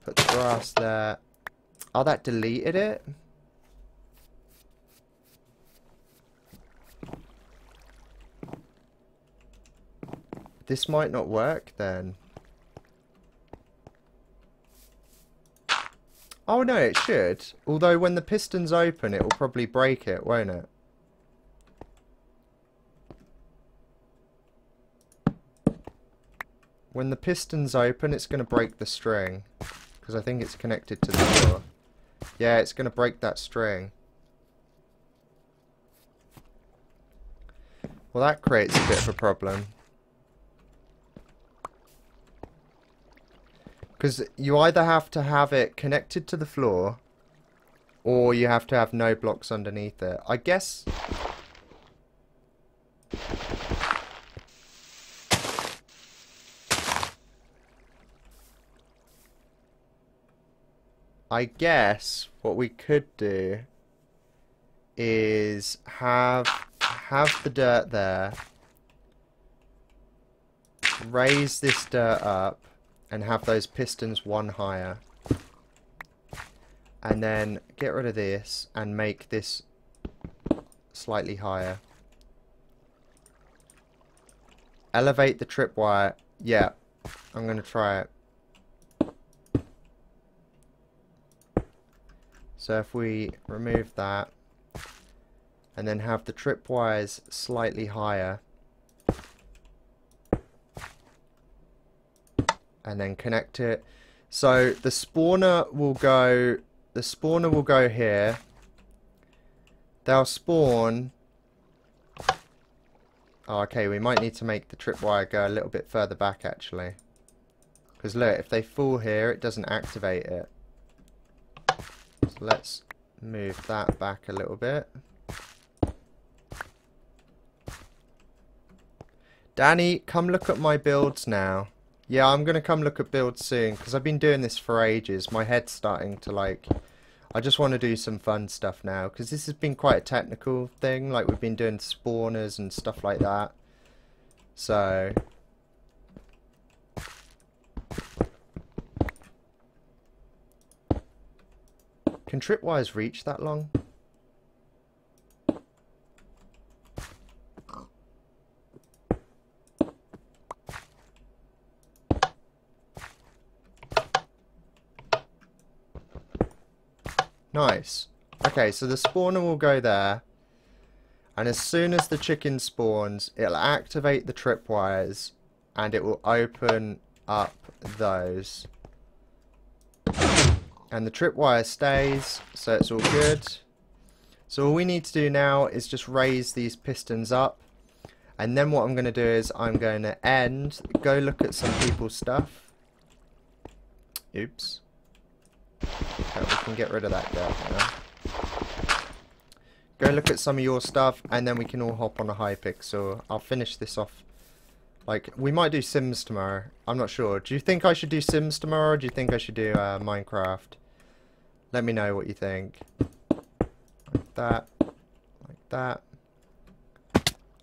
put the grass there. Oh, that deleted it? This might not work then. Oh no, it should. Although when the piston's open, it will probably break it, won't it? When the piston's open, it's going to break the string. Because I think it's connected to the floor. Yeah, it's going to break that string. Well, that creates a bit of a problem. Because you either have to have it connected to the floor, or you have to have no blocks underneath it. I guess... what we could do is have the dirt there, raise this dirt up, and have those pistons one higher, and then get rid of this and make this slightly higher. Elevate the tripwire. Yeah, I'm going to try it. So if we remove that and then have the tripwires slightly higher and then connect it. So the spawner will go here. They'll spawn. Oh, okay, we might need to make the tripwire go a little bit further back actually. Because look, if they fall here, it doesn't activate it. So let's move that back a little bit. Danny, come look at my builds now. Yeah, I'm going to come look at builds soon, because I've been doing this for ages. My head's starting to like... I just want to do some fun stuff now, because this has been quite a technical thing. Like, we've been doing spawners and stuff like that. So... Can tripwires reach that long? Nice. Okay, so the spawner will go there. And as soon as the chicken spawns, it'll activate the tripwires. And it will open up those. And the tripwire stays, so it's all good. So all we need to do now is just raise these pistons up. And then what I'm going to do is I'm going to go look at some people's stuff. Oops. Okay, we can get rid of that dirt now. Go look at some of your stuff, and then we can all hop on a Hypixel. I'll finish this off. Like, we might do Sims tomorrow. I'm not sure. Do you think I should do Sims tomorrow, or do you think I should do Minecraft? Let me know what you think. Like that. Like that.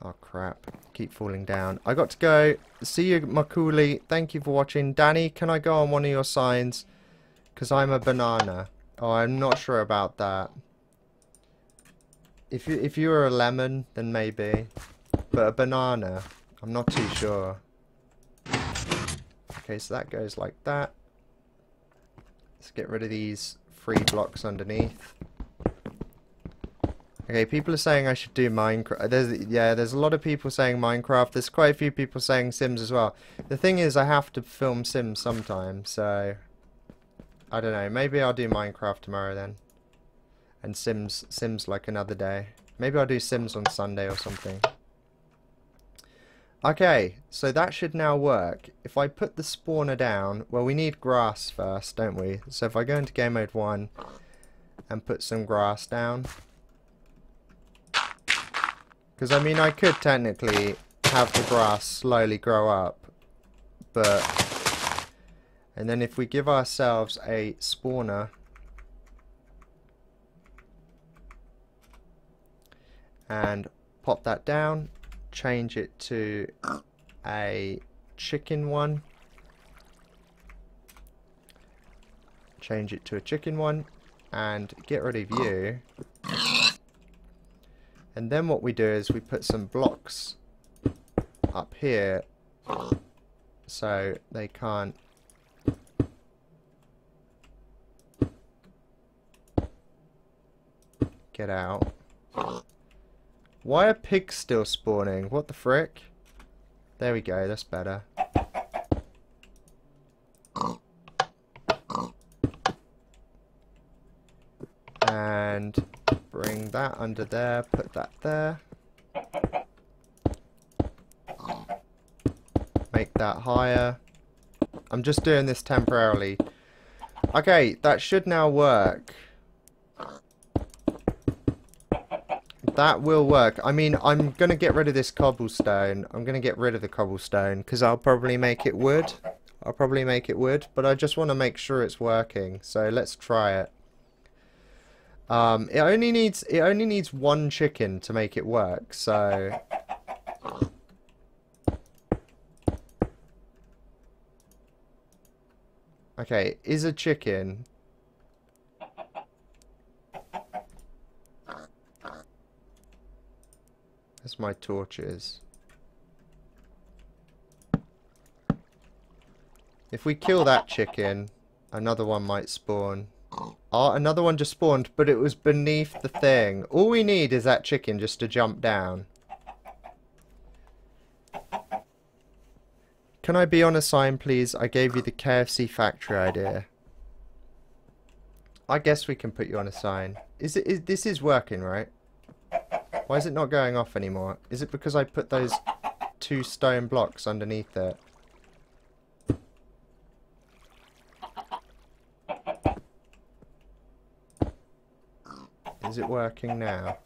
Oh crap, keep falling down. I got to go. See you, Makuli. Thank you for watching. Danny, can I go on one of your signs? Because I'm a banana. Oh, I'm not sure about that. If you were a lemon, then maybe. But a banana, I'm not too sure. Okay, so that goes like that. Let's get rid of these 3 blocks underneath. Okay, people are saying I should do Minecraft. There's a lot of people saying Minecraft. There's quite a few people saying Sims as well. The thing is, I have to film Sims sometime, so I don't know. Maybe I'll do Minecraft tomorrow then, and Sims like another day. Maybe I'll do Sims on Sunday or something. Okay, so that should now work. If I put the spawner down, well, we need grass first, don't we? So if I go into game mode 1 and put some grass down. Because, I mean, I could technically have the grass slowly grow up, but... And then if we give ourselves a spawner... And pop that down, change it to a chicken one. Change it to a chicken one, and get rid of you. And then what we do is we put some blocks up here so they can't get out. Why are pigs still spawning? What the frick? There we go, that's better. And bring that under there, put that there. Make that higher. I'm just doing this temporarily. Okay, that should now work. That will work. I mean, I'm going to get rid of this cobblestone. I'm going to get rid of the cobblestone because I'll probably make it wood. But I just want to make sure it's working. So let's try it. It only needs 1 chicken to make it work, so okay, is a chicken. That's my torches. If we kill that chicken, another one might spawn. Oh, another one just spawned, but it was beneath the thing. All we need is that chicken just to jump down. Can I be on a sign, please? I gave you the KFC factory idea. I guess we can put you on a sign. This is working, right? Why is it not going off anymore? Is it because I put those 2 stone blocks underneath it? Is it working now?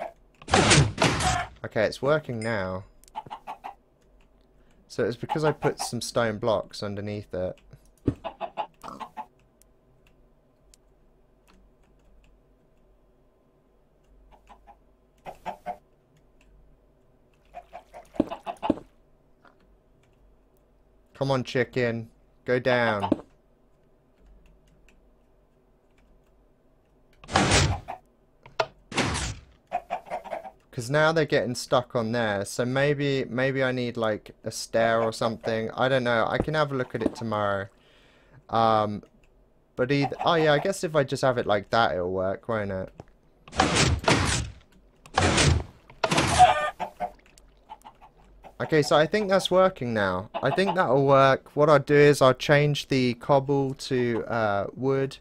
Okay, it's working now. So it's because I put some stone blocks underneath it. Come on, chicken. Go down. Because now they're getting stuck on there. So maybe I need like a stair or something. I don't know. I can have a look at it tomorrow. But either... Oh, yeah, I guess if I just have it like that, it'll work, won't it? Okay, so I think that's working now. I think that'll work. What I'll do is I'll change the cobble to wood.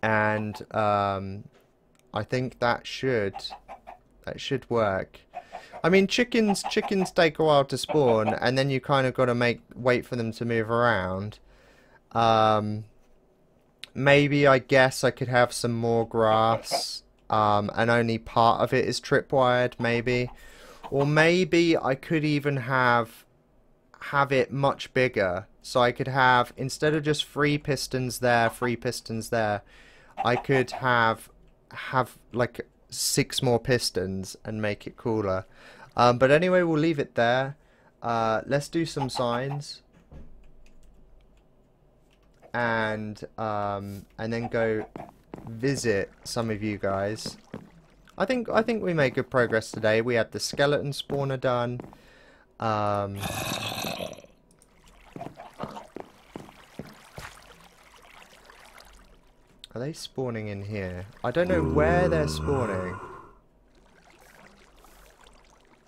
And I think that should work. I mean, chickens take a while to spawn, and then you kind of got to wait for them to move around. Maybe I guess I could have some more grass, and only part of it is tripwired, maybe. Or maybe I could even have it much bigger. So I could have, instead of just 3 pistons there, 3 pistons there, I could have like 6 more pistons and make it cooler. But anyway, we'll leave it there. Let's do some signs. And then go visit some of you guys. I think we made good progress today. We had the skeleton spawner done. Are they spawning in here? I don't know where they're spawning.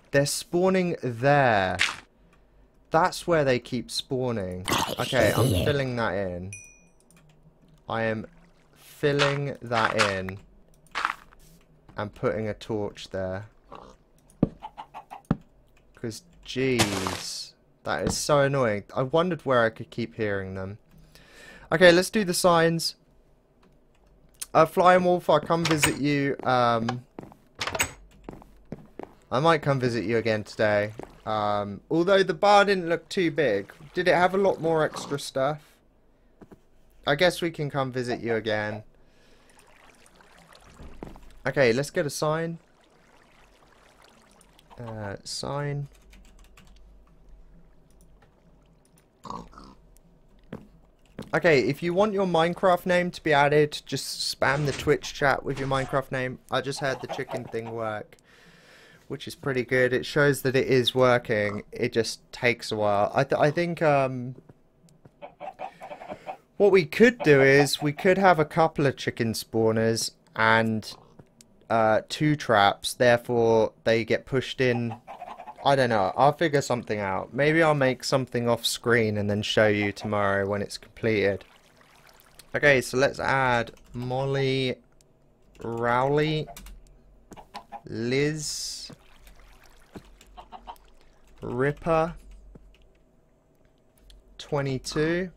They're spawning there. That's where they keep spawning. Okay, I'm filling that in. I am filling that in. And putting a torch there. Because, jeez, that is so annoying. I wondered where I could keep hearing them. Okay, let's do the signs. Flying Wolf, I'll come visit you. I might come visit you again today. Although the bar didn't look too big. Did it have a lot more extra stuff? I guess we can come visit you again. Okay, let's get a sign. Sign. Okay, if you want your Minecraft name to be added, just spam the Twitch chat with your Minecraft name. I just had the chicken thing work, which is pretty good. It shows that it is working. It just takes a while. I think what we could do is we could have a couple of chicken spawners and 2 traps. Therefore, they get pushed in. I don't know. I'll figure something out. Maybe I'll make something off screen and then show you tomorrow when it's completed. Okay, so let's add Molly, Rowley, Liz, Ripper, 22,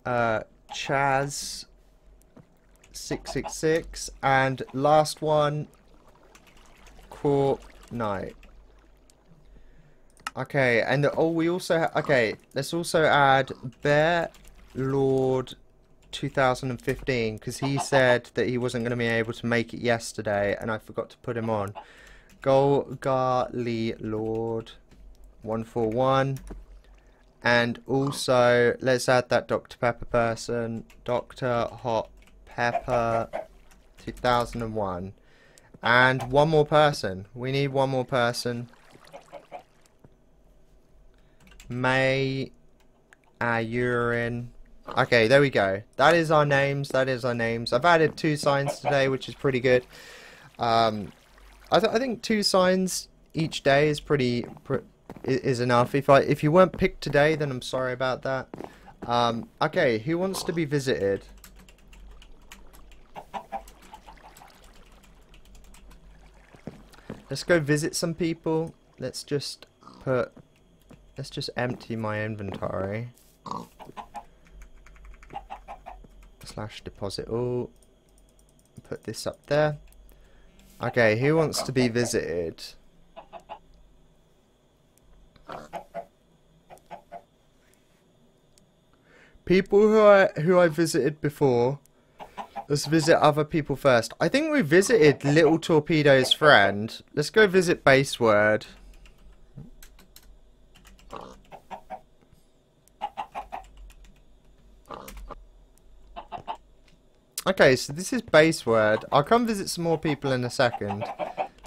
Chaz, 666, and last one, Corp Knight. Okay, and we also okay, let's also add Bear Lord 2015, because he said that he wasn't going to be able to make it yesterday, and I forgot to put him on. Golgarly Lord 141, and also let's add that Dr. Pepper person, Dr. Hot Pepper 2001, and one more person. We need one more person. May Urine. Okay, there we go. That is our names. That is our names. I've added 2 signs today, which is pretty good. I think 2 signs each day is is enough. If you weren't picked today, then I'm sorry about that. Okay, who wants to be visited? Let's go visit some people. Let's just empty my inventory. / deposit all. Put this up there. Okay, who wants to be visited? People who I visited before. Let's visit other people first. I think we visited Little Torpedo's friend. Let's go visit Baseword. Okay, so this is Baseword. I'll come visit some more people in a second.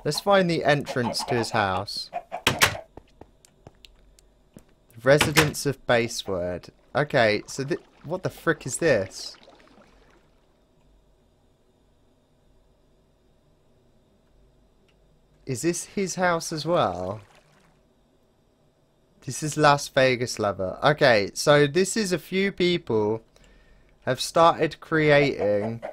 Let's find the entrance to his house. Residence of Baseword. Okay, so what the frick is this? Is this his house as well? This is Las Vegas lover. Okay, so this is a few people have started creating,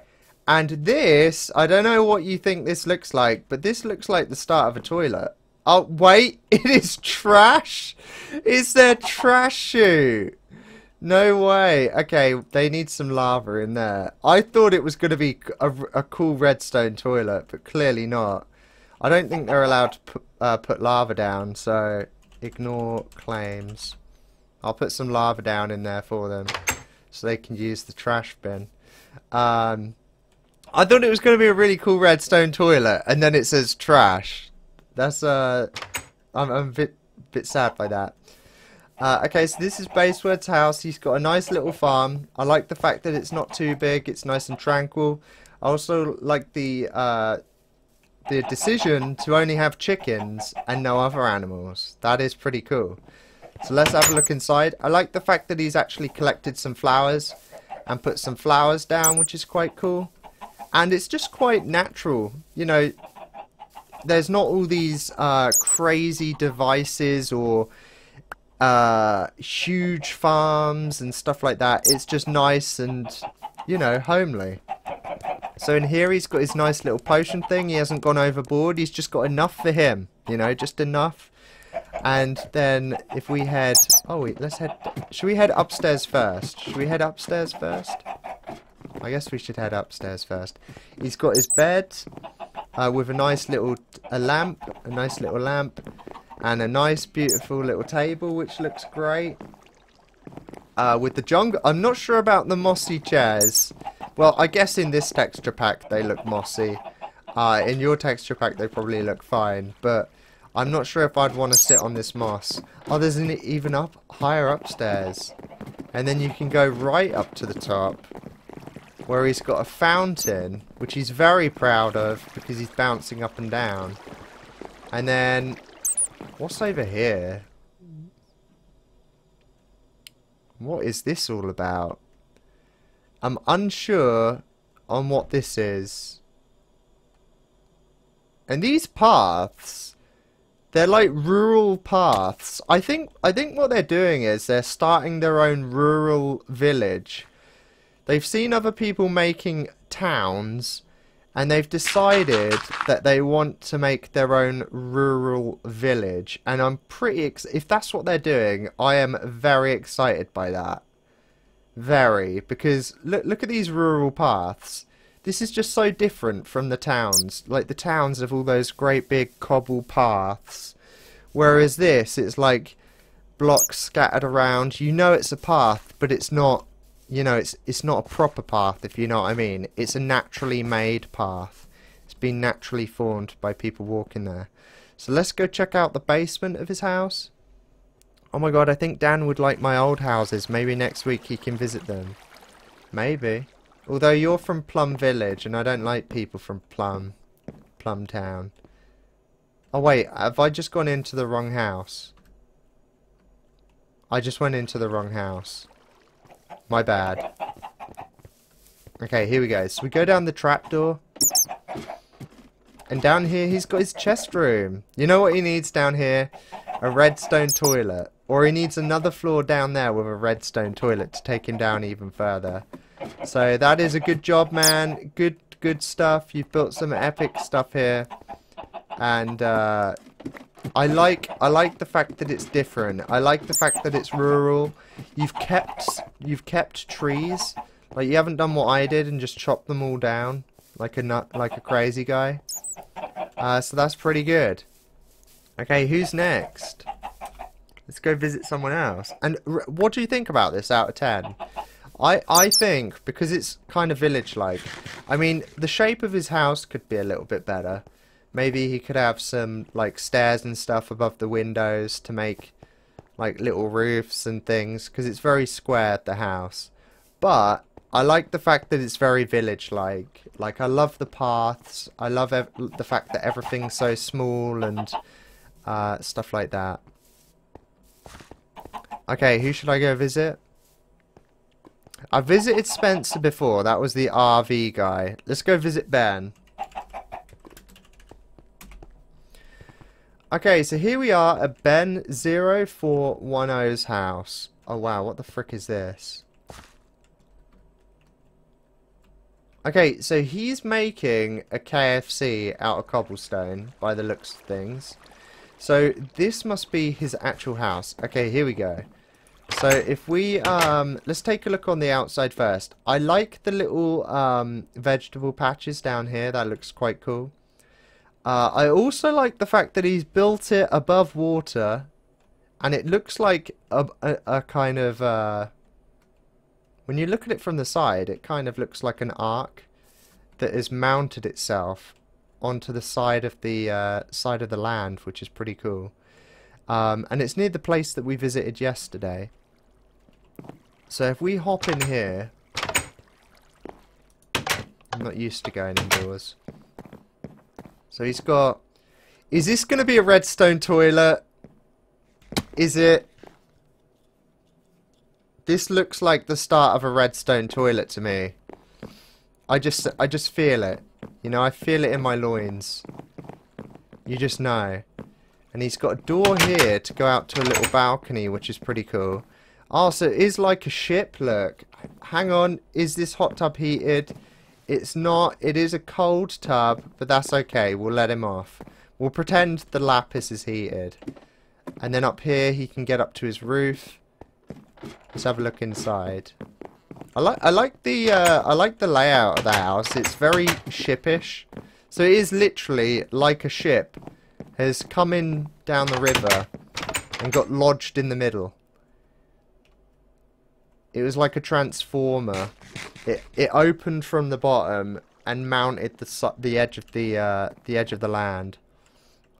and this, I don't know what you think this looks like, but this looks like the start of a toilet. Oh, wait, it is trash. It's their trash chute. No way. Okay, they need some lava in there. I thought it was going to be a cool redstone toilet, but clearly not. I don't think they're allowed to put lava down, so ignore claims. I'll put some lava down in there for them, so they can use the trash bin. I thought it was going to be a really cool redstone toilet, and then it says trash. That's I'm a bit sad by that. Okay, so this is Basewood's house. He's got a nice little farm. I like the fact that it's not too big. It's nice and tranquil. I also like the decision to only have chickens and no other animals. That is pretty cool. So let's have a look inside. I like the fact that he's actually collected some flowers and put some flowers down, which is quite cool. And it's just quite natural. You know, there's not all these crazy devices or huge farms and stuff like that. It's just nice and, you know, homely. So in here he's got his nice little potion thing. He hasn't gone overboard. He's just got enough for him, you know, just enough. And then if we head... Oh, wait, let's head... Should we head upstairs first? Should we head upstairs first? I guess we should head upstairs first. He's got his bed with a nice little lamp. A nice little lamp. And a nice, beautiful little table, which looks great. With the jungle... I'm not sure about the mossy chairs. Well, I guess in this texture pack they look mossy. In your texture pack they probably look fine. But I'm not sure if I'd want to sit on this moss. Oh, there's an even higher upstairs. And then you can go right up to the top, where he's got a fountain, which he's very proud of because he's bouncing up and down. And then... what's over here? What is this all about? I'm unsure on what this is. And these paths, they're like rural paths. I think what they're doing is they're starting their own rural village. They've seen other people making towns, and they've decided that they want to make their own rural village. And I'm pretty if that's what they're doing, I am very excited by that. Very, because look at these rural paths. This is just so different from the towns. Like the towns have all those great big cobble paths, whereas this, it's like blocks scattered around. You know it's a path, but it's not. You know, it's not a proper path, if you know what I mean. It's a naturally made path. It's been naturally formed by people walking there. So let's go check out the basement of his house. Oh my god, I think Dan would like my old houses. Maybe next week he can visit them. Maybe. Although you're from Plum Village, and I don't like people from Plum Town. Oh wait, have I just gone into the wrong house? I just went into the wrong house. My bad. Okay, here we go. So we go down the trapdoor. And down here he's got his chest room. You know what he needs down here? A redstone toilet. Or he needs another floor down there with a redstone toilet to take him down even further. So that is a good job, man. Good stuff. You've built some epic stuff here. And I like the fact that it's different. I like the fact that it's rural. You've kept trees. Like you haven't done what I did and just chopped them all down like a crazy guy. So that's pretty good. Okay, who's next? Let's go visit someone else. And what do you think about this out of 10? I think, because it's kind of village-like, I mean, the shape of his house could be a little bit better. Maybe he could have some, like, stairs and stuff above the windows to make, like, little roofs and things, because it's very square, the house. But I like the fact that it's very village-like. Like, I love the paths. I love the fact that everything's so small and stuff like that. Okay, who should I go visit? I visited Spencer before. That was the RV guy. Let's go visit Ben. Okay, so here we are at Ben0410's house. Oh wow, what the frick is this? Okay, so he's making a KFC out of cobblestone by the looks of things. So this must be his actual house. Okay, here we go. So if we, let's take a look on the outside first. I like the little vegetable patches down here. That looks quite cool. I also like the fact that he's built it above water. And it looks like a kind of, when you look at it from the side, it kind of looks like an arc that has mounted itself onto the side of the land, which is pretty cool. And it's near the place that we visited yesterday. So if we hop in here, I'm not used to going indoors. So he's got, is this going to be a redstone toilet? Is it? This looks like the start of a redstone toilet to me. I just feel it. You know, I feel it in my loins. You just know. And he's got a door here to go out to a little balcony, which is pretty cool. Oh, so it is like a ship, look. Hang on, is this hot tub heated? It's not. It is a cold tub, but that's okay. We'll let him off. We'll pretend the lapis is heated. And then up here, he can get up to his roof. Let's have a look inside. I like the layout of the house. It's very shipish. So it is literally like a ship has come in down the river and got lodged in the middle. It was like a transformer. It opened from the bottom and mounted the edge of the land.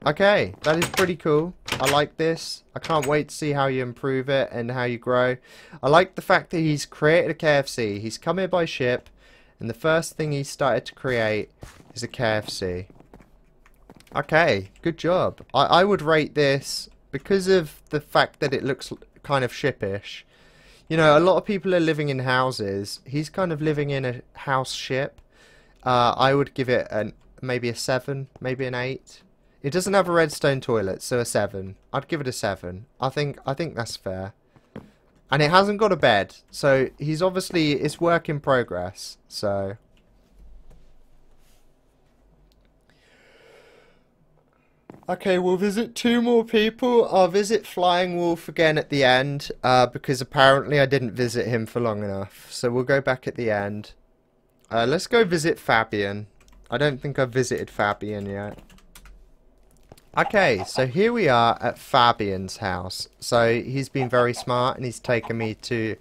Okay, that is pretty cool. I like this. I can't wait to see how you improve it and how you grow. I like the fact that he's created a KFC. He's come here by ship, and the first thing he started to create is a KFC. Okay, good job. I would rate this, because of the fact that it looks kind of shipish. You know, a lot of people are living in houses. He's kind of living in a house ship. I would give it maybe a 7, maybe an 8. It doesn't have a redstone toilet, so a 7. I'd give it a 7. I think that's fair. And it hasn't got a bed, so he's obviously, it's work in progress, so. Okay, we'll visit 2 more people. I'll visit Flying Wolf again at the end, because apparently I didn't visit him for long enough. So we'll go back at the end. Let's go visit Fabian. I don't think I've visited Fabian yet. Okay, so here we are at Fabian's house. So he's been very smart and he's taken me to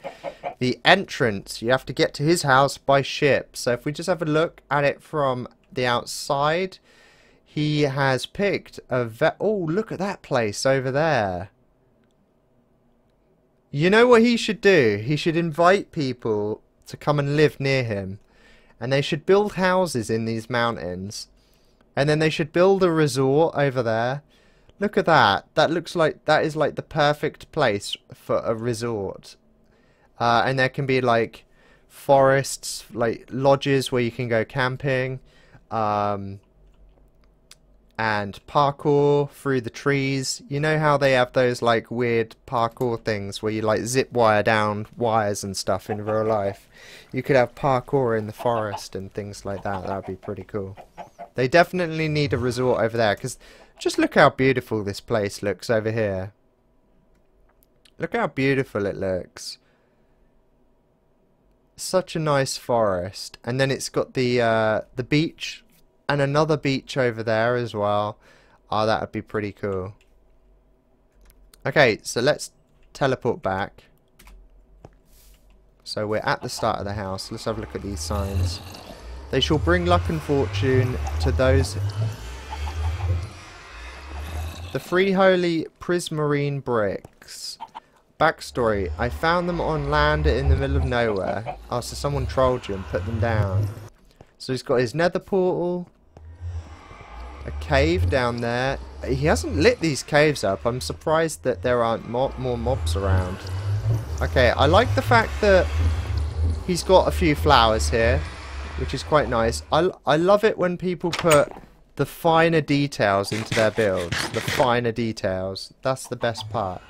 the entrance. You have to get to his house by ship. So if we just have a look at it from the outside, he has picked a oh, look at that place over there. You know what he should do? He should invite people to come and live near him. And they should build houses in these mountains. And then they should build a resort over there. Look at that. That looks like, that is like the perfect place for a resort. And there can be like forests, like lodges where you can go camping. And parkour through the trees. You know how they have those like weird parkour things where you like zip wire down wires and stuff in real life? You could have parkour in the forest and things like that. That would be pretty cool. They definitely need a resort over there, because just look how beautiful this place looks over here. Look how beautiful it looks. Such a nice forest. And then it's got the beach and another beach over there as well. Oh, that would be pretty cool. Okay, so let's teleport back. So we're at the start of the house. Let's have a look at these signs. They shall bring luck and fortune to those. The 3 holy prismarine bricks. Backstory. I found them on land in the middle of nowhere. Oh, so someone trolled you and put them down. So he's got his nether portal. A cave down there. He hasn't lit these caves up. I'm surprised that there aren't more mobs around. Okay, I like the fact that he's got a few flowers here, which is quite nice. I love it when people put the finer details into their builds. The finer details. That's the best part.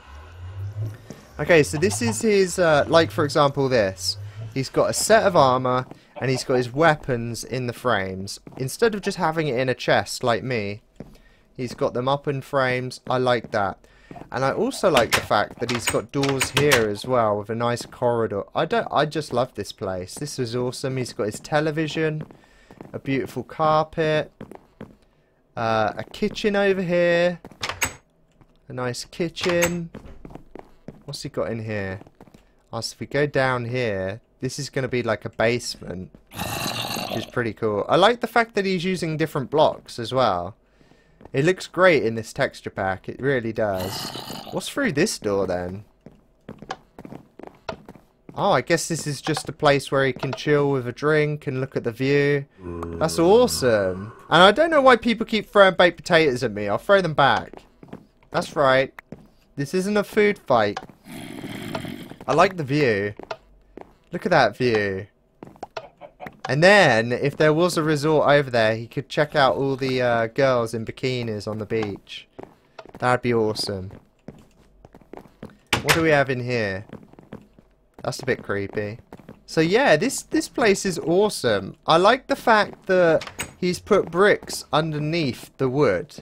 Okay, so this is his, like for example this. He's got a set of armor, and he's got his weapons in the frames. Instead of just having it in a chest like me, he's got them up in frames. I like that. And I also like the fact that he's got doors here as well with a nice corridor. I just love this place. This is awesome. He's got his television, a beautiful carpet, a kitchen over here, a nice kitchen. What's he got in here? Oh, so if we go down here, this is going to be like a basement, which is pretty cool. I like the fact that he's using different blocks as well. It looks great in this texture pack. It really does. What's through this door then? Oh, I guess this is just a place where he can chill with a drink and look at the view. That's awesome. And I don't know why people keep throwing baked potatoes at me. I'll throw them back. That's right. This isn't a food fight. I like the view. Look at that view. And then, if there was a resort over there, he could check out all the girls in bikinis on the beach. That'd be awesome. What do we have in here? That's a bit creepy. So yeah, this place is awesome. I like the fact that he's put bricks underneath the wood.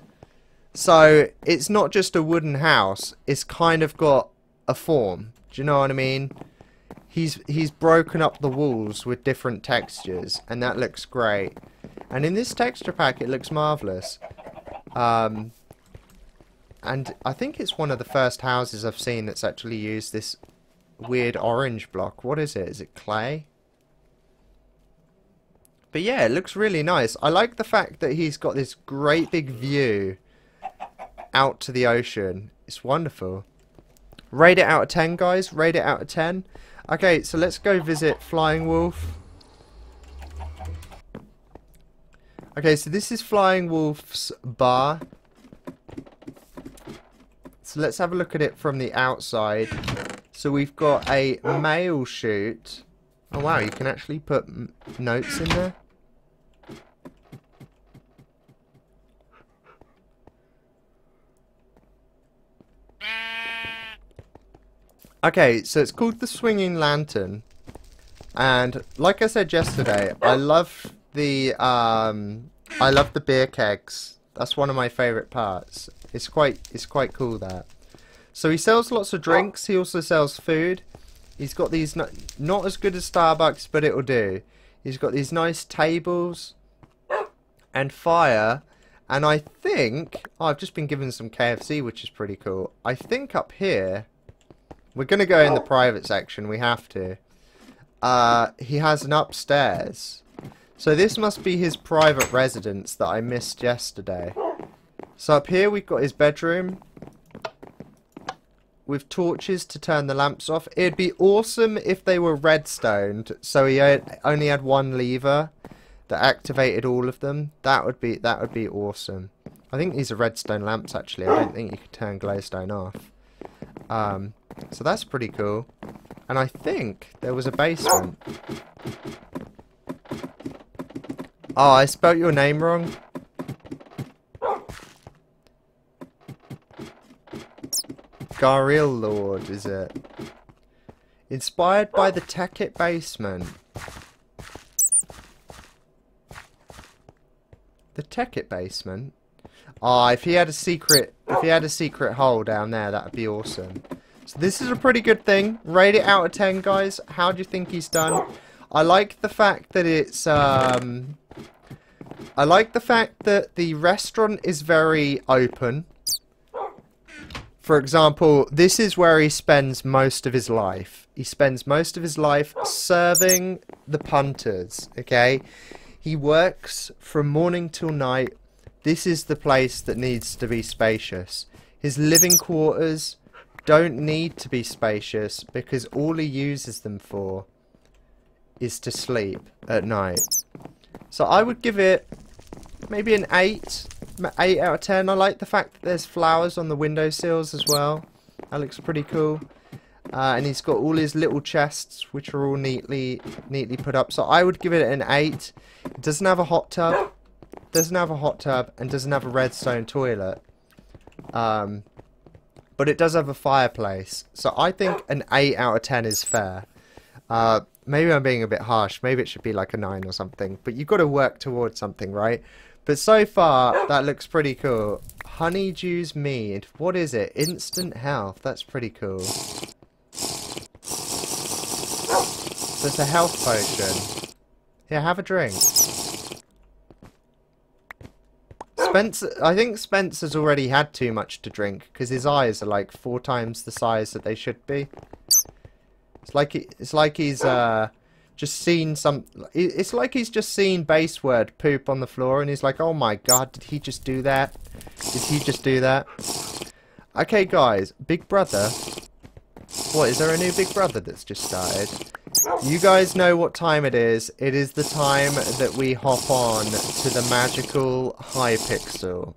So it's not just a wooden house. It's kind of got a form. Do you know what I mean? He's broken up the walls with different textures, and that looks great. And in this texture pack, it looks marvelous. And I think it's one of the first houses I've seen that's actually used this weird orange block. What is it? Is it clay? But yeah, it looks really nice. I like the fact that he's got this great big view out to the ocean. It's wonderful. Rate it out of 10, guys. Rate it out of 10. Okay, so let's go visit Flying Wolf. Okay, so this is Flying Wolf's bar. So let's have a look at it from the outside. So we've got a mail chute. Oh wow, you can actually put notes in there. Okay, so it's called the Swinging Lantern, and like I said yesterday, I love the beer kegs. That's one of my favourite parts. It's quite cool that. So he sells lots of drinks. He also sells food. He's got these not as good as Starbucks, but it'll do. He's got these nice tables and fire, and I think I've just been given some KFC, which is pretty cool. I think up here. We're going to go in the private section. We have to. He has an upstairs. So this must be his private residence that I missed yesterday. So up here we've got his bedroom. With torches to turn the lamps off. It'd be awesome if they were redstoned. So he only had one lever that activated all of them. That would be awesome. I think these are redstone lamps actually. I don't think you could turn glowstone off. So that's pretty cool. And I think there was a basement. Oh, I spelt your name wrong. Garil Lord, is it? Inspired by the Tekit basement. The Tekit basement? Ah, if he had a secret hole down there, that would be awesome. So this is a pretty good thing. Rate it out of 10, guys. How do you think he's done? I like the fact that it's I like the fact that the restaurant is very open. For example, this is where he spends most of his life. He spends most of his life serving the punters, okay? He works from morning till night. This is the place that needs to be spacious. His living quarters don't need to be spacious because all he uses them for is to sleep at night. So I would give it maybe an 8 out of 10. I like the fact that there's flowers on the windowsills as well. That looks pretty cool. And he's got all his little chests, which are all neatly put up. So I would give it an 8. It doesn't have a hot tub. Doesn't have a hot tub and doesn't have a redstone toilet. But it does have a fireplace. So I think an 8 out of 10 is fair. Maybe I'm being a bit harsh. Maybe it should be like a 9 or something. But you've got to work towards something, right? But so far, that looks pretty cool. Honeydew's mead. What is it? Instant health. That's pretty cool. So it's a health potion. Here, have a drink. I think Spencer's already had too much to drink because his eyes are like 4 times the size that they should be. It's like he's just seen some. It's like he's just seen base word poop on the floor and he's like, oh my god, did he just do that? Did he just do that? Okay, guys, Big Brother. What, is there a new Big Brother that's just started? You guys know what time it is. It is the time that we hop on to the magical Hypixel.